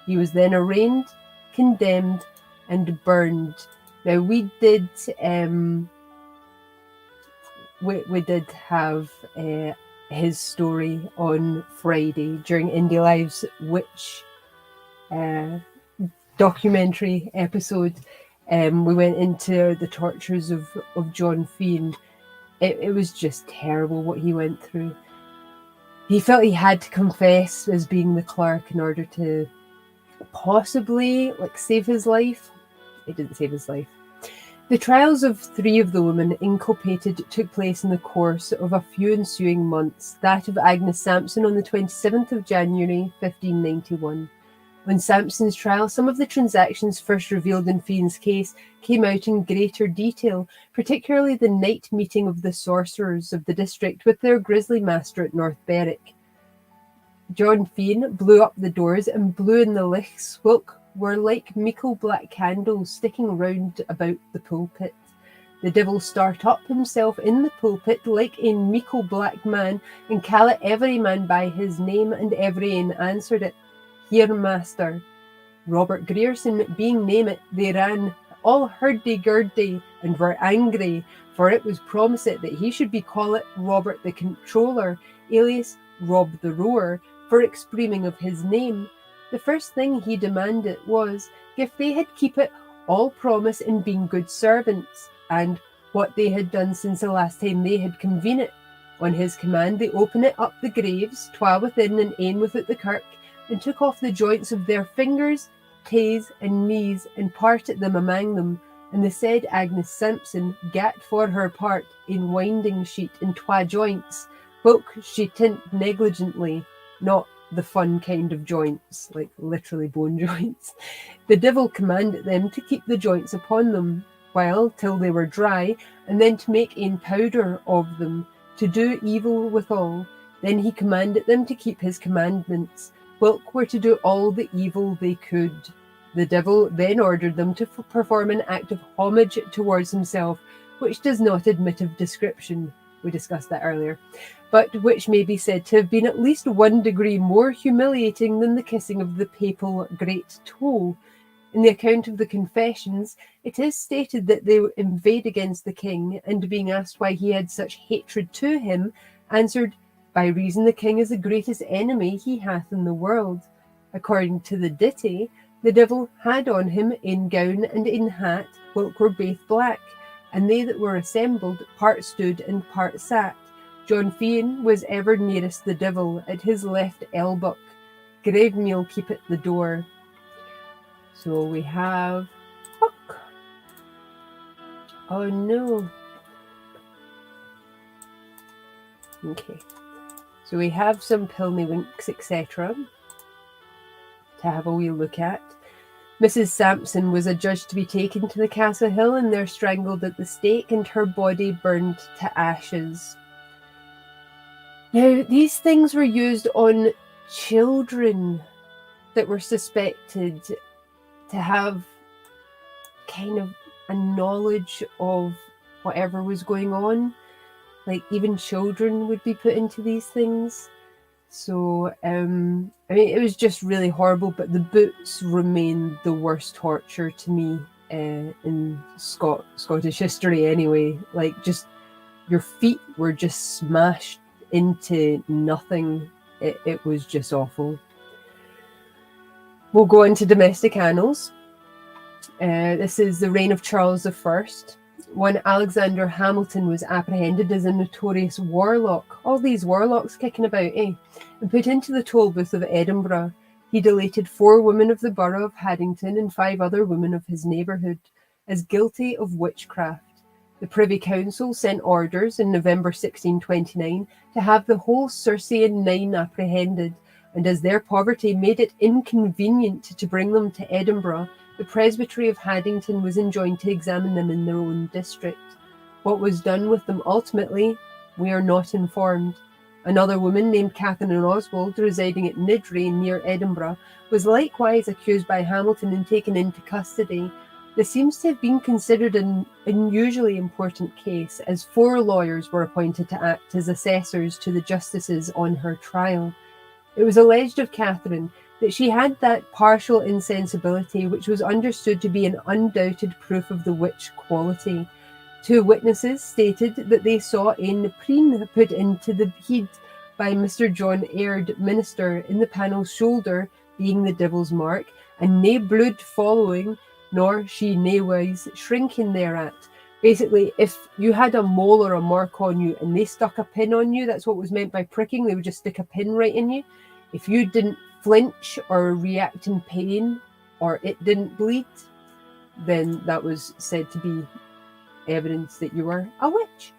He was then arraigned, condemned, and burned. Now we did have his story on Friday during Indie Live's Witch documentary episode. We went into the tortures of John Fian. It was just terrible what he went through. He felt he had to confess as being the clerk in order to possibly save his life. It didn't save his life. The trials of 3 of the women inculpated took place in the course of a few ensuing months, that of Agnes Sampson on the 27th of January 1591. When Sampson's trial, some of the transactions first revealed in Fian's case came out in greater detail, particularly the night meeting of the sorcerers of the district with their grisly master at North Berwick. John Fian blew up the doors and blew in the lichts, whilk were like meikle black candles sticking round about the pulpit. The devil start up himself in the pulpit like a meikle black man, and called every man by his name, and every ane answered it, "Here, master." Robert Grierson being named, they ran all hurdy-gurdy and were angry, for it was promised that he should be called Robert the Controller, alias Rob the Rower, for expreming of his name. The first thing he demanded was, if they had keep it all promise in being good servants, and what they had done since the last time they had convened it. On his command they opened it up the graves, twa within and ane without the kirk, and took off the joints of their fingers, taes, and knees, and parted them among them. And the said Agnes Sampson gat for her part in winding sheet in twa joints, whilk she tint negligently, not the fun kind of joints, like literally bone joints. The devil commanded them to keep the joints upon them, while till they were dry, and then to make ane powder of them, to do evil withal. Then he commanded them to keep his commandments, whilk were to do all the evil they could. The devil then ordered them to perform an act of homage towards himself, which does not admit of description. We discussed that earlier, but which may be said to have been at least 1 degree more humiliating than the kissing of the papal great toe. In the account of the confessions, it is stated that they inveighed against the king, and being asked why he had such hatred to him, answered, by reason the king is the greatest enemy he hath in the world. According to the ditty, the devil had on him in gown and in hat, whilk were baith black, and they that were assembled part stood and part sat. John Fian was ever nearest the devil, at his left elbow. Gravemeal keepeth the door. So we have... Oh no. Okay. So we have some pilnywinks, etc. to have a wee look at. Mrs. Sampson was adjudged to be taken to the Castle Hill and there strangled at the stake, and her body burned to ashes. Now, these things were used on children that were suspected to have kind of a knowledge of whatever was going on. Like, even children would be put into these things. So, I mean, it was just really horrible, but the boots remain the worst torture to me in Scottish history anyway. Like, just your feet were just smashed into nothing. It was just awful. We'll go into domestic annals. This is the reign of Charles I. One Alexander Hamilton was apprehended as a notorious warlock. All these warlocks kicking about, eh? And put into the toll booth of Edinburgh. He delated 4 women of the borough of Haddington and 5 other women of his neighbourhood as guilty of witchcraft. The Privy Council sent orders in November 1629 to have the whole Circean 9 apprehended, and as their poverty made it inconvenient to bring them to Edinburgh, the Presbytery of Haddington was enjoined to examine them in their own district. What was done with them ultimately, we are not informed. Another woman named Catherine Oswald, residing at Niddrie near Edinburgh, was likewise accused by Hamilton and taken into custody. This seems to have been considered an unusually important case, as 4 lawyers were appointed to act as assessors to the justices on her trial. It was alleged of Catherine that she had that partial insensibility which was understood to be an undoubted proof of the witch quality. 2 witnesses stated that they saw a neprine put into the bead by Mr. John Aird, minister, in the panel's shoulder, being the devil's mark, and nae blood following, nor she naewise shrinking thereat. Basically, if you had a mole or a mark on you and they stuck a pin on you, that's what was meant by pricking. They would just stick a pin right in you. If you didn't flinch or react in pain, or it didn't bleed, then that was said to be evidence that you were a witch.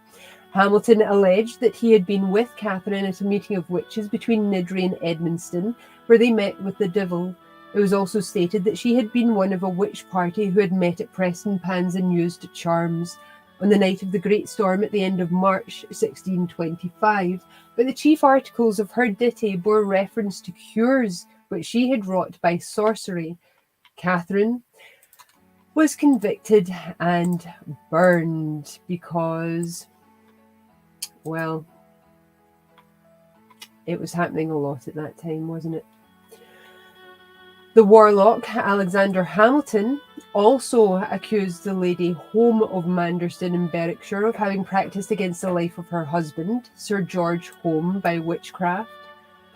Hamilton alleged that he had been with Catherine at a meeting of witches between Niddrie and Edmundston, where they met with the devil. It was also stated that she had been one of a witch party who had met at Prestonpans and used charms on the night of the Great Storm at the end of March 1625, but the chief articles of her ditty bore reference to cures which she had wrought by sorcery. Catherine was convicted and burned because, well, it was happening a lot at that time, wasn't it? The warlock, Alexander Hamilton, also accused the Lady Home of Manderston in Berwickshire of having practised against the life of her husband, Sir George Home, by witchcraft.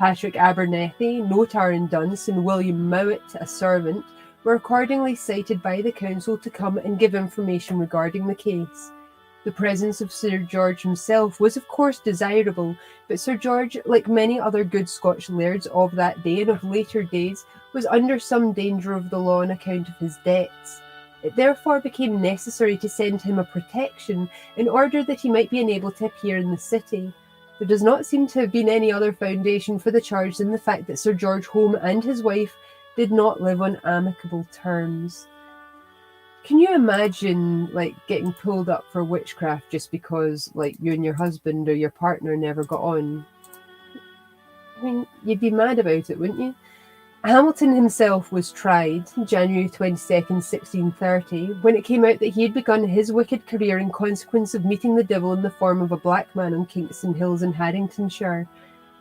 Patrick Abernethy, notar in Dunse, and William Mowat, a servant, were accordingly cited by the council to come and give information regarding the case. The presence of Sir George himself was of course desirable, but Sir George, like many other good Scotch lairds of that day and of later days, was under some danger of the law on account of his debts. It therefore became necessary to send him a protection in order that he might be enabled to appear in the city. There does not seem to have been any other foundation for the charge than the fact that Sir George Home and his wife did not live on amicable terms. Can you imagine, like, getting pulled up for witchcraft just because, like, you and your husband or your partner never got on? I mean, you'd be mad about it, wouldn't you? Hamilton himself was tried January 22nd, 1630, when it came out that he had begun his wicked career in consequence of meeting the devil in the form of a black man on Kingston Hills in Haddingtonshire.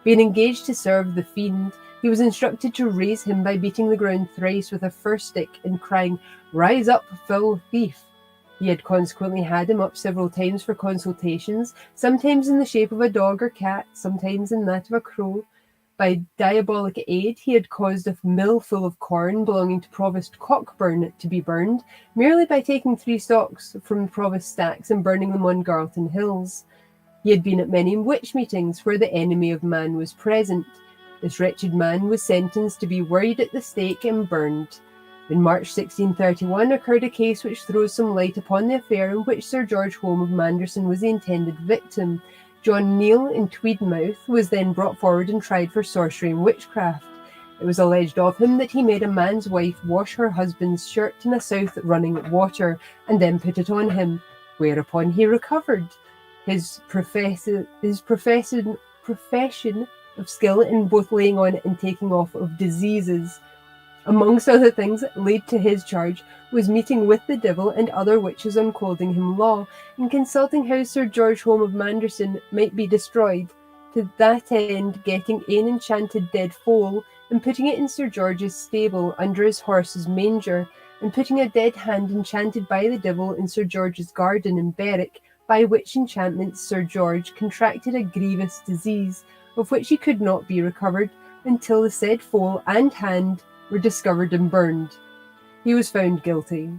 Being engaged to serve the fiend, he was instructed to raise him by beating the ground thrice with a fir stick and crying, "Rise up, foul thief!" He had consequently had him up several times for consultations, sometimes in the shape of a dog or cat, sometimes in that of a crow. By diabolic aid, he had caused a mill full of corn belonging to Provost Cockburn to be burned, merely by taking 3 stalks from the Provost stacks and burning them on Garleton Hills. He had been at many witch meetings where the enemy of man was present. This wretched man was sentenced to be worried at the stake and burned. In March 1631 occurred a case which throws some light upon the affair in which Sir George Home of Manderson was the intended victim. John Neal in Tweedmouth was then brought forward and tried for sorcery and witchcraft. It was alleged of him that he made a man's wife wash her husband's shirt in a south running water and then put it on him, whereupon he recovered. His profession of skill in both laying on and taking off of diseases Amongst other things laid to his charge was meeting with the devil and other witches on clothing him law, and consulting how Sir George Home of Manderson might be destroyed, to that end getting an enchanted dead foal, and putting it in Sir George's stable under his horse's manger, and putting a dead hand enchanted by the devil in Sir George's garden in Berwick, by which enchantment Sir George contracted a grievous disease, of which he could not be recovered, until the said foal and hand were discovered and burned. He was found guilty.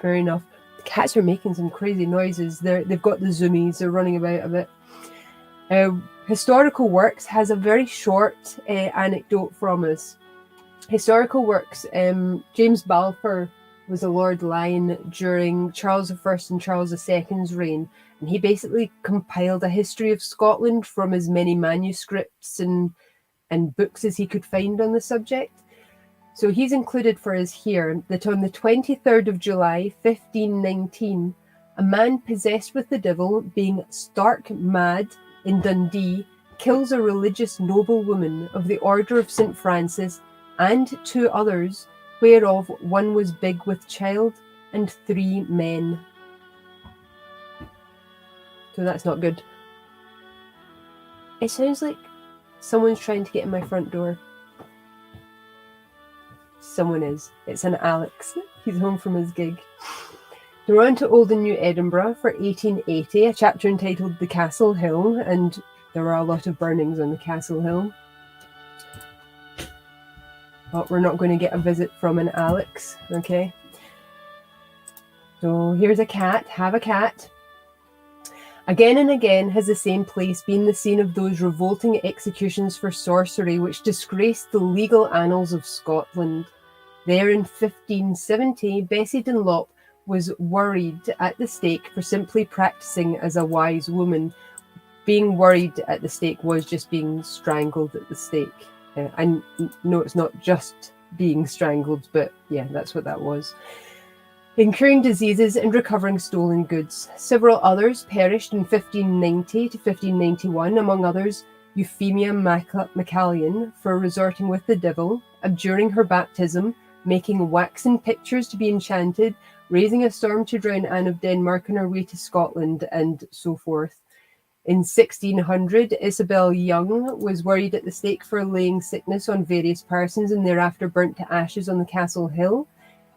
Fair enough. The cats are making some crazy noises. They've got the zoomies, they're running about a bit. Historical Works has a very short anecdote from us. Historical Works, James Balfour was a Lord Lion during Charles I and Charles II's reign, and he basically compiled a history of Scotland from as many manuscripts and books as he could find on the subject. So he's included for us here that on the 23rd of July, 1519, a man possessed with the devil, being stark mad in Dundee, kills a religious noblewoman of the Order of St. Francis and 2 others, whereof one was big with child and 3 men. So that's not good. It sounds like someone's trying to get in my front door. Someone is. It's an Alex. He's home from his gig. We're on to Old and New Edinburgh for 1880, a chapter entitled The Castle Hill, and there were a lot of burnings on the Castle Hill. But we're not going to get a visit from an Alex, okay? So here's a cat. Have a cat. Again and again has the same place been the scene of those revolting executions for sorcery which disgraced the legal annals of Scotland. There in 1570, Bessie Dunlop was worried at the stake for simply practicing as a wise woman. Being worried at the stake was just being strangled at the stake. And no, it's not just being strangled, but yeah, that's what that was. In curing diseases and recovering stolen goods. Several others perished in 1590 to 1591, among others Euphemia Macallion for resorting with the devil, abjuring her baptism, making waxen pictures to be enchanted, raising a storm to drown Anne of Denmark on her way to Scotland, and so forth. In 1600, Isabel Young was worried at the stake for laying sickness on various persons and thereafter burnt to ashes on the Castle Hill.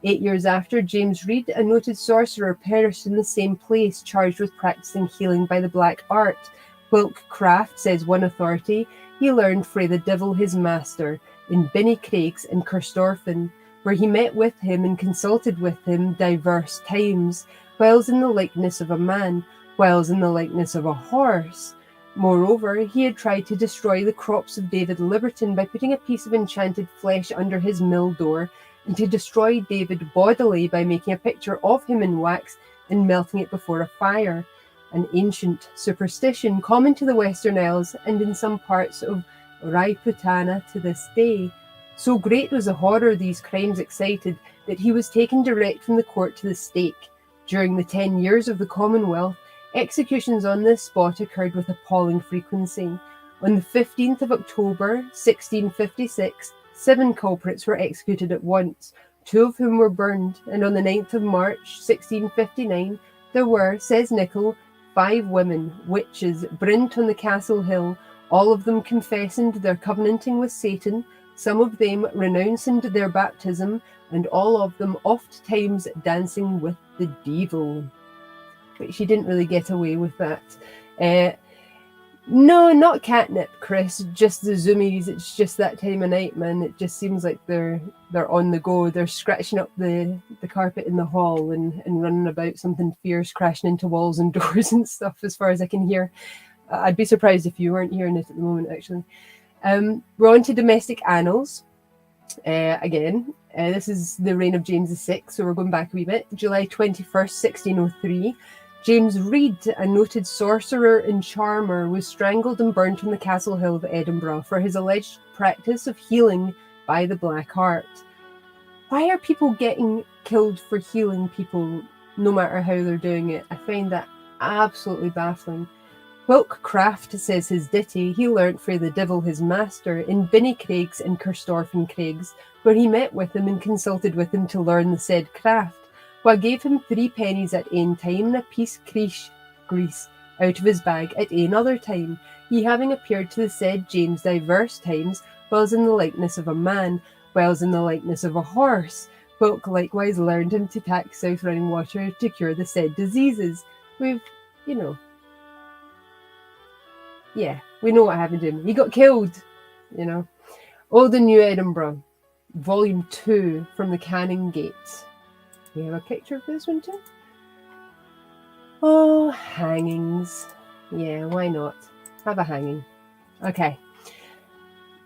8 years after, James Reed, a noted sorcerer, perished in the same place, charged with practicing healing by the black art. Witchcraft, says one authority, he learned frae the devil his master, in Binny Craigs and Kirstorfen, where he met with him and consulted with him divers times, whiles in the likeness of a man, whiles in the likeness of a horse. Moreover, he had tried to destroy the crops of David Liberton by putting a piece of enchanted flesh under his mill door, and to destroy David bodily by making a picture of him in wax and melting it before a fire, an ancient superstition common to the Western Isles and in some parts of Raiputana to this day. So great was the horror these crimes excited that he was taken direct from the court to the stake. During the 10 years of the Commonwealth, executions on this spot occurred with appalling frequency. On the 15th of October, 1656, 7 culprits were executed at once, 2 of whom were burned, and on the 9th of March, 1659, there were, says Nichol, 5 women, witches, burnt on the Castle Hill, all of them confessing their covenanting with Satan, some of them renouncing their baptism, and all of them oft times dancing with the devil. But she didn't really get away with that. No, not catnip, Chris. Just the zoomies. It's just that time of night, man. It just seems like they're on the go. They're scratching up the carpet in the hall and running about, something fierce, crashing into walls and doors and stuff, as far as I can hear. I'd be surprised if you weren't hearing it at the moment, actually. We're on to domestic annals. Again, this is the reign of James VI, so we're going back a wee bit. July 21st, 1603. James Reed, a noted sorcerer and charmer, was strangled and burnt on the Castle Hill of Edinburgh for his alleged practice of healing by the black art. Why are people getting killed for healing people, no matter how they're doing it? I find that absolutely baffling. Whilk Craft says his ditty he learnt frae the devil his master in Binny Craigs and Kirstorfen Craigs, where he met with him and consulted with him to learn the said craft, wha gave him 3 pennies at ane time and a piece grease out of his bag at ane other time, he having appeared to the said James divers times, whiles in the likeness of a man, whiles in the likeness of a horse. Whilk likewise learned him to tak south running water to cure the said diseases. We've, yeah, we know what happened to him. He got killed, Old and New Edinburgh, Volume 2 from the Canning Gate. We have a picture of this one too. Oh, hangings. Yeah, why not? Have a hanging. Okay.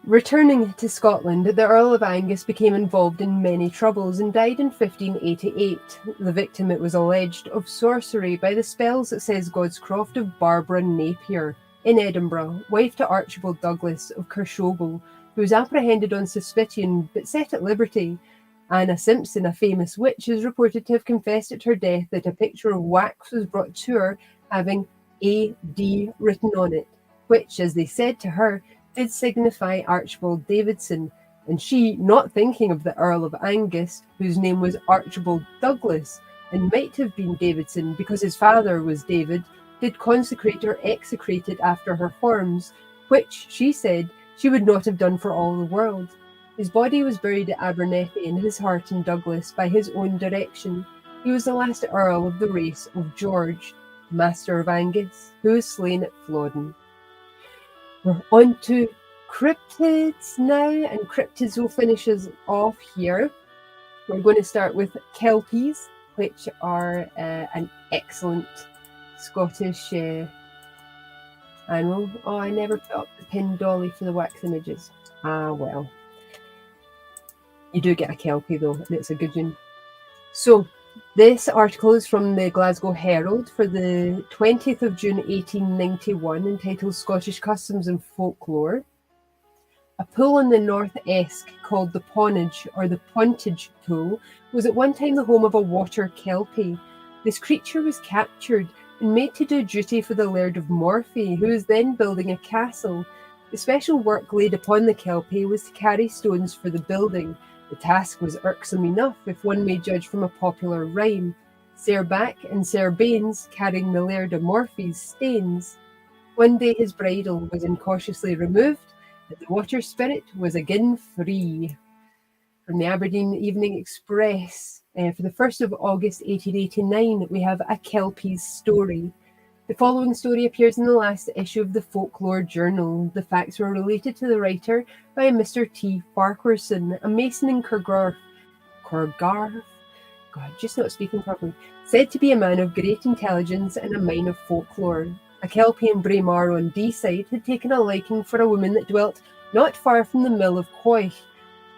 Returning to Scotland, the Earl of Angus became involved in many troubles and died in 1588, the victim, it was alleged, of sorcery by the spells at says Godscroft of Barbara Napier, in Edinburgh, wife to Archibald Douglas of Kershogle, who was apprehended on suspicion but set at liberty. Anna Simpson, a famous witch, is reported to have confessed at her death that a picture of wax was brought to her having A.D. written on it, which, as they said to her, did signify Archibald Davidson, and she, not thinking of the Earl of Angus, whose name was Archibald Douglas, and might have been Davidson because his father was David, did consecrate or execrate it after her forms, which, she said, she would not have done for all the world. His body was buried at Abernethy and his heart in Douglas by his own direction. He was the last Earl of the race of George, Master of Angus, who was slain at Flodden. We're on to cryptids now, and cryptids will finish us off here. We're going to start with kelpies, which are an excellent Scottish animal. Oh, I never put up the pin dolly for the wax images. Ah, well. You do get a kelpie though, and it's a good one. So, this article is from the Glasgow Herald for the 20th of June 1891, entitled Scottish Customs and Folklore. A pool in the North Esk called the Ponage, or the Pontage Pool, was at one time the home of a water kelpie. This creature was captured and made to do duty for the Laird of Morphy, who was then building a castle. The special work laid upon the kelpie was to carry stones for the building. The task was irksome enough, if one may judge from a popular rhyme. Sair Back and Sair Baines carrying the Laird of Morphy's stains. One day his bridle was incautiously removed, and the water spirit was again free. From the Aberdeen Evening Express, for the 1st of August 1889, we have A Kelpie's Story. The following story appears in the last issue of the Folklore Journal. The facts were related to the writer by a Mr. T. Farquharson, a mason in Corgarth, God, just not speaking properly, said to be a man of great intelligence and a mine of folklore. A Kelpie in Braemar on Deeside had taken a liking for a woman that dwelt not far from the mill of Coich.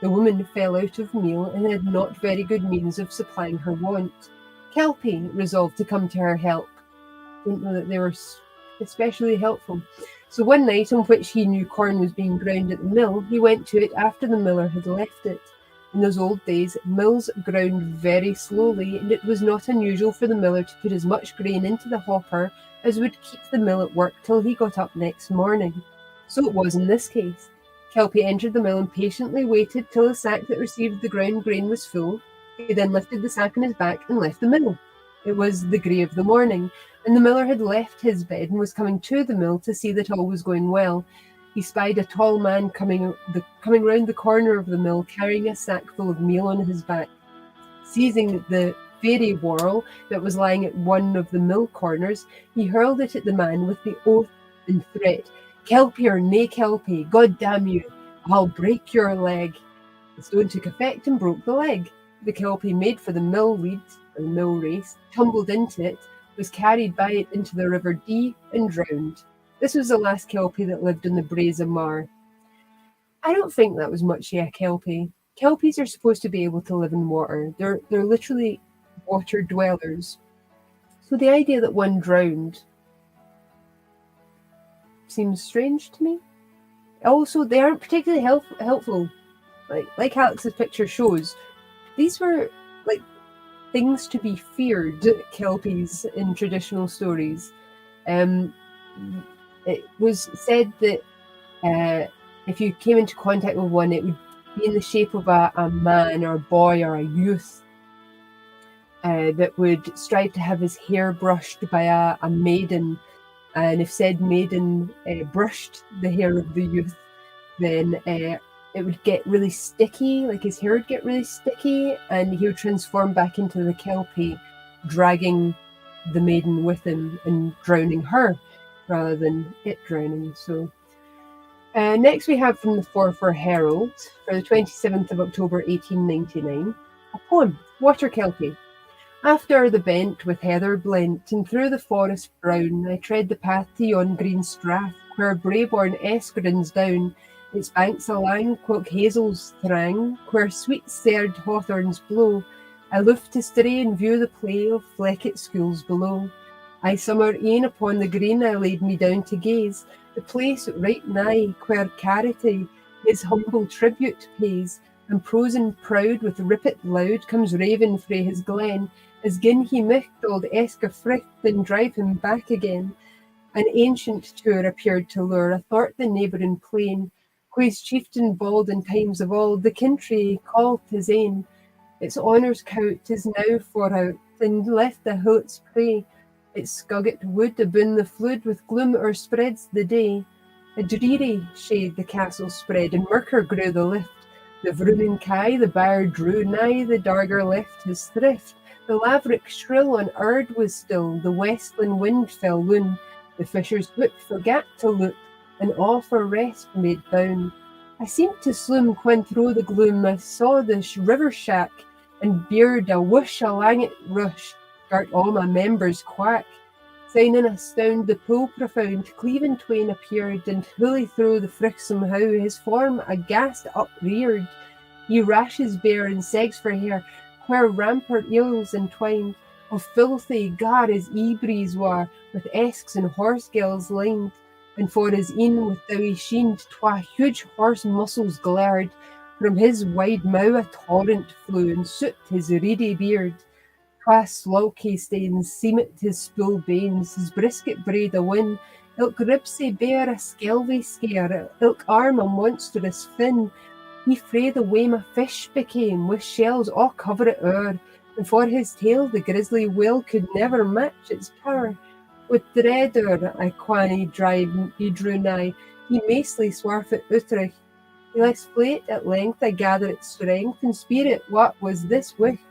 The woman fell out of meal and had not very good means of supplying her want. Kelpie resolved to come to her help. Didn't know that they were especially helpful. So one night on which he knew corn was being ground at the mill, he went to it after the miller had left it. In those old days, mills ground very slowly, and it was not unusual for the miller to put as much grain into the hopper as would keep the mill at work till he got up next morning. So it was in this case. Kelpie entered the mill and patiently waited till the sack that received the ground grain was full. He then lifted the sack on his back and left the mill. It was the grey of the morning, and the miller had left his bed and was coming to the mill to see that all was going well. He spied a tall man coming round the corner of the mill, carrying a sack full of meal on his back. Seizing the fairy whorl that was lying at one of the mill corners, he hurled it at the man with the oath and threat, "Kelpie or nae Kelpie, God damn you, I'll break your leg." The stone took effect and broke the leg. The Kelpie made for the mill lead, or the mill race, tumbled into it, was carried by it into the River Dee and drowned. This was the last Kelpie that lived in the Braes of Mar. I don't think that was much a Kelpie. Kelpies are supposed to be able to live in water. They're literally water dwellers. So the idea that one drowned seems strange to me. Also, they aren't particularly helpful. Like Alex's picture shows, these were like things to be feared, Kelpies in traditional stories. It was said that if you came into contact with one, it would be in the shape of a man or a boy or a youth that would strive to have his hair brushed by a maiden. And if said maiden brushed the hair of the youth, then it would get really sticky, like his hair would get really sticky, and he would transform back into the Kelpie, dragging the maiden with him and drowning her rather than it drowning. So next we have from the Forfar Herald for the 27th of October 1899, a poem, Water Kelpie. After the bent with heather blent, and through the forest brown, I tread the path to yon green strath, where Braeborn eskerins down, its banks alang, quilk hazels thrang, where sweet-serred hawthorns blow. I loof to stray and view the play of Flecket schools below. I summer e'en upon the green I laid me down to gaze, the place right nigh, where Carity his humble tribute pays, and prosin proud with rippet loud comes raving frae his glen, as gin he micht old Esker fricht, then drive him back again. An ancient tour appeared to lure athwart the neighbouring plain, whose chieftain bald in times of old the country called his ain. Its honours cout is now for out, and left the hillet's prey. Its skugget wood aboon the flood with gloom o'erspreads the day. A dreary shade the castle spread, and murker grew the lift. The vrooming kye the byre drew nigh, the darger left his thrift. The laverick shrill on Erd was still, the westland wind fell loon. The fisher's whip forgat to look, and all for rest made bound. I seemed to sloom when through the gloom I saw the river shack, and beard a whoosh alang it rush, gart all my members quack. Syne in a stound the pool profound, cleaving twain appeared, and wholly through the frixome how his form aghast upreared. He rashes bare and segs for hair, where rampart eels entwined, of filthy gar his ebrees war, with esks and horse gills lined, and for his een with dowie sheened, twa huge horse muscles glared, from his wide mouth a torrent flew, and soot his reedy beard. Twa slaughky stains seemet his spool banes, his brisket braid a win, ilk ribsy bare a skelvy scare, ilk arm a monstrous fin. He frae the wame a fish became, with shells all cover it o'er, and for his tail the grisly whale could never match its power. With dread o'er I quan he drew nigh, he macely swarf it outrich. He less flate at length I gather its strength, and spirit what was this wicht.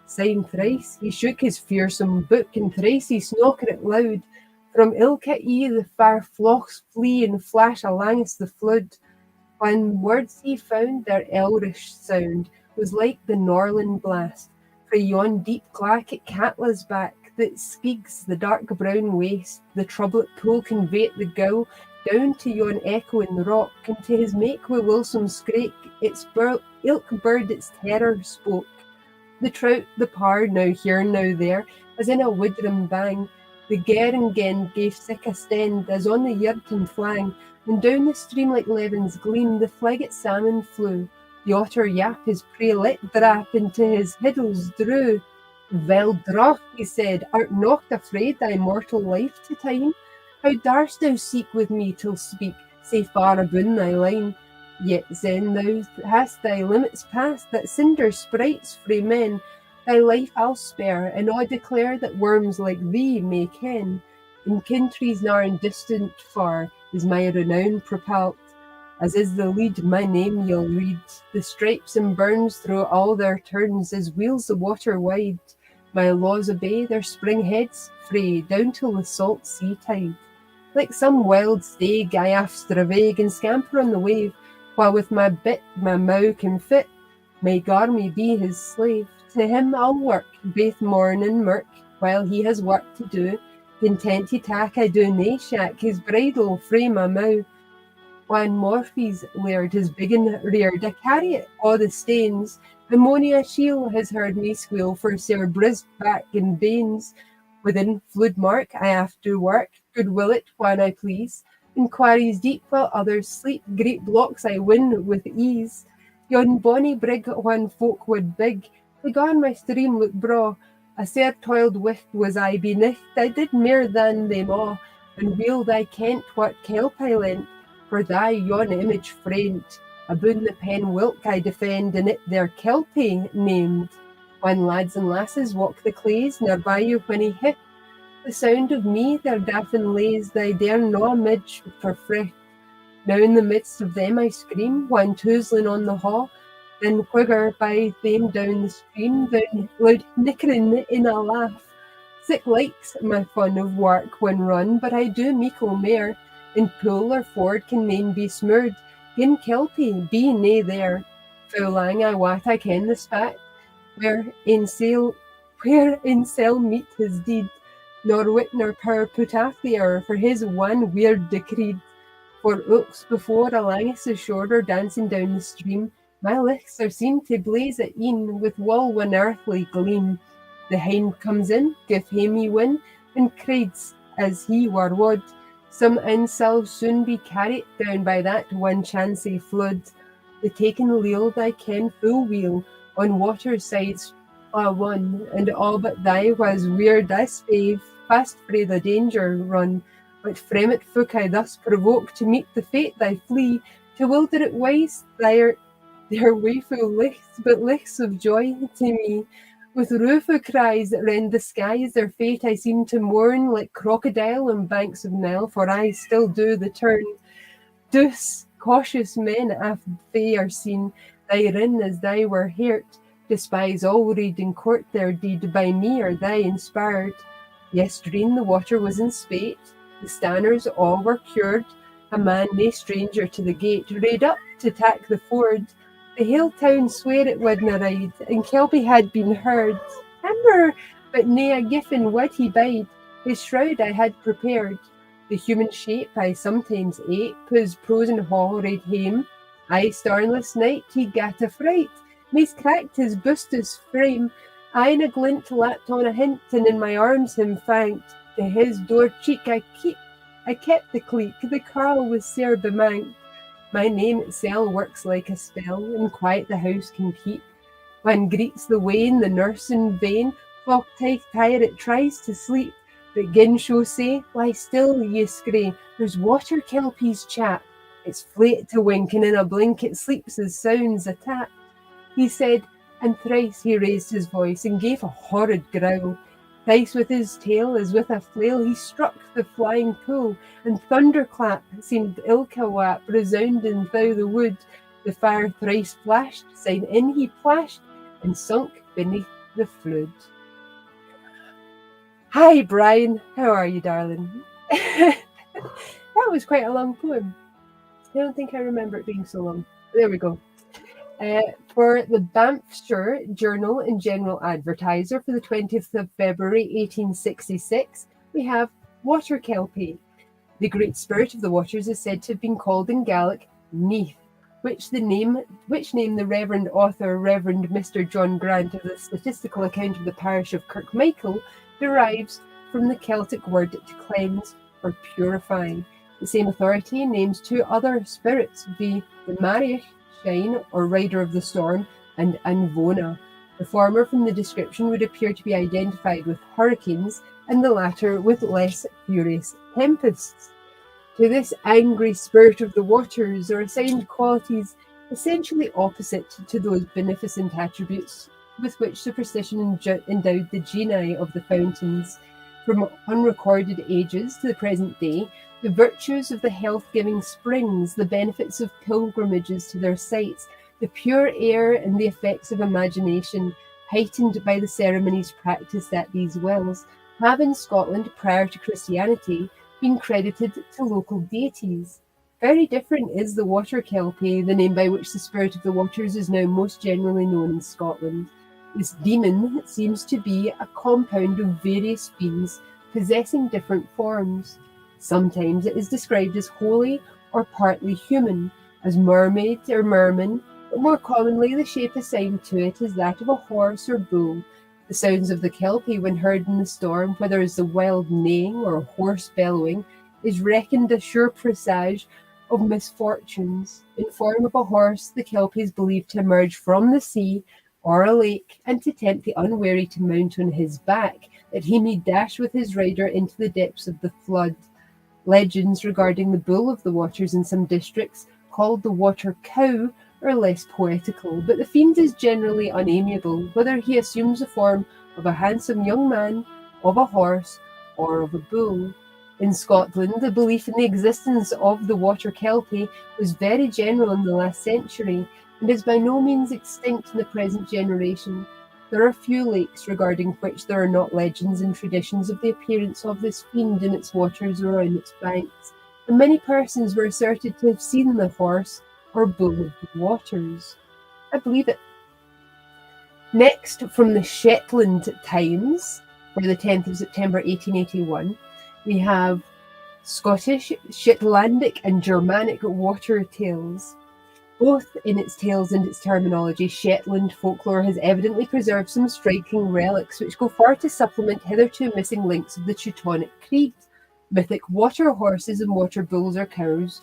Syne thrice he shook his fearsome book, and thrice he snocked it loud. From ilka ee the far flocks flee and flash alangus the flood. When words he found their elrish sound was like the Norland blast, frae yon deep clack at Catla's back, that skeeks the dark brown waste, the troublet pool conveyed the gow, down to yon echoing rock, and to his make wi' wilsome scrake, its ilk bird its terror spoke. The trout, the parr, now here, now there, as in a woodrum bang, the gern gave sick a stend, as on the Yurton flang, and down the stream like Levin's gleam, the flegget salmon flew. The otter yap his prey let drap, into his hiddles drew. Vel droch, he said, art not afraid thy mortal life to time? How darst thou seek with me till speak, sae far aboon thy line? Yet then thou hast thy limits past, that cinder sprites frae men. Thy life I'll spare, and I declare that worms like thee may ken. In countries nar and distant far is my renown propelt, as is the lead my name you'll read. The stripes and burns through all their turns, as wheels the water wide. My laws obey their spring heads frae down till the salt sea tide. Like some wild stag I after vague and scamper on the wave, while with my bit my mow can fit, may Garmy be his slave. To him I'll work, baith morn and mirk, while he has work to do. Content he tak I do nae shack, his bridle frae my mow. When Morphe's laird his biggin reared, I carry it a' the stains, and mony a shiel has heard me squeal for sair brised back and banes. Within flood mark I have to work, good will it when I please. In quarries deep while others sleep, great blocks I win with ease. Yon bonny brig when folk would big, began my stream look braw. A sair toiled wicht was I beneath, I did mair than them a'. and weel thy kent what kelp I lent, for thy yon image frent, aboon the pen whilk I defend, and it their kelpie named. When lads and lasses walk the clays, near by you when he hit, the sound of me their daffin lays, thy dare no midge for fricht. Now in the midst of them I scream, one toozling on the haw, then quigger by them down the stream, then loud nickering in a laugh. Sick likes my fun of work when run, but I do meikle mair. In pool or ford can nane be smoored, gin kelpie be nae there. Full lang I wat I ken the spat, where in sail meet his deed, nor wit nor power put aff the hour for his one weird decreed. For ooks before alangis is shorter dancing down the stream, my lichts are seen to blaze at een with wool one earthly gleam. The hind comes in, give him ye win, and crieds as he were wod. Some in shall soon be carried down by that one chancey flood. The taken leal thy ken full weel, on water sides one, and all but thy was weird I spave, fast frae the danger run. But from it folk I thus provoke to meet the fate thy flee, to wilder it wise their waeful lichts, but lichts of joy to me. With rueful cries that rend the skies, their fate I seem to mourn like crocodile on banks of Nile, for I still do the turn. Dus cautious men af they are seen, therein as they were hurt, despise all read in court their deed, by me are they inspired. Yestreen the water was in spate, the stanners all were cured, a man nae stranger to the gate, rade up to tack the ford. The hale town sware it wadna ride, and Kelpie had been heard. Timber, but nae a giffen wad he bide, his shroud I had prepared. The human shape I sometimes ape, his prose and haw rade hame. I starnless night he gat a fright, mace cracked his bustus frame. I in a glint lapped on a hint, and in my arms him fanked. To his door cheek I kept the cleek, the carl was sair bemanked. My name itself works like a spell, and quiet the house can keep. When greets the wane, the nurse in vain, folk tired it tries to sleep. But gin show say, lie still, ye scrae, there's water kelpie's chap. It's flate to wink, and in a blink it sleeps as sounds a tap. He said, and thrice he raised his voice, and gave a horrid growl. Thrice with his tail, as with a flail, he struck the flying pool, and thunderclap seemed ilka wap, resounding through the wood. The fire thrice flashed, syne in he plashed, and sunk beneath the flood. Hi, Brian. How are you, darling? That was quite a long poem. I don't think I remember it being so long. There we go. For the Banffshire Journal and General Advertiser for the 20th of February 1866, we have Water Kelpie. The great spirit of the waters is said to have been called in Gaelic Neath, which name the Reverend author Reverend Mr. John Grant of the statistical account of the parish of Kirkmichael derives from the Celtic word to cleanse or purify. The same authority names two other spirits, the Mariach Shine, or Rider of the Storm, and Anvona. The former from the description would appear to be identified with hurricanes, and the latter with less furious tempests. To this angry spirit of the waters are assigned qualities essentially opposite to those beneficent attributes with which superstition endowed the genii of the fountains. From unrecorded ages to the present day, the virtues of the health-giving springs, the benefits of pilgrimages to their sites, the pure air and the effects of imagination, heightened by the ceremonies practiced at these wells, have in Scotland prior to Christianity been credited to local deities. Very different is the water kelpie, the name by which the spirit of the waters is now most generally known in Scotland. This demon seems to be a compound of various fiends possessing different forms. Sometimes it is described as wholly or partly human, as mermaid or merman, but more commonly the shape assigned to it is that of a horse or bull. The sounds of the kelpie when heard in the storm, whether as the wild neighing or hoarse bellowing, is reckoned a sure presage of misfortunes. In form of a horse, the kelpie is believed to emerge from the sea or a lake, and to tempt the unwary to mount on his back, that he may dash with his rider into the depths of the flood. Legends regarding the bull of the waters in some districts, called the water cow, are less poetical, but the fiend is generally unamiable, whether he assumes the form of a handsome young man, of a horse, or of a bull. In Scotland, the belief in the existence of the water kelpie was very general in the last century, and is by no means extinct in the present generation. There are few lakes regarding which there are not legends and traditions of the appearance of this fiend in its waters or on its banks, and many persons were asserted to have seen the horse or bull of the waters. I believe it. Next, from the Shetland Times, for the 10th of September 1881, we have Scottish, Shetlandic, and Germanic water tales. Both in its tales and its terminology, Shetland folklore has evidently preserved some striking relics which go far to supplement hitherto missing links of the Teutonic Creed. Mythic water horses and water bulls or cows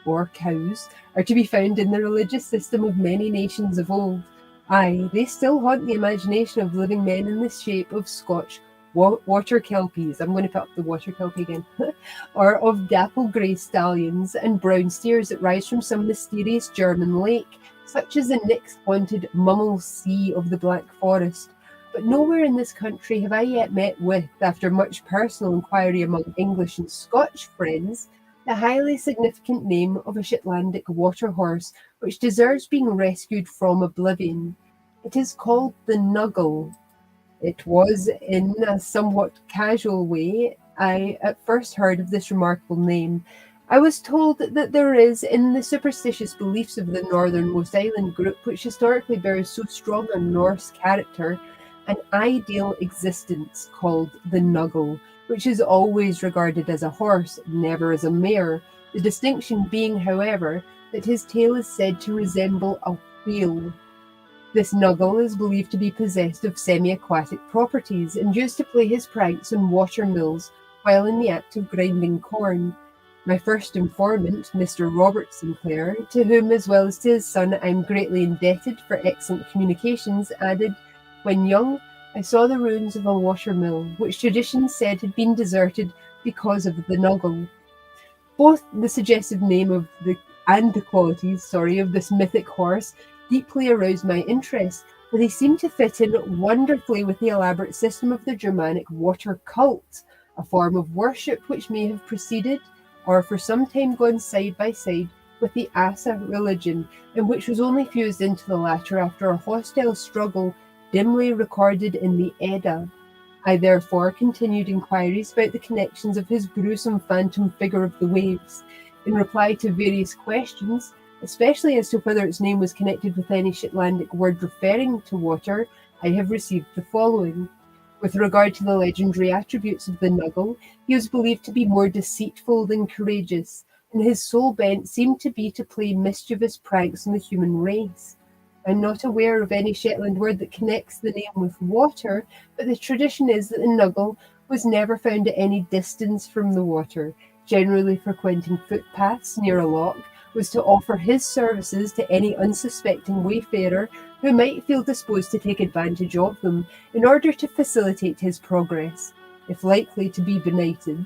are to be found in the religious system of many nations of old. Aye, they still haunt the imagination of living men in the shape of Scotch water kelpies. I'm going to put up the water kelpie again. Or of dapple grey stallions and brown steers that rise from some mysterious German lake, such as the Nix-haunted Mummel Sea of the Black Forest. But nowhere in this country have I yet met with, after much personal inquiry among English and Scotch friends, the highly significant name of a Shetlandic water horse which deserves being rescued from oblivion. It is called the Nuggle. It was in a somewhat casual way I at first heard of this remarkable name. I was told that there is, in the superstitious beliefs of the northernmost island group, which historically bears so strong a Norse character, an ideal existence called the Nuggle, which is always regarded as a horse, never as a mare, the distinction being, however, that his tail is said to resemble a wheel. This Nuggle is believed to be possessed of semi-aquatic properties and used to play his pranks on water mills while in the act of grinding corn. My first informant, Mr. Robert Sinclair, to whom as well as to his son I am greatly indebted for excellent communications, added, "When young, I saw the ruins of a water mill, which tradition said had been deserted because of the Nuggle." Both the suggestive name of the qualities of this mythic horse deeply aroused my interest, for they seemed to fit in wonderfully with the elaborate system of the Germanic water cult, a form of worship which may have preceded, or for some time gone side by side, with the Asa religion, and which was only fused into the latter after a hostile struggle dimly recorded in the Edda. I therefore continued inquiries about the connections of his gruesome phantom figure of the waves. In reply to various questions, especially as to whether its name was connected with any Shetlandic word referring to water, I have received the following. With regard to the legendary attributes of the Nuggle, he was believed to be more deceitful than courageous, and his sole bent seemed to be to play mischievous pranks on the human race. I'm not aware of any Shetland word that connects the name with water, but the tradition is that the Nuggle was never found at any distance from the water, generally frequenting footpaths near a loch, was to offer his services to any unsuspecting wayfarer who might feel disposed to take advantage of them in order to facilitate his progress, if likely to be benighted.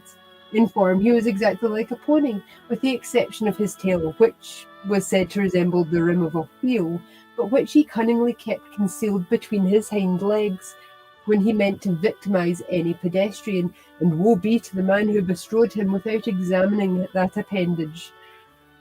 In form, he was exactly like a pony, with the exception of his tail, which was said to resemble the rim of a wheel, but which he cunningly kept concealed between his hind legs when he meant to victimize any pedestrian, and woe be to the man who bestrode him without examining that appendage.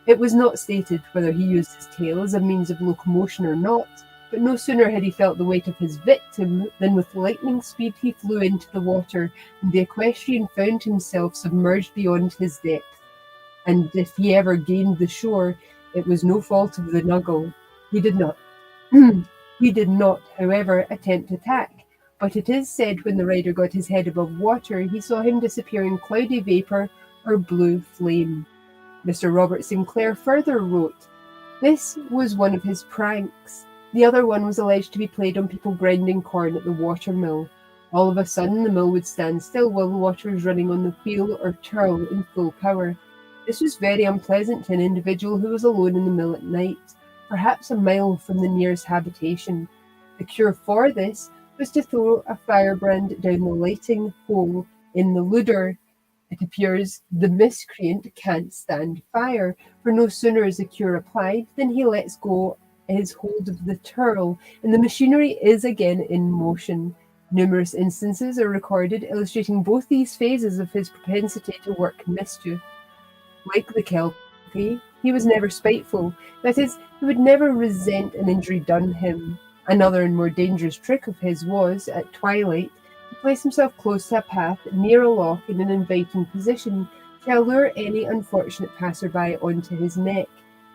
It was not stated whether he used his tail as a means of locomotion or not, but no sooner had he felt the weight of his victim than with lightning speed he flew into the water, and the equestrian found himself submerged beyond his depth. And if he ever gained the shore, it was no fault of the Nuggle. He did not, however, attempt attack, but it is said when the rider got his head above water, he saw him disappear in cloudy vapour or blue flame. Mr. Robert Sinclair further wrote, "This was one of his pranks. The other one was alleged to be played on people grinding corn at the water mill. All of a sudden the mill would stand still while the water was running on the wheel or turl in full power. This was very unpleasant to an individual who was alone in the mill at night, perhaps a mile from the nearest habitation. The cure for this was to throw a firebrand down the lighting hole in the ludder It appears the miscreant can't stand fire, for no sooner is the cure applied than he lets go his hold of the turl, and the machinery is again in motion. Numerous instances are recorded illustrating both these phases of his propensity to work mischief. Like the Kelpie, he was never spiteful. That is, he would never resent an injury done him. Another and more dangerous trick of his was, at twilight, to place himself close to a path near a loch in an inviting position to allure any unfortunate passer-by onto his neck.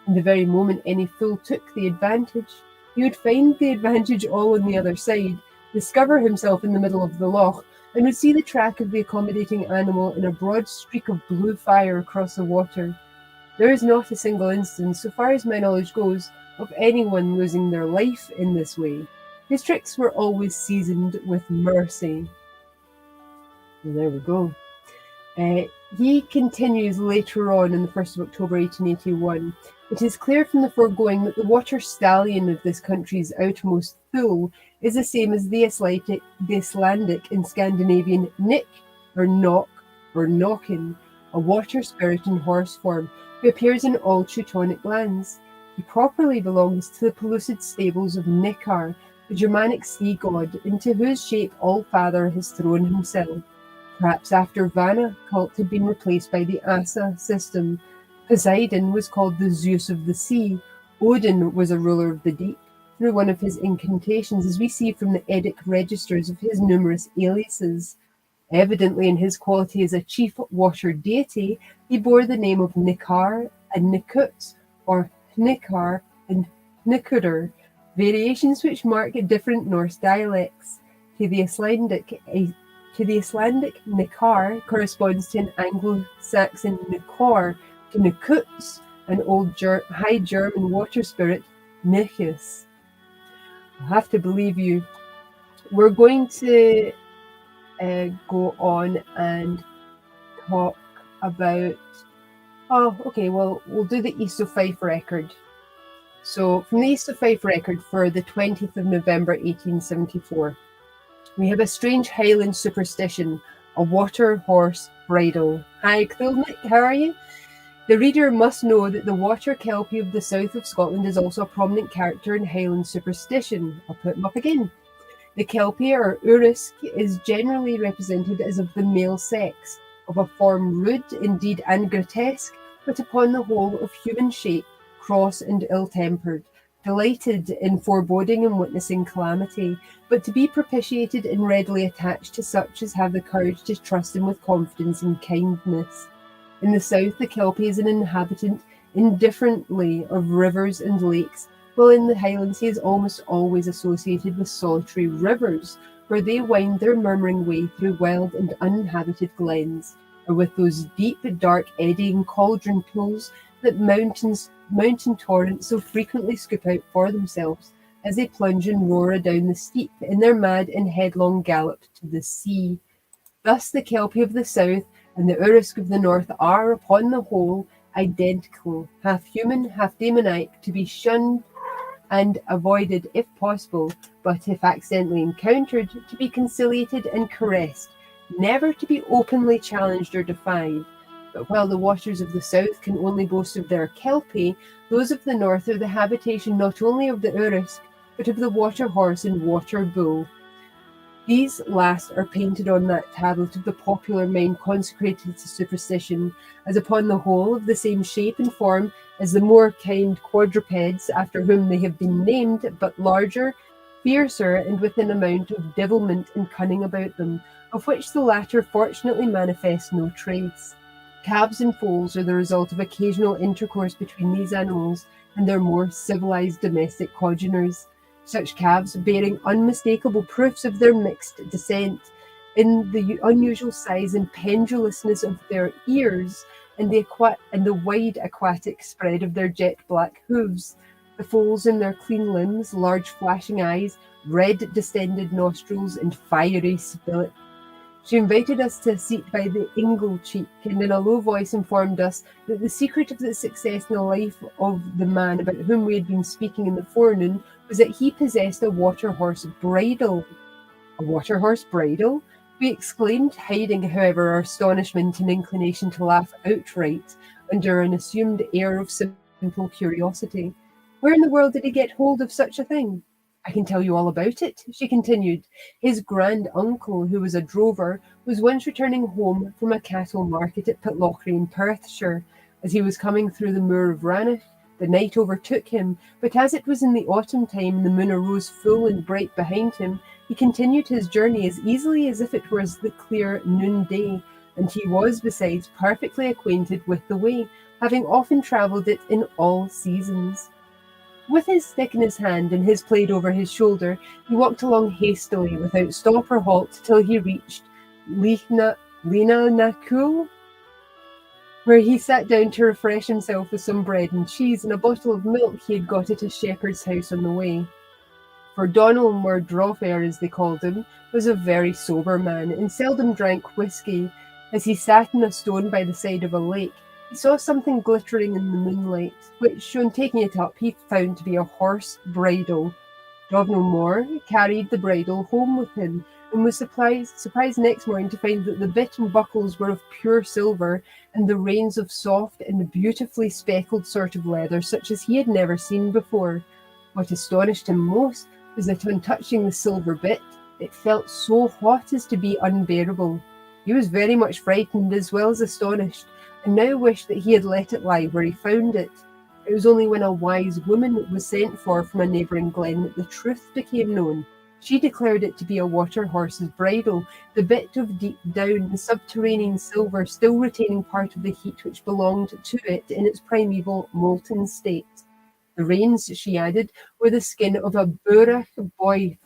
And the very moment any fool took the advantage, he would find the advantage all on the other side, discover himself in the middle of the loch, and would see the track of the accommodating animal in a broad streak of blue fire across the water. There is not a single instance, so far as my knowledge goes, of anyone losing their life in this way. His tricks were always seasoned with mercy. And there we go. He continues later on in the 1st of October 1881. It is clear from the foregoing that the water stallion of this country's outermost thule is the same as the Icelandic and Scandinavian nick, or knock, or knockin, a water spirit in horse form, who appears in all Teutonic lands. He properly belongs to the pellucid stables of Nickar, the Germanic sea god, into whose shape All-Father has thrown himself. Perhaps after Vanna cult had been replaced by the Asa system, Poseidon was called the Zeus of the sea. Odin was a ruler of the deep, through one of his incantations, as we see from the Edic registers of his numerous aliases. Evidently, in his quality as a chief water deity, he bore the name of Nikar and Nikut, or Hnikar and Hnikurr, variations which mark different Norse dialects. To the Icelandic, Nikar corresponds to an Anglo-Saxon Nikor, to Nikuts, an old High German water spirit, Nichus. I have to believe you. We're going to go on and talk about... we'll do the East of Fife record. So, from the East of Fife record for the 20th of November 1874, we have a strange Highland superstition, a water horse bridle. Hi, Clilnick, how are you? The reader must know that the water kelpie of the south of Scotland is also a prominent character in Highland superstition. I'll put him up again. The kelpie, or urusk, is generally represented as of the male sex, of a form rude, indeed, and grotesque, but upon the whole of human shape, cross and ill-tempered, delighted in foreboding and witnessing calamity, but to be propitiated and readily attached to such as have the courage to trust him with confidence and kindness. In the south, the kelpie is an inhabitant indifferently of rivers and lakes, while in the Highlands he is almost always associated with solitary rivers, where they wind their murmuring way through wild and uninhabited glens, or with those deep, dark, eddying cauldron pools that mountain torrents so frequently scoop out for themselves as they plunge and roar adown the steep in their mad and headlong gallop to the sea. Thus the kelpie of the south and the urusk of the north are, upon the whole, identical, half human, half demoniac, to be shunned and avoided if possible, but if accidentally encountered, to be conciliated and caressed, never to be openly challenged or defied. But while the waters of the south can only boast of their kelpie, those of the north are the habitation not only of the urusk, but of the water horse and water bull. These last are painted on that tablet of the popular mind consecrated to superstition, as upon the whole of the same shape and form as the more kind quadrupeds after whom they have been named, but larger, fiercer, and with an amount of devilment and cunning about them, of which the latter fortunately manifest no trace. Calves and foals are the result of occasional intercourse between these animals and their more civilized domestic congeners. Such calves, bearing unmistakable proofs of their mixed descent, in the unusual size and pendulousness of their ears, and the wide aquatic spread of their jet black hooves, the foals in their clean limbs, large flashing eyes, red distended nostrils, and fiery spit. She invited us to a seat by the ingle cheek, and in a low voice informed us that the secret of the success in the life of the man about whom we had been speaking in the forenoon was that he possessed a water horse bridle. A water horse bridle? we exclaimed, hiding, however, our astonishment and inclination to laugh outright under an assumed air of simple curiosity. Where in the world did he get hold of such a thing? I can tell you all about it, she continued. His grand uncle, who was a drover, was once returning home from a cattle market at Pitlochry in Perthshire. As he was coming through the moor of Rannoch, the night overtook him, but as it was in the autumn time and the moon arose full and bright behind him, he continued his journey as easily as if it was the clear noonday, and he was, besides, perfectly acquainted with the way, having often travelled it in all seasons. With his stick in his hand and his plaid over his shoulder, he walked along hastily, without stop or halt, till he reached Lena Nakul, where he sat down to refresh himself with some bread and cheese and a bottle of milk he had got at a shepherd's house on the way. For Donald Murdrofair, as they called him, was a very sober man, and seldom drank whisky. As he sat on a stone by the side of a lake, he saw something glittering in the moonlight, which, on taking it up, he found to be a horse bridle. Domhnall Moore carried the bridle home with him, and was surprised next morning to find that the bit and buckles were of pure silver, and the reins of soft and beautifully speckled sort of leather, such as he had never seen before. What astonished him most was that on touching the silver bit, it felt so hot as to be unbearable. He was very much frightened as well as astonished, and now wished that he had let it lie where he found it. It was only when a wise woman was sent for from a neighbouring glen that the truth became known. She declared it to be a water horse's bridle, the bit of deep down, subterranean silver still retaining part of the heat which belonged to it in its primeval molten state. The reins, she added, were the skin of a burach boith,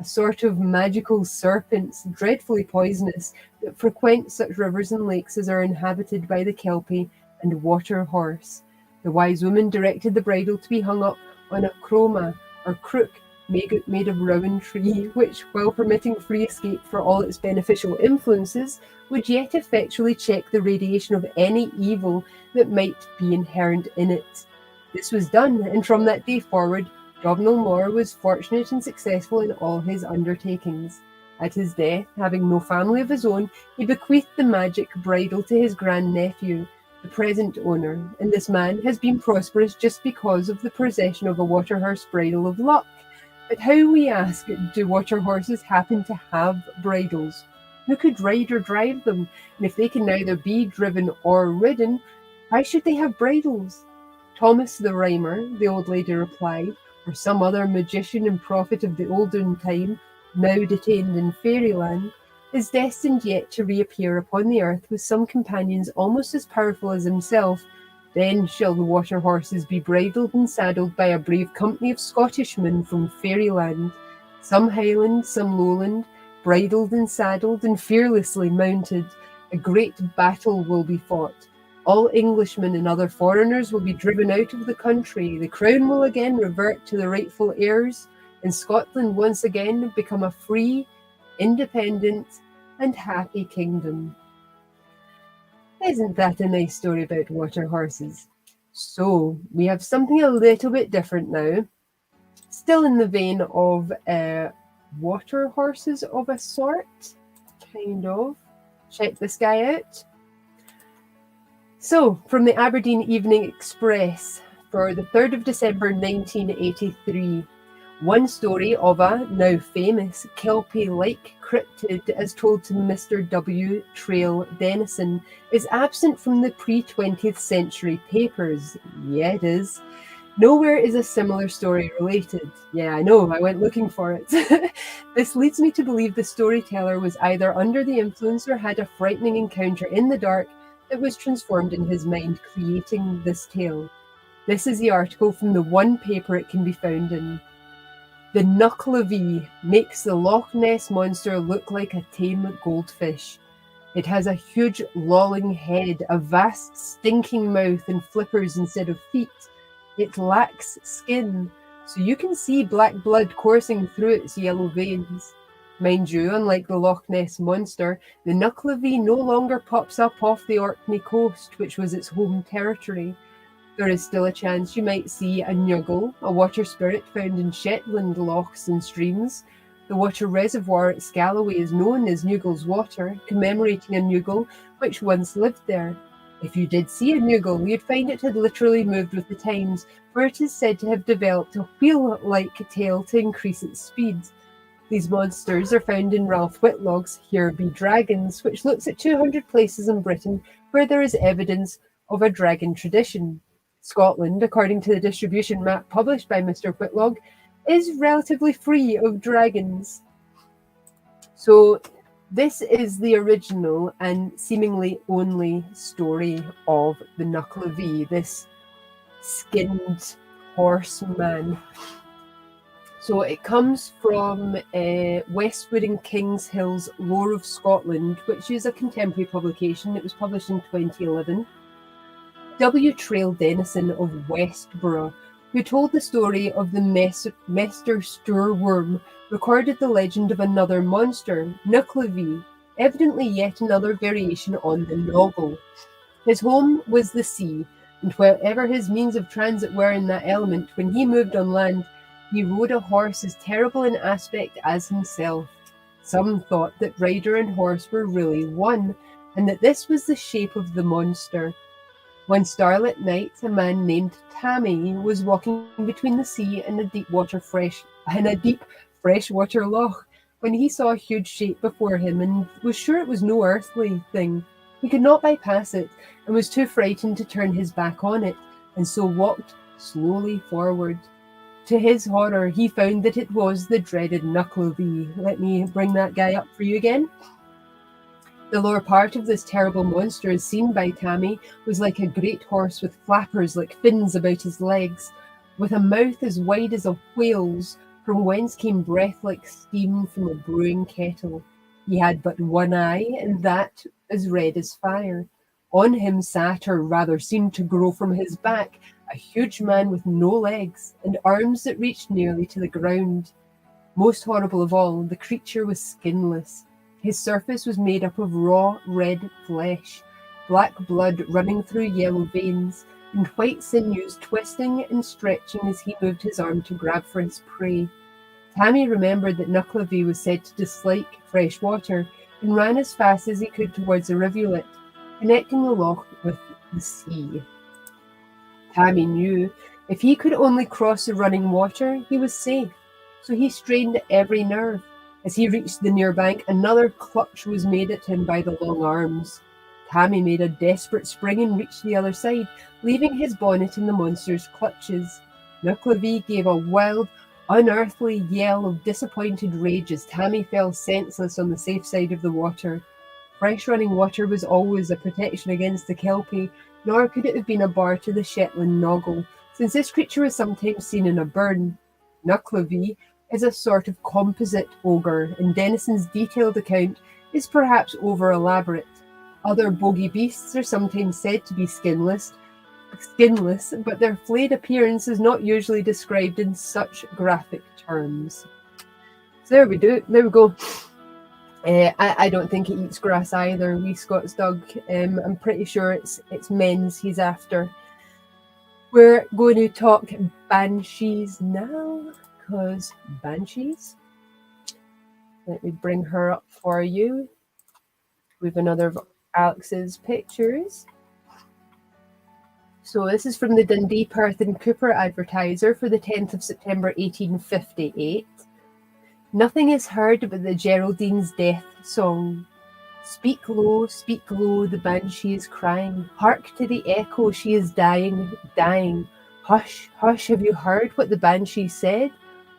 a sort of magical serpent, dreadfully poisonous, that frequent such rivers and lakes as are inhabited by the kelpie and water horse. The wise woman directed the bridle to be hung up on a chroma, or crook, made of rowan tree, which, while permitting free escape for all its beneficial influences, would yet effectually check the radiation of any evil that might be inherent in it. This was done, and from that day forward, Domhnall Moore was fortunate and successful in all his undertakings. At his death, having no family of his own, he bequeathed the magic bridle to his grandnephew, the present owner, and this man has been prosperous just because of the possession of a waterhorse bridle of luck. But how, we ask, do water horses happen to have bridles? Who could ride or drive them? And if they can neither be driven or ridden, why should they have bridles? Thomas the Rhymer, the old lady replied, or some other magician and prophet of the olden time, now detained in fairyland, is destined yet to reappear upon the earth with some companions almost as powerful as himself. Then shall the water horses be bridled and saddled by a brave company of Scottishmen from fairyland, some Highland, some Lowland, bridled and saddled and fearlessly mounted. A great battle will be fought. All Englishmen and other foreigners will be driven out of the country. The crown will again revert to the rightful heirs, and Scotland once again become a free, independent, and happy kingdom. Isn't that a nice story about water horses? So, we have something a little bit different now. Still in the vein of water horses of a sort, kind of. Check this guy out. So, from the Aberdeen Evening Express for the 3rd of December 1983, one story of a now famous Kelpie-like cryptid, as told to Mr. W. Trail Denison, is absent from the pre-20th century papers. Yeah, it is. Nowhere is a similar story related. Yeah, I know, I went looking for it. This leads me to believe the storyteller was either under the influence or had a frightening encounter in the dark that was transformed in his mind, creating this tale. This is the article from the one paper it can be found in. The Nucklevee makes the Loch Ness Monster look like a tame goldfish. It has a huge lolling head, a vast stinking mouth, and flippers instead of feet. It lacks skin, so you can see black blood coursing through its yellow veins. Mind you, unlike the Loch Ness Monster, the Nucklevee no longer pops up off the Orkney coast, which was its home territory. There is still a chance you might see a Nuggle, a water spirit found in Shetland lochs and streams, The water reservoir at Scalloway is known as Newgall's Water, commemorating a Newgall which once lived there. If you did see a Newgall, you'd find it had literally moved with the times, for it is said to have developed a wheel-like tail to increase its speed. These monsters are found in Ralph Whitlock's Here Be Dragons, which looks at 200 places in Britain where there is evidence of a dragon tradition. Scotland, according to the distribution map published by Mr. Whitlock, is relatively free of dragons. So this is the original and seemingly only story of the Nuckelavee, this skinned horseman. So it comes from Westwood and Kings Hill's Lore of Scotland, which is a contemporary publication. It was published in 2011. W. Trail Denison of Westborough, who told the story of the Mester Stoorworm, recorded the legend of another monster, Nuckelavee, evidently yet another variation on the Noggle. His home was the sea, and wherever his means of transit were in that element, when he moved on land, he rode a horse as terrible in aspect as himself. Some thought that rider and horse were really one, and that this was the shape of the monster. One starlit night, a man named Tammy was walking between the sea and a deep freshwater loch when he saw a huge shape before him and was sure it was no earthly thing. He could not bypass it and was too frightened to turn his back on it, and so walked slowly forward. To his horror, he found that it was the dreaded Nuckelavee. Let me bring that guy up for you again. The lower part of this terrible monster, as seen by Tammy, was like a great horse with flappers like fins about his legs, with a mouth as wide as a whale's, from whence came breath like steam from a brewing kettle. He had but one eye, and that as red as fire. On him sat, or rather seemed to grow from his back, a huge man with no legs, and arms that reached nearly to the ground. Most horrible of all, the creature was skinless. His surface was made up of raw, red flesh, black blood running through yellow veins, and white sinews twisting and stretching as he moved his arm to grab for his prey. Tammy remembered that Nuckelavee was said to dislike fresh water, and ran as fast as he could towards a rivulet, connecting the loch with the sea. Tammy knew if he could only cross the running water, he was safe, so he strained every nerve. As he reached the near bank, another clutch was made at him by the long arms. Tammy made a desperate spring and reached the other side, leaving his bonnet in the monster's clutches. Nuckelavee gave a wild, unearthly yell of disappointed rage as Tammy fell senseless on the safe side of the water. Fresh running water was always a protection against the kelpie, nor could it have been a bar to the Shetland Noggle, since this creature was sometimes seen in a burn. Nuckelavee is a sort of composite ogre, and Denison's detailed account is perhaps over-elaborate. Other bogey beasts are sometimes said to be skinless, but their flayed appearance is not usually described in such graphic terms. So there we go. I don't think it eats grass either, wee Scots dog. I'm pretty sure it's men's he's after. We're going to talk banshees now, because banshees. Let me bring her up for you. We have another of Alex's pictures. So this is from the Dundee, Perth and Cooper Advertiser for the 10th of September 1858. Nothing is heard but the Geraldine's death song. Speak low, the banshee is crying. Hark to the echo, she is dying, dying. Hush, hush, have you heard what the banshee said?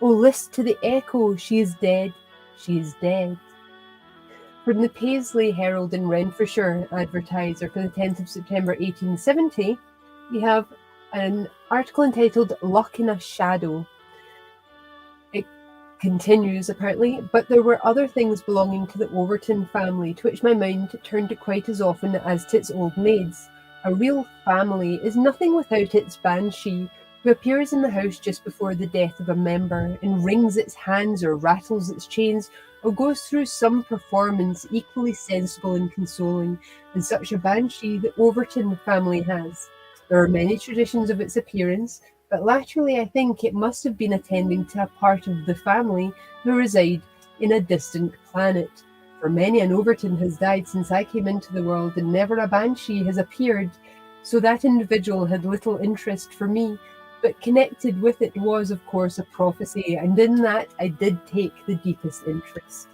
Oh, list to the echo, she is dead, she is dead. From the Paisley Herald in Renfrewshire Advertiser for the 10th of September 1870, we have an article entitled Luck in a Shadow. It continues, apparently, but there were other things belonging to the Overton family to which my mind turned quite as often as to its old maids. A real family is nothing without its banshee, who appears in the house just before the death of a member and wrings its hands or rattles its chains or goes through some performance equally sensible and consoling, and such a banshee the Overton family has. There are many traditions of its appearance, but latterly I think it must have been attending to a part of the family who reside in a distant planet. For many an Overton has died since I came into the world, and never a Banshee has appeared, so that individual had little interest for me, but connected with it was, of course, a prophecy, and in that I did take the deepest interest.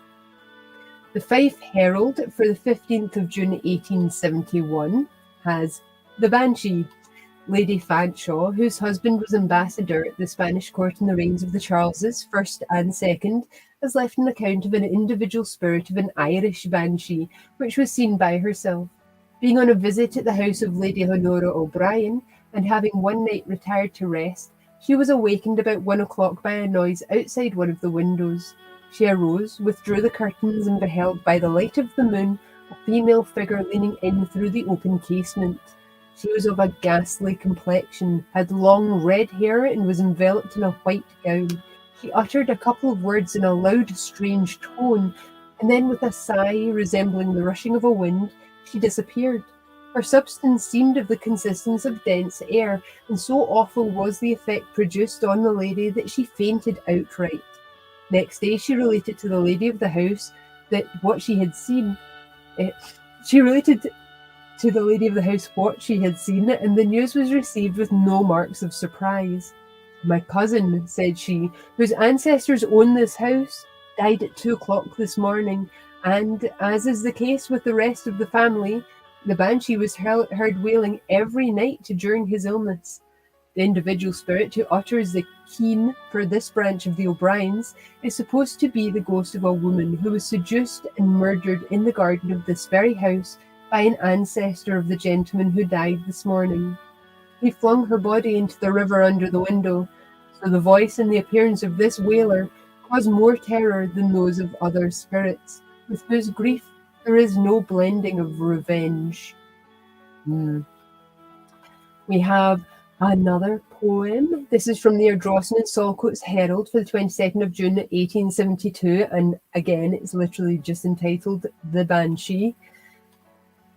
The Fife Herald for the 15th of June 1871 has the Banshee. Lady Fanshawe, whose husband was ambassador at the Spanish court in the reigns of the Charleses, first and second, has left an account of an individual spirit of an Irish banshee, which was seen by herself. Being on a visit at the house of Lady Honora O'Brien, and having one night retired to rest, she was awakened about 1 o'clock by a noise outside one of the windows. She arose, withdrew the curtains, and beheld by the light of the moon a female figure leaning in through the open casement. She was of a ghastly complexion, had long red hair, and was enveloped in a white gown. She uttered a couple of words in a loud, strange tone, and then with a sigh resembling the rushing of a wind, she disappeared. Her substance seemed of the consistence of dense air, and so awful was the effect produced on the lady that she fainted outright. Next day she related to the lady of the house that what she had seen. She related to the lady of the house what she had seen, and the news was received with no marks of surprise. My cousin, said she, whose ancestors own this house, died at 2 o'clock this morning, and, as is the case with the rest of the family, the Banshee was heard wailing every night during his illness. The individual spirit who utters the keen for this branch of the O'Briens is supposed to be the ghost of a woman who was seduced and murdered in the garden of this very house by an ancestor of the gentleman who died this morning. He flung her body into the river under the window, so the voice and the appearance of this wailer cause more terror than those of other spirits, with whose grief there is no blending of revenge. We have another poem. This is from the Ardrossan and Saltcoats Herald for the 22nd of June 1872, and again it's literally just entitled The Banshee.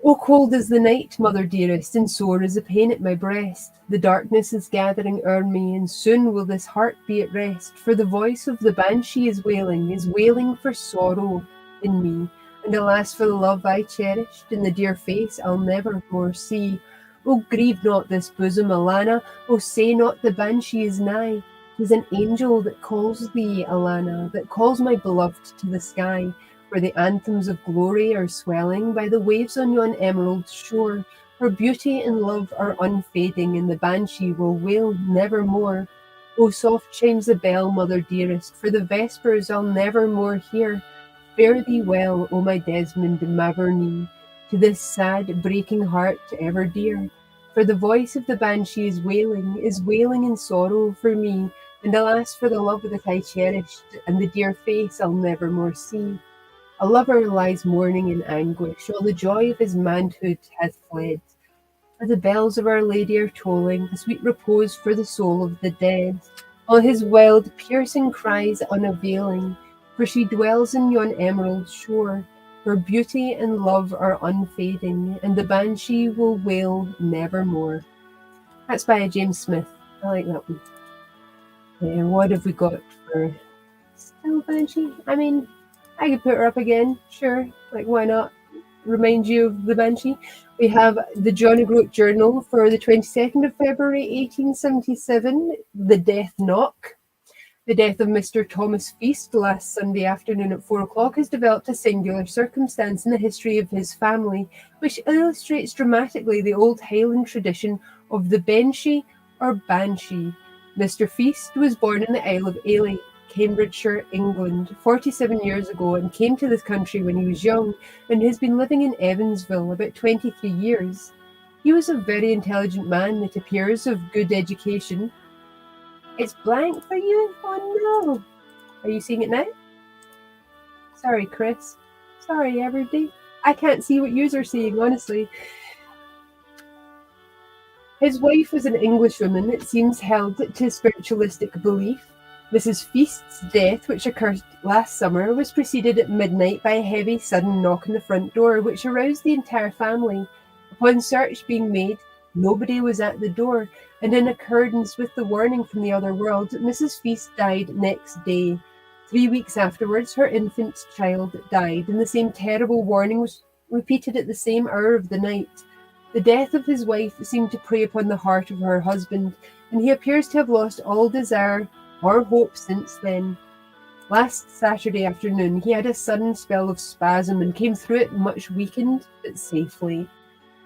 Oh, cold is the night, mother dearest, and sore is the pain at my breast. The darkness is gathering o'er me, and soon will this heart be at rest. For the voice of the Banshee is wailing for sorrow in me. And alas for the love I cherished, and the dear face I'll never more see. Oh, grieve not this bosom, Alana, oh, say not the Banshee is nigh. 'Tis an angel that calls thee, Alana, that calls my beloved to the sky, where the anthems of glory are swelling by the waves on yon emerald shore. Her beauty and love are unfading, and the Banshee will wail nevermore. Oh, soft chimes the bell, mother dearest, for the vespers I'll never more hear. Fare thee well, O my Desmond Maverney, to this sad, breaking heart ever dear. For the voice of the Banshee is wailing in sorrow for me, and alas for the love that I cherished, and the dear face I'll never more see. A lover lies mourning in anguish, all the joy of his manhood hath fled. As the bells of Our Lady are tolling, a sweet repose for the soul of the dead. All his wild, piercing cries unavailing, for she dwells in yon emerald shore. Her beauty and love are unfading, and the Banshee will wail nevermore. That's by James Smith. I like that one. And what have we got for still Banshee? I mean, I could put her up again, sure. Like, why not? Remind you of the Banshee. We have the Johnny Groat Journal for the 22nd of February 1877, The Death Knock. The death of Mr. Thomas Feast last Sunday afternoon at 4 o'clock has developed a singular circumstance in the history of his family, which illustrates dramatically the old Highland tradition of the Banshee or Banshee. Mr. Feast was born in the Isle of Aileigh, Cambridgeshire, England, 47 years ago, and came to this country when he was young, and has been living in Evansville about 23 years. He was a very intelligent man, it appears, of good education. It's blank for you? Oh no! Are you seeing it now? Sorry, Chris. Sorry, everybody. I can't see what yous are seeing, honestly. His wife was an Englishwoman, it seems, held to spiritualistic belief. Mrs. Feast's death, which occurred last summer, was preceded at midnight by a heavy, sudden knock on the front door, which aroused the entire family. Upon search being made, nobody was at the door, and in accordance with the warning from the other world, Mrs. Feast died next day. 3 weeks afterwards, her infant child died, and the same terrible warning was repeated at the same hour of the night. The death of his wife seemed to prey upon the heart of her husband, and he appears to have lost all desire or hope since then. Last Saturday afternoon, he had a sudden spell of spasm and came through it much weakened, but safely.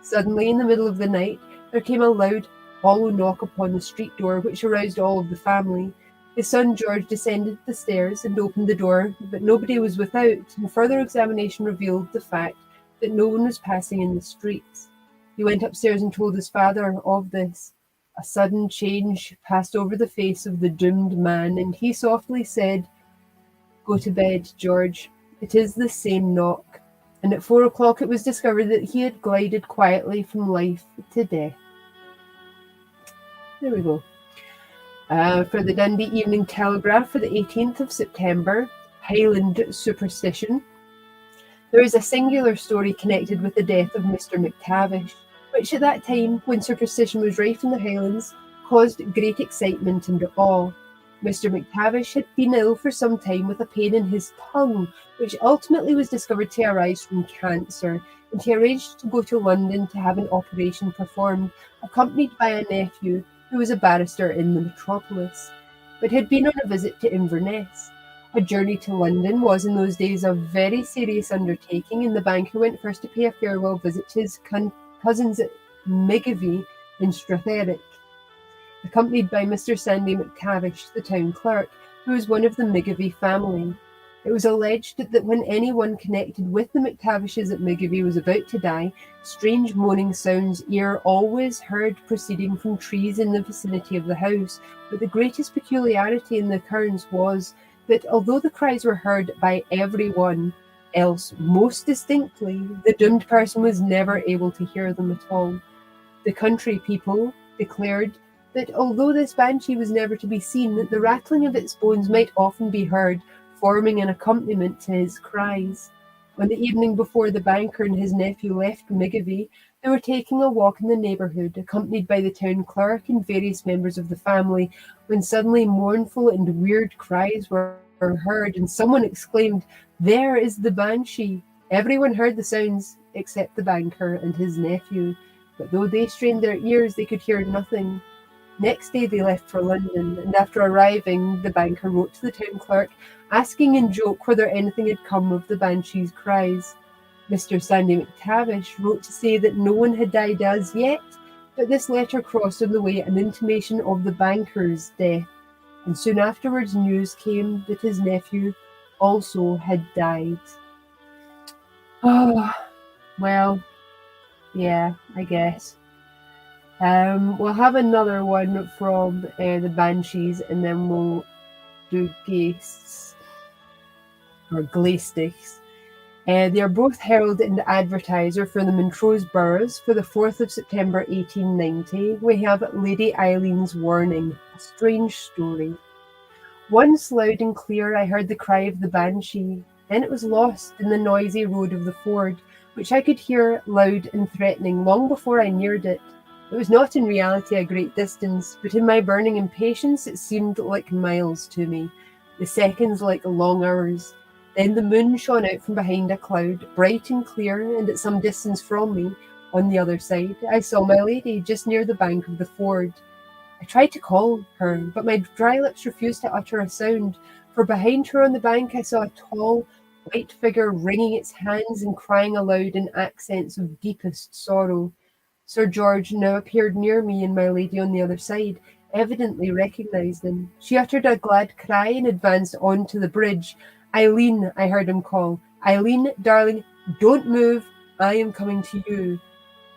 Suddenly, in the middle of the night, there came a loud, hollow knock upon the street door, which aroused all of the family. His son George descended the stairs and opened the door, but nobody was without, and further examination revealed the fact that no one was passing in the streets. He went upstairs and told his father of this. A sudden change passed over the face of the doomed man, and he softly said, "Go to bed, George. It is the same knock." And at 4 o'clock it was discovered that he had glided quietly from life to death. There we go. For the Dundee Evening Telegraph for the 18th of September, Highland Superstition. There is a singular story connected with the death of Mr. McTavish, which at that time, when superstition was rife in the Highlands, caused great excitement and awe. Mr. McTavish had been ill for some time with a pain in his tongue, which ultimately was discovered to arise from cancer, and he arranged to go to London to have an operation performed, accompanied by a nephew who was a barrister in the metropolis, but had been on a visit to Inverness. A journey to London was in those days a very serious undertaking, and the banker went first to pay a farewell visit to his cousins at Migavie in Stratherick, accompanied by Mr. Sandy McTavish, the town clerk, who was one of the Migavie family. It was alleged that when anyone connected with the McTavishes at Migavie was about to die, strange moaning sounds ear always heard proceeding from trees in the vicinity of the house. But the greatest peculiarity in the occurrence was that although the cries were heard by everyone else most distinctly, the doomed person was never able to hear them at all. The country people declared that although this banshee was never to be seen, that the rattling of its bones might often be heard, forming an accompaniment to his cries. On the evening before the banker and his nephew left Migavie, they were taking a walk in the neighbourhood, accompanied by the town clerk and various members of the family, when suddenly mournful and weird cries were heard, and someone exclaimed, "There is the banshee!" Everyone heard the sounds except the banker and his nephew, but though they strained their ears, they could hear nothing. Next day they left for London, and after arriving, the banker wrote to the town clerk, asking in joke whether anything had come of the banshee's cries. Mr. Sandy McTavish wrote to say that no one had died as yet, but this letter crossed on the way an intimation of the banker's death, and soon afterwards news came that his nephew also had died. Oh, well, yeah, I guess. We'll have another one from the Banshees, and then we'll do Geists or Glaistics. They are both herald and advertiser for the Montrose Boroughs for the 4th of September 1890. We have Lady Eileen's Warning, a strange story. Once loud and clear I heard the cry of the banshee. Then it was lost in the noisy road of the ford, which I could hear loud and threatening long before I neared it. It was not in reality a great distance, but in my burning impatience it seemed like miles to me, the seconds like long hours. Then the moon shone out from behind a cloud, bright and clear, and at some distance from me, on the other side, I saw my lady just near the bank of the ford. I tried to call her, but my dry lips refused to utter a sound, for behind her on the bank I saw a tall, white figure wringing its hands and crying aloud in accents of deepest sorrow. Sir George now appeared near me, and my lady on the other side evidently recognised him. She uttered a glad cry and advanced on to the bridge. "Eileen," I heard him call. "Eileen, darling, don't move. I am coming to you."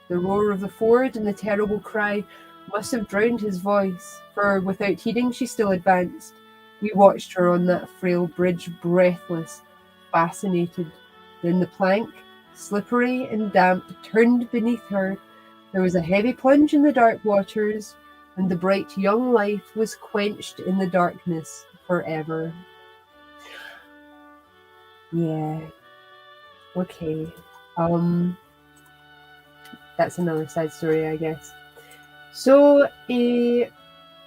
The roar of the ford and the terrible cry must have drowned his voice, for without heeding she still advanced. We watched her on that frail bridge, breathless, fascinated. Then the plank, slippery and damp, turned beneath her. There was a heavy plunge in the dark waters, and the bright young life was quenched in the darkness forever. Yeah. Okay. That's another side story, I guess. So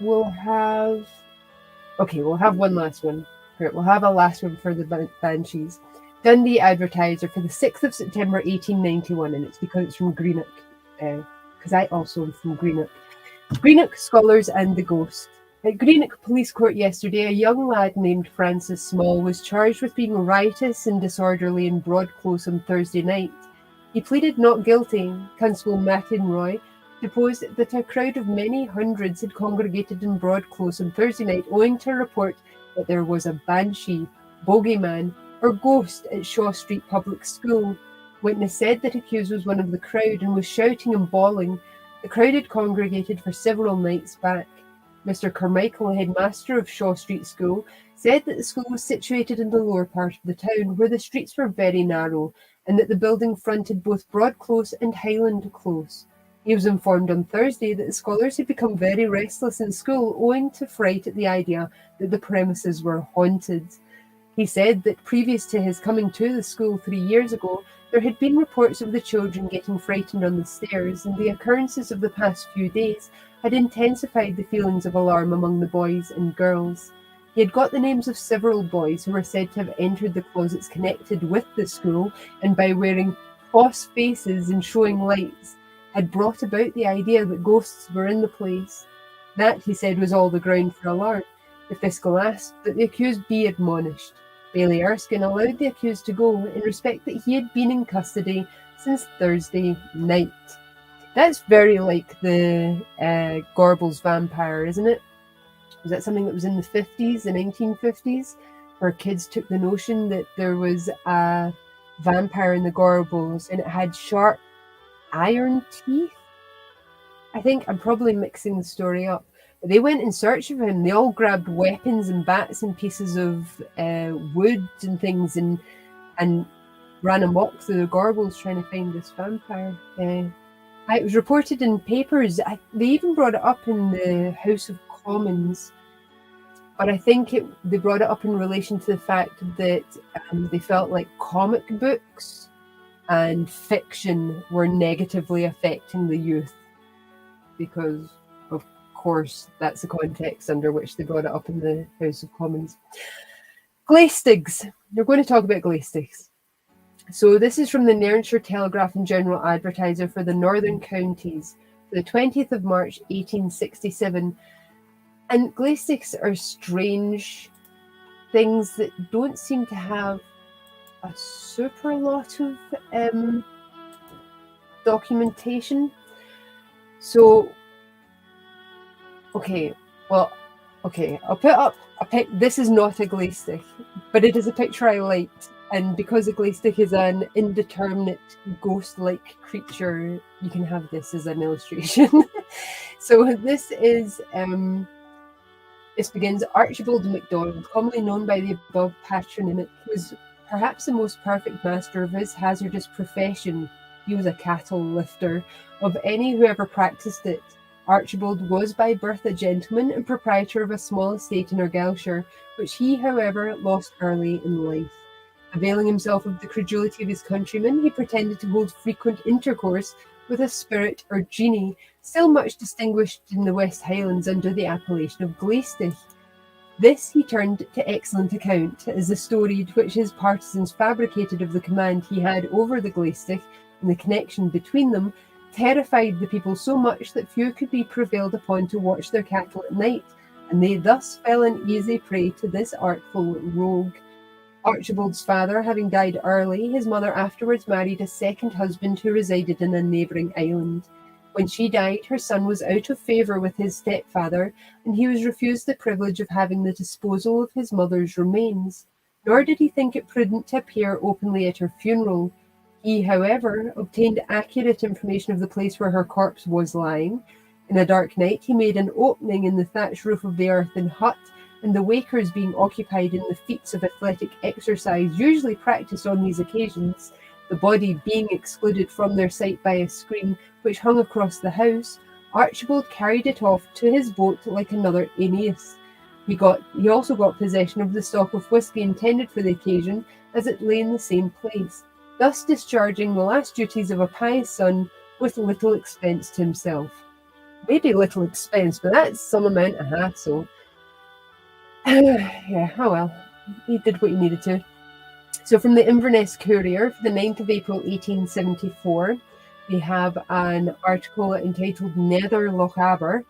we'll have one last one. Right, we'll have a last one for the Banshees. Dundee Advertiser for the 6th of September 1891, and it's because it's from Greenock, because I also am from Greenock. Greenock Scholars and the Ghost. At Greenock Police Court yesterday, a young lad named Francis Small was charged with being riotous and disorderly in Broadclose on Thursday night. He pleaded not guilty. Constable McInroy deposed that a crowd of many hundreds had congregated in Broadclose on Thursday night owing to a report that there was a banshee, bogeyman, or ghost at Shaw Street Public School. Witness said that accused was one of the crowd and was shouting and bawling. The crowd had congregated for several nights back. Mr. Carmichael, headmaster of Shaw Street School, said that the school was situated in the lower part of the town, where the streets were very narrow, and that the building fronted both Broadclose and Highland Close. He was informed on Thursday that the scholars had become very restless in school owing to fright at the idea that the premises were haunted. He said that previous to his coming to the school 3 years ago, there had been reports of the children getting frightened on the stairs, and the occurrences of the past few days had intensified the feelings of alarm among the boys and girls. He had got the names of several boys who were said to have entered the closets connected with the school, and by wearing false faces and showing lights, had brought about the idea that ghosts were in the place. That, he said, was all the ground for alarm. The fiscal asked that the accused be admonished. Bailey Erskine allowed the accused to go in respect that he had been in custody since Thursday night. That's very like the Gorbals vampire, isn't it? Was that something that was in the 50s, the 1950s, where kids took the notion that there was a vampire in the Gorbals and it had sharp iron teeth? I think I'm probably mixing the story up. But they went in search of him. They all grabbed weapons and bats and pieces of wood and things and ran amok through the Gorbals trying to find this vampire. It was reported in papers. They even brought it up in the House of Commons. But I think they brought it up in relation to the fact that they felt like comic books and fiction were negatively affecting the youth, because of course that's the context under which they brought it up in the House of Commons. Glaistigs. We're going to talk about glaistigs. So this is from the Nairnshire Telegraph and General Advertiser for the Northern Counties, the 20th of March 1867. And glaistigs are strange things that don't seem to have a super lot of documentation. So, I'll put up a pic. This is not a glaistig, but it is a picture I liked. And because a glaistig is an indeterminate ghost-like creature, you can have this as an illustration. So this is... This begins, Archibald MacDonald, commonly known by the above patronymic, was perhaps the most perfect master of his hazardous profession. He was a cattle lifter. Of any who ever practised it, Archibald was by birth a gentleman and proprietor of a small estate in Argyllshire, which he, however, lost early in life. Availing himself of the credulity of his countrymen, he pretended to hold frequent intercourse with a spirit or genie, still much distinguished in the West Highlands under the appellation of glaistig. This he turned to excellent account, as the story which his partisans fabricated of the command he had over the glaistig and the connection between them terrified the people so much that few could be prevailed upon to watch their cattle at night, and they thus fell an easy prey to this artful rogue. Archibald's father having died early, his mother afterwards married a second husband who resided in a neighbouring island. When she died, her son was out of favour with his stepfather, and he was refused the privilege of having the disposal of his mother's remains. Nor did he think it prudent to appear openly at her funeral. He, however, obtained accurate information of the place where her corpse was lying. In a dark night, he made an opening in the thatch roof of the earthen hut, and the wakers being occupied in the feats of athletic exercise usually practised on these occasions, the body being excluded from their sight by a screen which hung across the house, Archibald carried it off to his boat like another Aeneas. He also got possession of the stock of whisky intended for the occasion, as it lay in the same place, thus discharging the last duties of a pious son with little expense to himself. Maybe little expense, but that's some amount of hassle. Yeah, oh well. he did what he needed to. So from the Inverness Courier for the 9th of April 1874, we have an article entitled Nether Lochaber.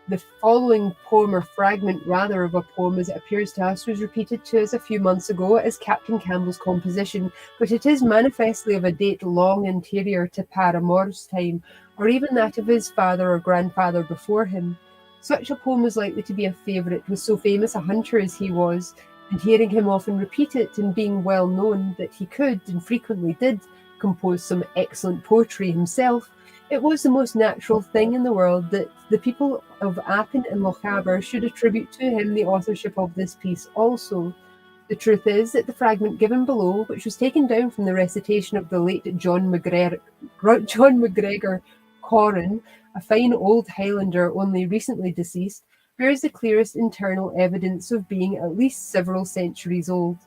The following poem, or fragment rather of a poem as it appears to us, was repeated to us a few months ago as Captain Campbell's composition, but it is manifestly of a date long anterior to Paranormal's time, or even that of his father or grandfather before him. Such a poem was likely to be a favourite with so famous a hunter as he was, and hearing him often repeat it, and being well known that he could, and frequently did, compose some excellent poetry himself, it was the most natural thing in the world that the people of Appin and Lochaber should attribute to him the authorship of this piece also. The truth is that the fragment given below, which was taken down from the recitation of the late John MacGregor Corrin, a fine old Highlander only recently deceased, bears the clearest internal evidence of being at least several centuries old.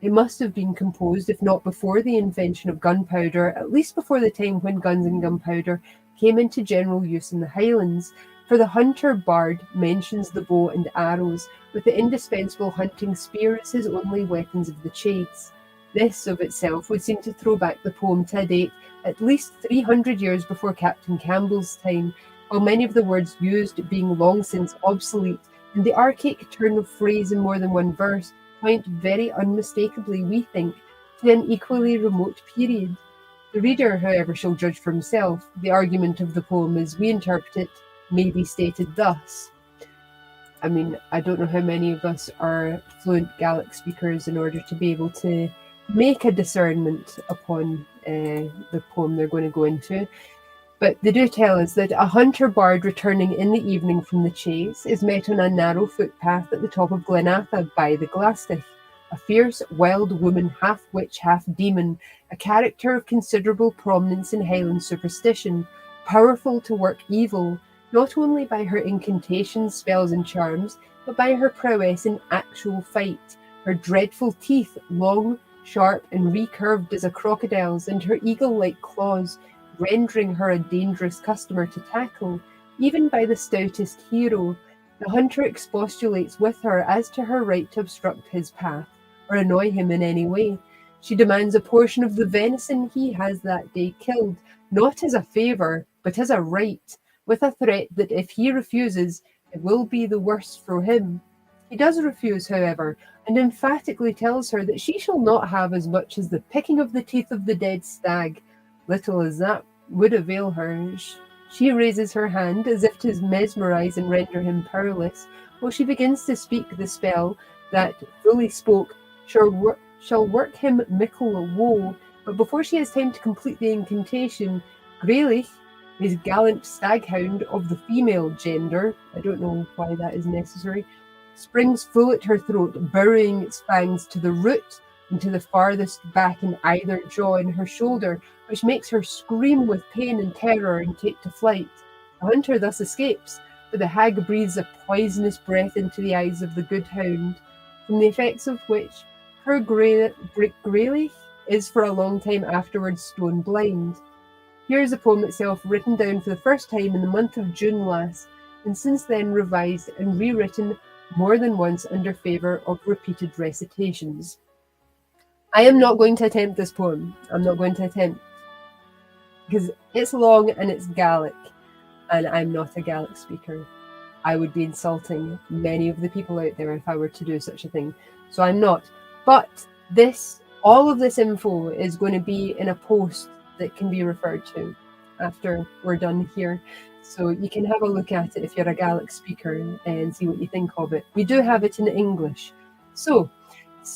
It must have been composed, if not before the invention of gunpowder, at least before the time when guns and gunpowder came into general use in the Highlands, for the hunter-bard mentions the bow and arrows, with the indispensable hunting spear as his only weapons of the chase. This, of itself, would seem to throw back the poem to a date at least 300 years before Captain Campbell's time, while many of the words used being long since obsolete, and the archaic turn of phrase in more than one verse, point very unmistakably, we think, to an equally remote period. The reader, however, shall judge for himself. The argument of the poem, as we interpret it, may be stated thus. I mean, I don't know how many of us are fluent Gaelic speakers in order to be able to make a discernment upon the poem they're going to go into. But they do tell us that a hunter bard returning in the evening from the chase is met on a narrow footpath at the top of Glenatha by the Glastich, a fierce, wild woman, half witch, half demon, a character of considerable prominence in Highland superstition, powerful to work evil, not only by her incantations, spells, and charms, but by her prowess in actual fight, her dreadful teeth, long, sharp, and recurved as a crocodile's, and her eagle-like claws, rendering her a dangerous customer to tackle, even by the stoutest hero. The hunter expostulates with her as to her right to obstruct his path, or annoy him in any way. She demands a portion of the venison he has that day killed, not as a favour, but as a right, with a threat that if he refuses, it will be the worse for him. He does refuse, however, and emphatically tells her that she shall not have as much as the picking of the teeth of the dead stag. Little as that would avail her, she raises her hand as if to mesmerize and render him powerless, while she begins to speak the spell that, fully spoke, shall work him mickle woe. But before she has time to complete the incantation, Greylich, his gallant staghound of the female gender, I don't know why that is necessary, springs full at her throat, burying its fangs to the root and to the farthest back in either jaw and her shoulder, which makes her scream with pain and terror and take to flight. The hunter thus escapes, but the hag breathes a poisonous breath into the eyes of the good hound, from the effects of which her Greylich is for a long time afterwards stone blind. Here is the poem itself, written down for the first time in the month of June last, and since then revised and rewritten more than once under favour of repeated recitations. I am not going to attempt this poem. I'm not going to attempt, because it's long and it's Gaelic, and I'm not a Gaelic speaker. I would be insulting many of the people out there if I were to do such a thing. So I'm not. But all of this info is going to be in a post that can be referred to after we're done here. So you can have a look at it if you're a Gaelic speaker and see what you think of it. We do have it in English. So,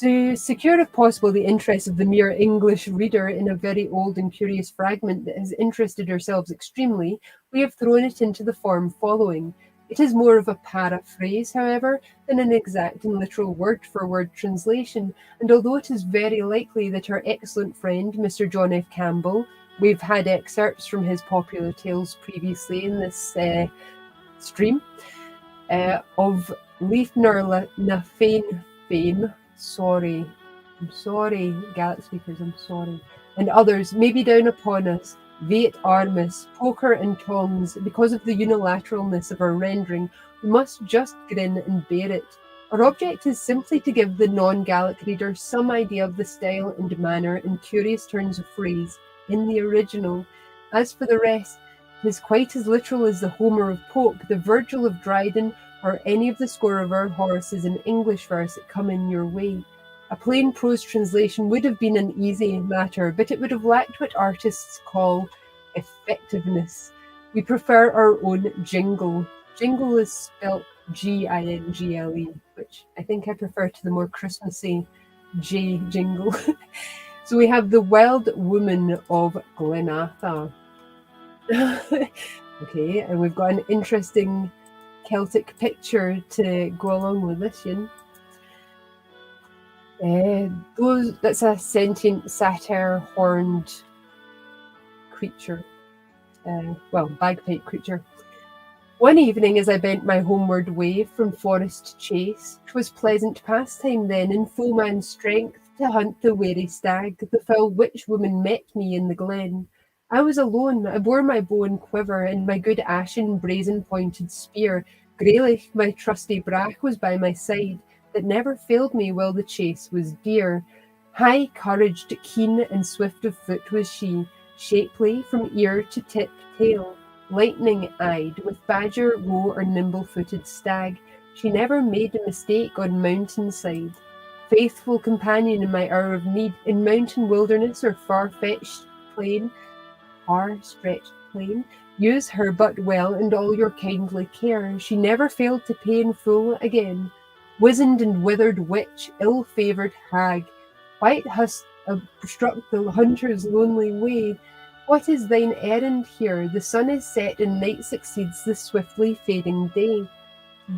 to secure, if possible, the interest of the mere English reader in a very old and curious fragment that has interested ourselves extremely, we have thrown it into the form following. It is more of a paraphrase, however, than an exact and literal word-for-word translation, and although it is very likely that our excellent friend, Mr. John F. Campbell, we've had excerpts from his popular tales previously in this stream, of Leithner na Féin fame, I'm sorry, Gaelic speakers, I'm sorry, and others may be down upon us, Veit Armis, poker and tongs, because of the unilateralness of our rendering. We must just grin and bear it. Our object is simply to give the non-Gallic reader some idea of the style and manner and curious turns of phrase in the original. As for the rest, it is quite as literal as the Homer of Pope, the Virgil of Dryden, or any of the score of our Horaces in English verse that come in your way. A plain prose translation would have been an easy matter, but it would have lacked what artists call effectiveness. We prefer our own jingle. Jingle is spelt Gingle, which I think I prefer to the more Christmassy J jingle. So we have the Wild Woman of Glenatha. Okay, and we've got an interesting Celtic picture to go along with this, that's a sentient satyr horned creature. Bagpipe creature. One evening as I bent my homeward way from forest chase, 'twas pleasant pastime then, in full man's strength, to hunt the wary stag. The foul witch woman met me in the glen. I was alone, I bore my bow and quiver, and my good ashen brazen-pointed spear. Greylich, my trusty brach, was by my side, that never failed me while the chase was dear. High-couraged, keen, and swift of foot was she, shapely from ear to tip tail. Lightning-eyed, with badger, roe, or nimble-footed stag, she never made a mistake on mountain-side. Faithful companion in my hour of need, in mountain wilderness or far-stretched plain, use her but well and all your kindly care. She never failed to pay in full again. Wizened and withered witch, ill-favoured hag, why hast obstruct the hunter's lonely way? What is thine errand here? The sun is set and night succeeds the swiftly fading day.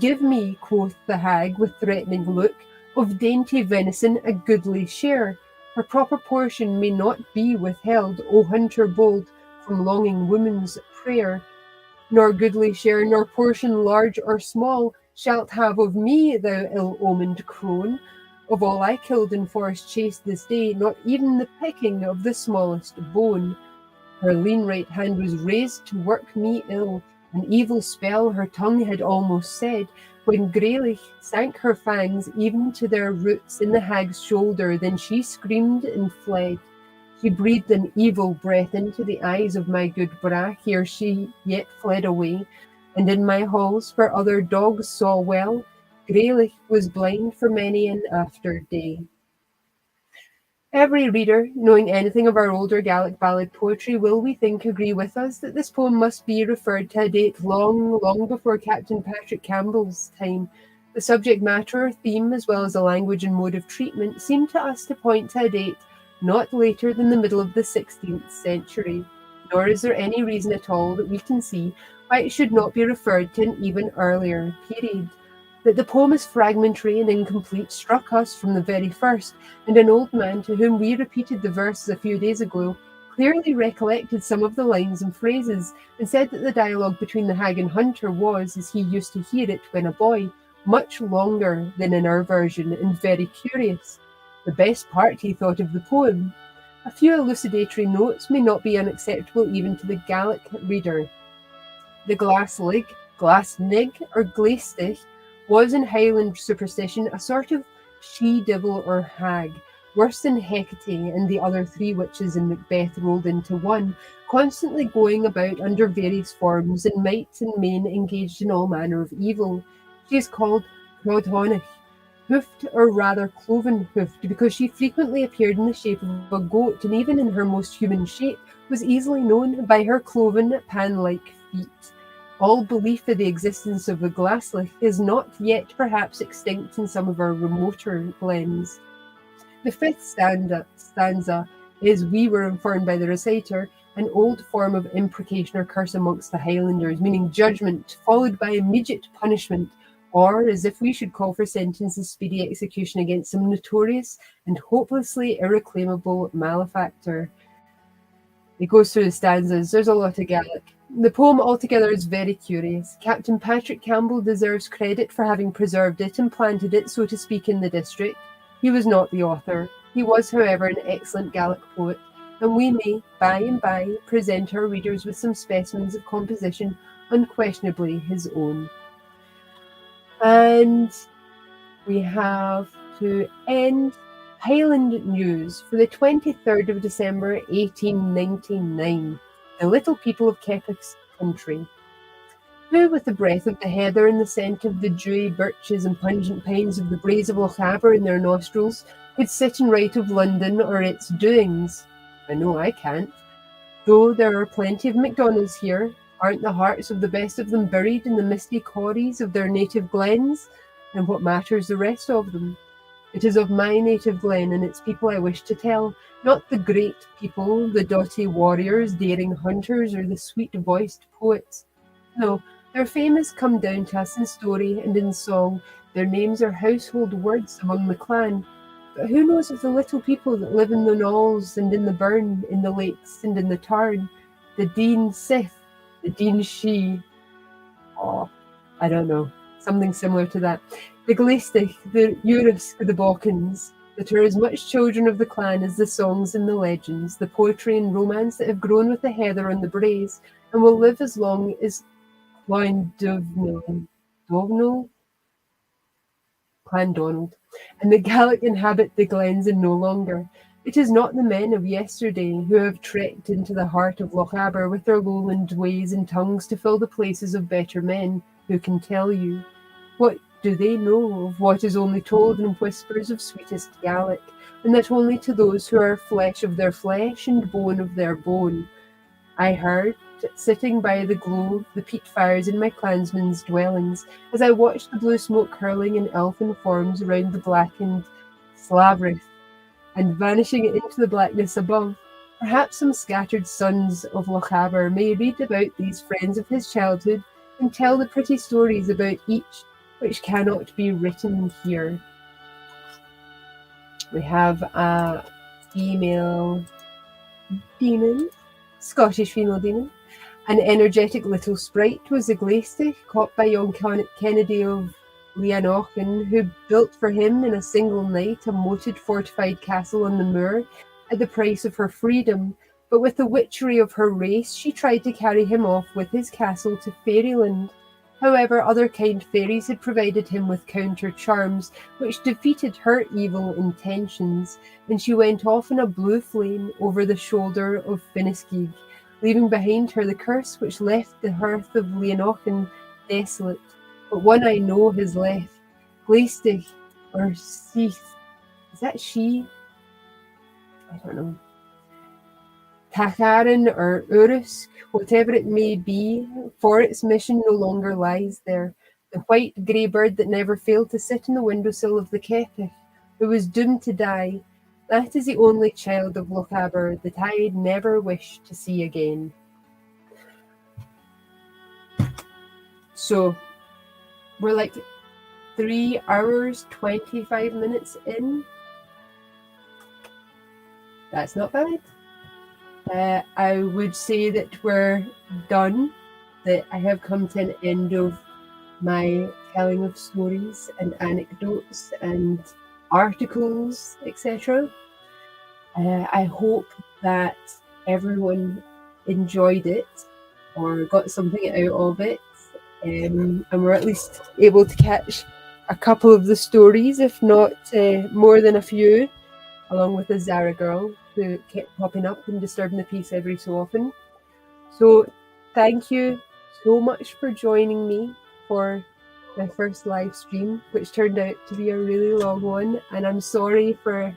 Give me, quoth the hag with threatening look, of dainty venison a goodly share. Her proper portion may not be withheld, O hunter bold, from longing woman's prayer. Nor goodly share, nor portion large or small, shalt have of me, thou ill-omened crone. Of all I killed in forest chase this day, not even the picking of the smallest bone. Her lean right hand was raised to work me ill, an evil spell her tongue had almost said, when Greylich sank her fangs even to their roots in the hag's shoulder, then she screamed and fled. She breathed an evil breath into the eyes of my good brach, ere she yet fled away, and in my halls, where other dogs saw well, Greylich was blind for many an after day. Every reader, knowing anything of our older Gaelic ballad poetry, will, we think, agree with us that this poem must be referred to a date long, long before Captain Patrick Campbell's time. The subject matter or theme, as well as the language and mode of treatment, seem to us to point to a date not later than the middle of the 16th century, nor is there any reason at all that we can see why it should not be referred to an even earlier period. That the poem is fragmentary and incomplete struck us from the very first, and an old man to whom we repeated the verses a few days ago clearly recollected some of the lines and phrases, and said that the dialogue between the hag and hunter was, as he used to hear it when a boy, much longer than in our version, and very curious. The best part, he thought, of the poem. A few elucidatory notes may not be unacceptable even to the Gaelic reader. The Glaslig, Glasnig, or Glaistich was in Highland superstition a sort of she-devil or hag, worse than Hecate and the other three witches in Macbeth rolled into one, constantly going about under various forms and might and main engaged in all manner of evil. She is called Crodhonach, hoofed or rather cloven-hoofed, because she frequently appeared in the shape of a goat, and even in her most human shape was easily known by her cloven, pan-like feet. All belief in the existence of the Glaslich is not yet perhaps extinct in some of our remoter glens. The fifth stanza is, we were informed by the reciter, an old form of imprecation or curse amongst the Highlanders, meaning judgment followed by immediate punishment, or as if we should call for sentence and speedy execution against some notorious and hopelessly irreclaimable malefactor. It goes through the stanzas. There's a lot of Gaelic. The poem altogether is very curious. Captain Patrick Campbell deserves credit for having preserved it and planted it, so to speak, in the district. He was not the author. He was, however, an excellent Gaelic poet, and we may, by and by, present our readers with some specimens of composition unquestionably his own. And we have to end Highland news for the 23rd of December 1899. The little people of Keppoch's country, who, with the breath of the heather and the scent of the dewy birches and pungent pines of the braes of Lochaber in their nostrils, could sit and write of London or its doings. I know I can't. Though there are plenty of Macdonalds here, aren't the hearts of the best of them buried in the misty corries of their native glens? And what matters the rest of them? It is of my native glen and its people I wish to tell, not the great people, the doughty warriors, daring hunters, or the sweet-voiced poets. No, their fame has come down to us in story and in song. Their names are household words among the clan. But who knows of the little people that live in the knolls and in the burn, in the lakes and in the tarn? The Dean Sith, the Dean She. Oh, I don't know. Something similar to that. The Glaistich, the Urisk, the Balkans, that are as much children of the clan as the songs and the legends, the poetry and romance that have grown with the heather on the braes, and will live as long as Clondovnil, Clandonald, and the Gaelic inhabit the glens and no longer. It is not the men of yesterday who have trekked into the heart of Lochaber with their lowland ways and tongues to fill the places of better men, who can tell you. What do they know of what is only told in whispers of sweetest Gaelic, and that only to those who are flesh of their flesh and bone of their bone? I heard, sitting by the glow of the peat fires in my clansmen's dwellings, as I watched the blue smoke curling in elfin forms around the blackened Slavrith, and vanishing into the blackness above. Perhaps some scattered sons of Lochaber may read about these friends of his childhood and tell the pretty stories about each which cannot be written here. We have a female demon, Scottish female demon. An energetic little sprite was the Glaistich, caught by young Kennedy of Leanochen, who built for him in a single night a moated fortified castle on the moor at the price of her freedom. But with the witchery of her race, she tried to carry him off with his castle to Fairyland. However, other kind fairies had provided him with counter charms, which defeated her evil intentions, and she went off in a blue flame over the shoulder of Finniskig, leaving behind her the curse which left the hearth of Leanochen desolate. But one I know has left, Glaistich, or Seath. Is that she? I don't know. Takarin or Urusk, whatever it may be, for its mission no longer lies there. The white grey bird that never failed to sit in the windowsill of the Keppoch, who was doomed to die. That is the only child of Lochaber that I never wish to see again. So, we're like 3 hours, 25 minutes in. That's not bad. I would say that we're done, that I have come to an end of my telling of stories and anecdotes and articles, etc. I hope that everyone enjoyed it or got something out of it, and we're at least able to catch a couple of the stories, if not more than a few, along with the Zara girl who kept popping up and disturbing the peace every so often. So thank you so much for joining me for my first live stream, which turned out to be a really long one, and I'm sorry for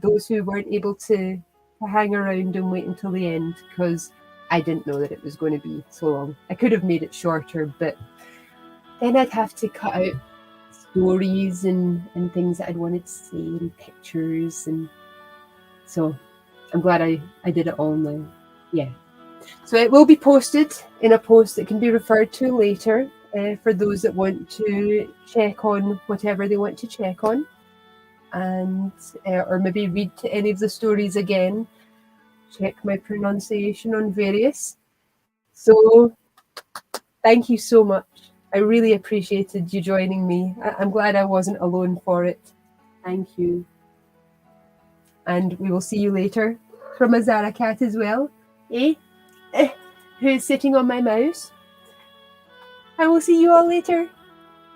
those who weren't able to hang around and wait until the end, because I didn't know that it was going to be so long. I could have made it shorter, but then I'd have to cut out stories and things that I'd wanted to say and pictures, and so I'm glad I did it all now. Yeah. So it will be posted in a post that can be referred to later for those that want to check on whatever they want to check on, and or maybe read any of the stories again. Check my pronunciation on various. So thank you so much. I really appreciated you joining me. I'm glad I wasn't alone for it. Thank you. And we will see you later from a Zara cat as well. Who's sitting on my mouse. I will see you all later.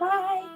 Bye.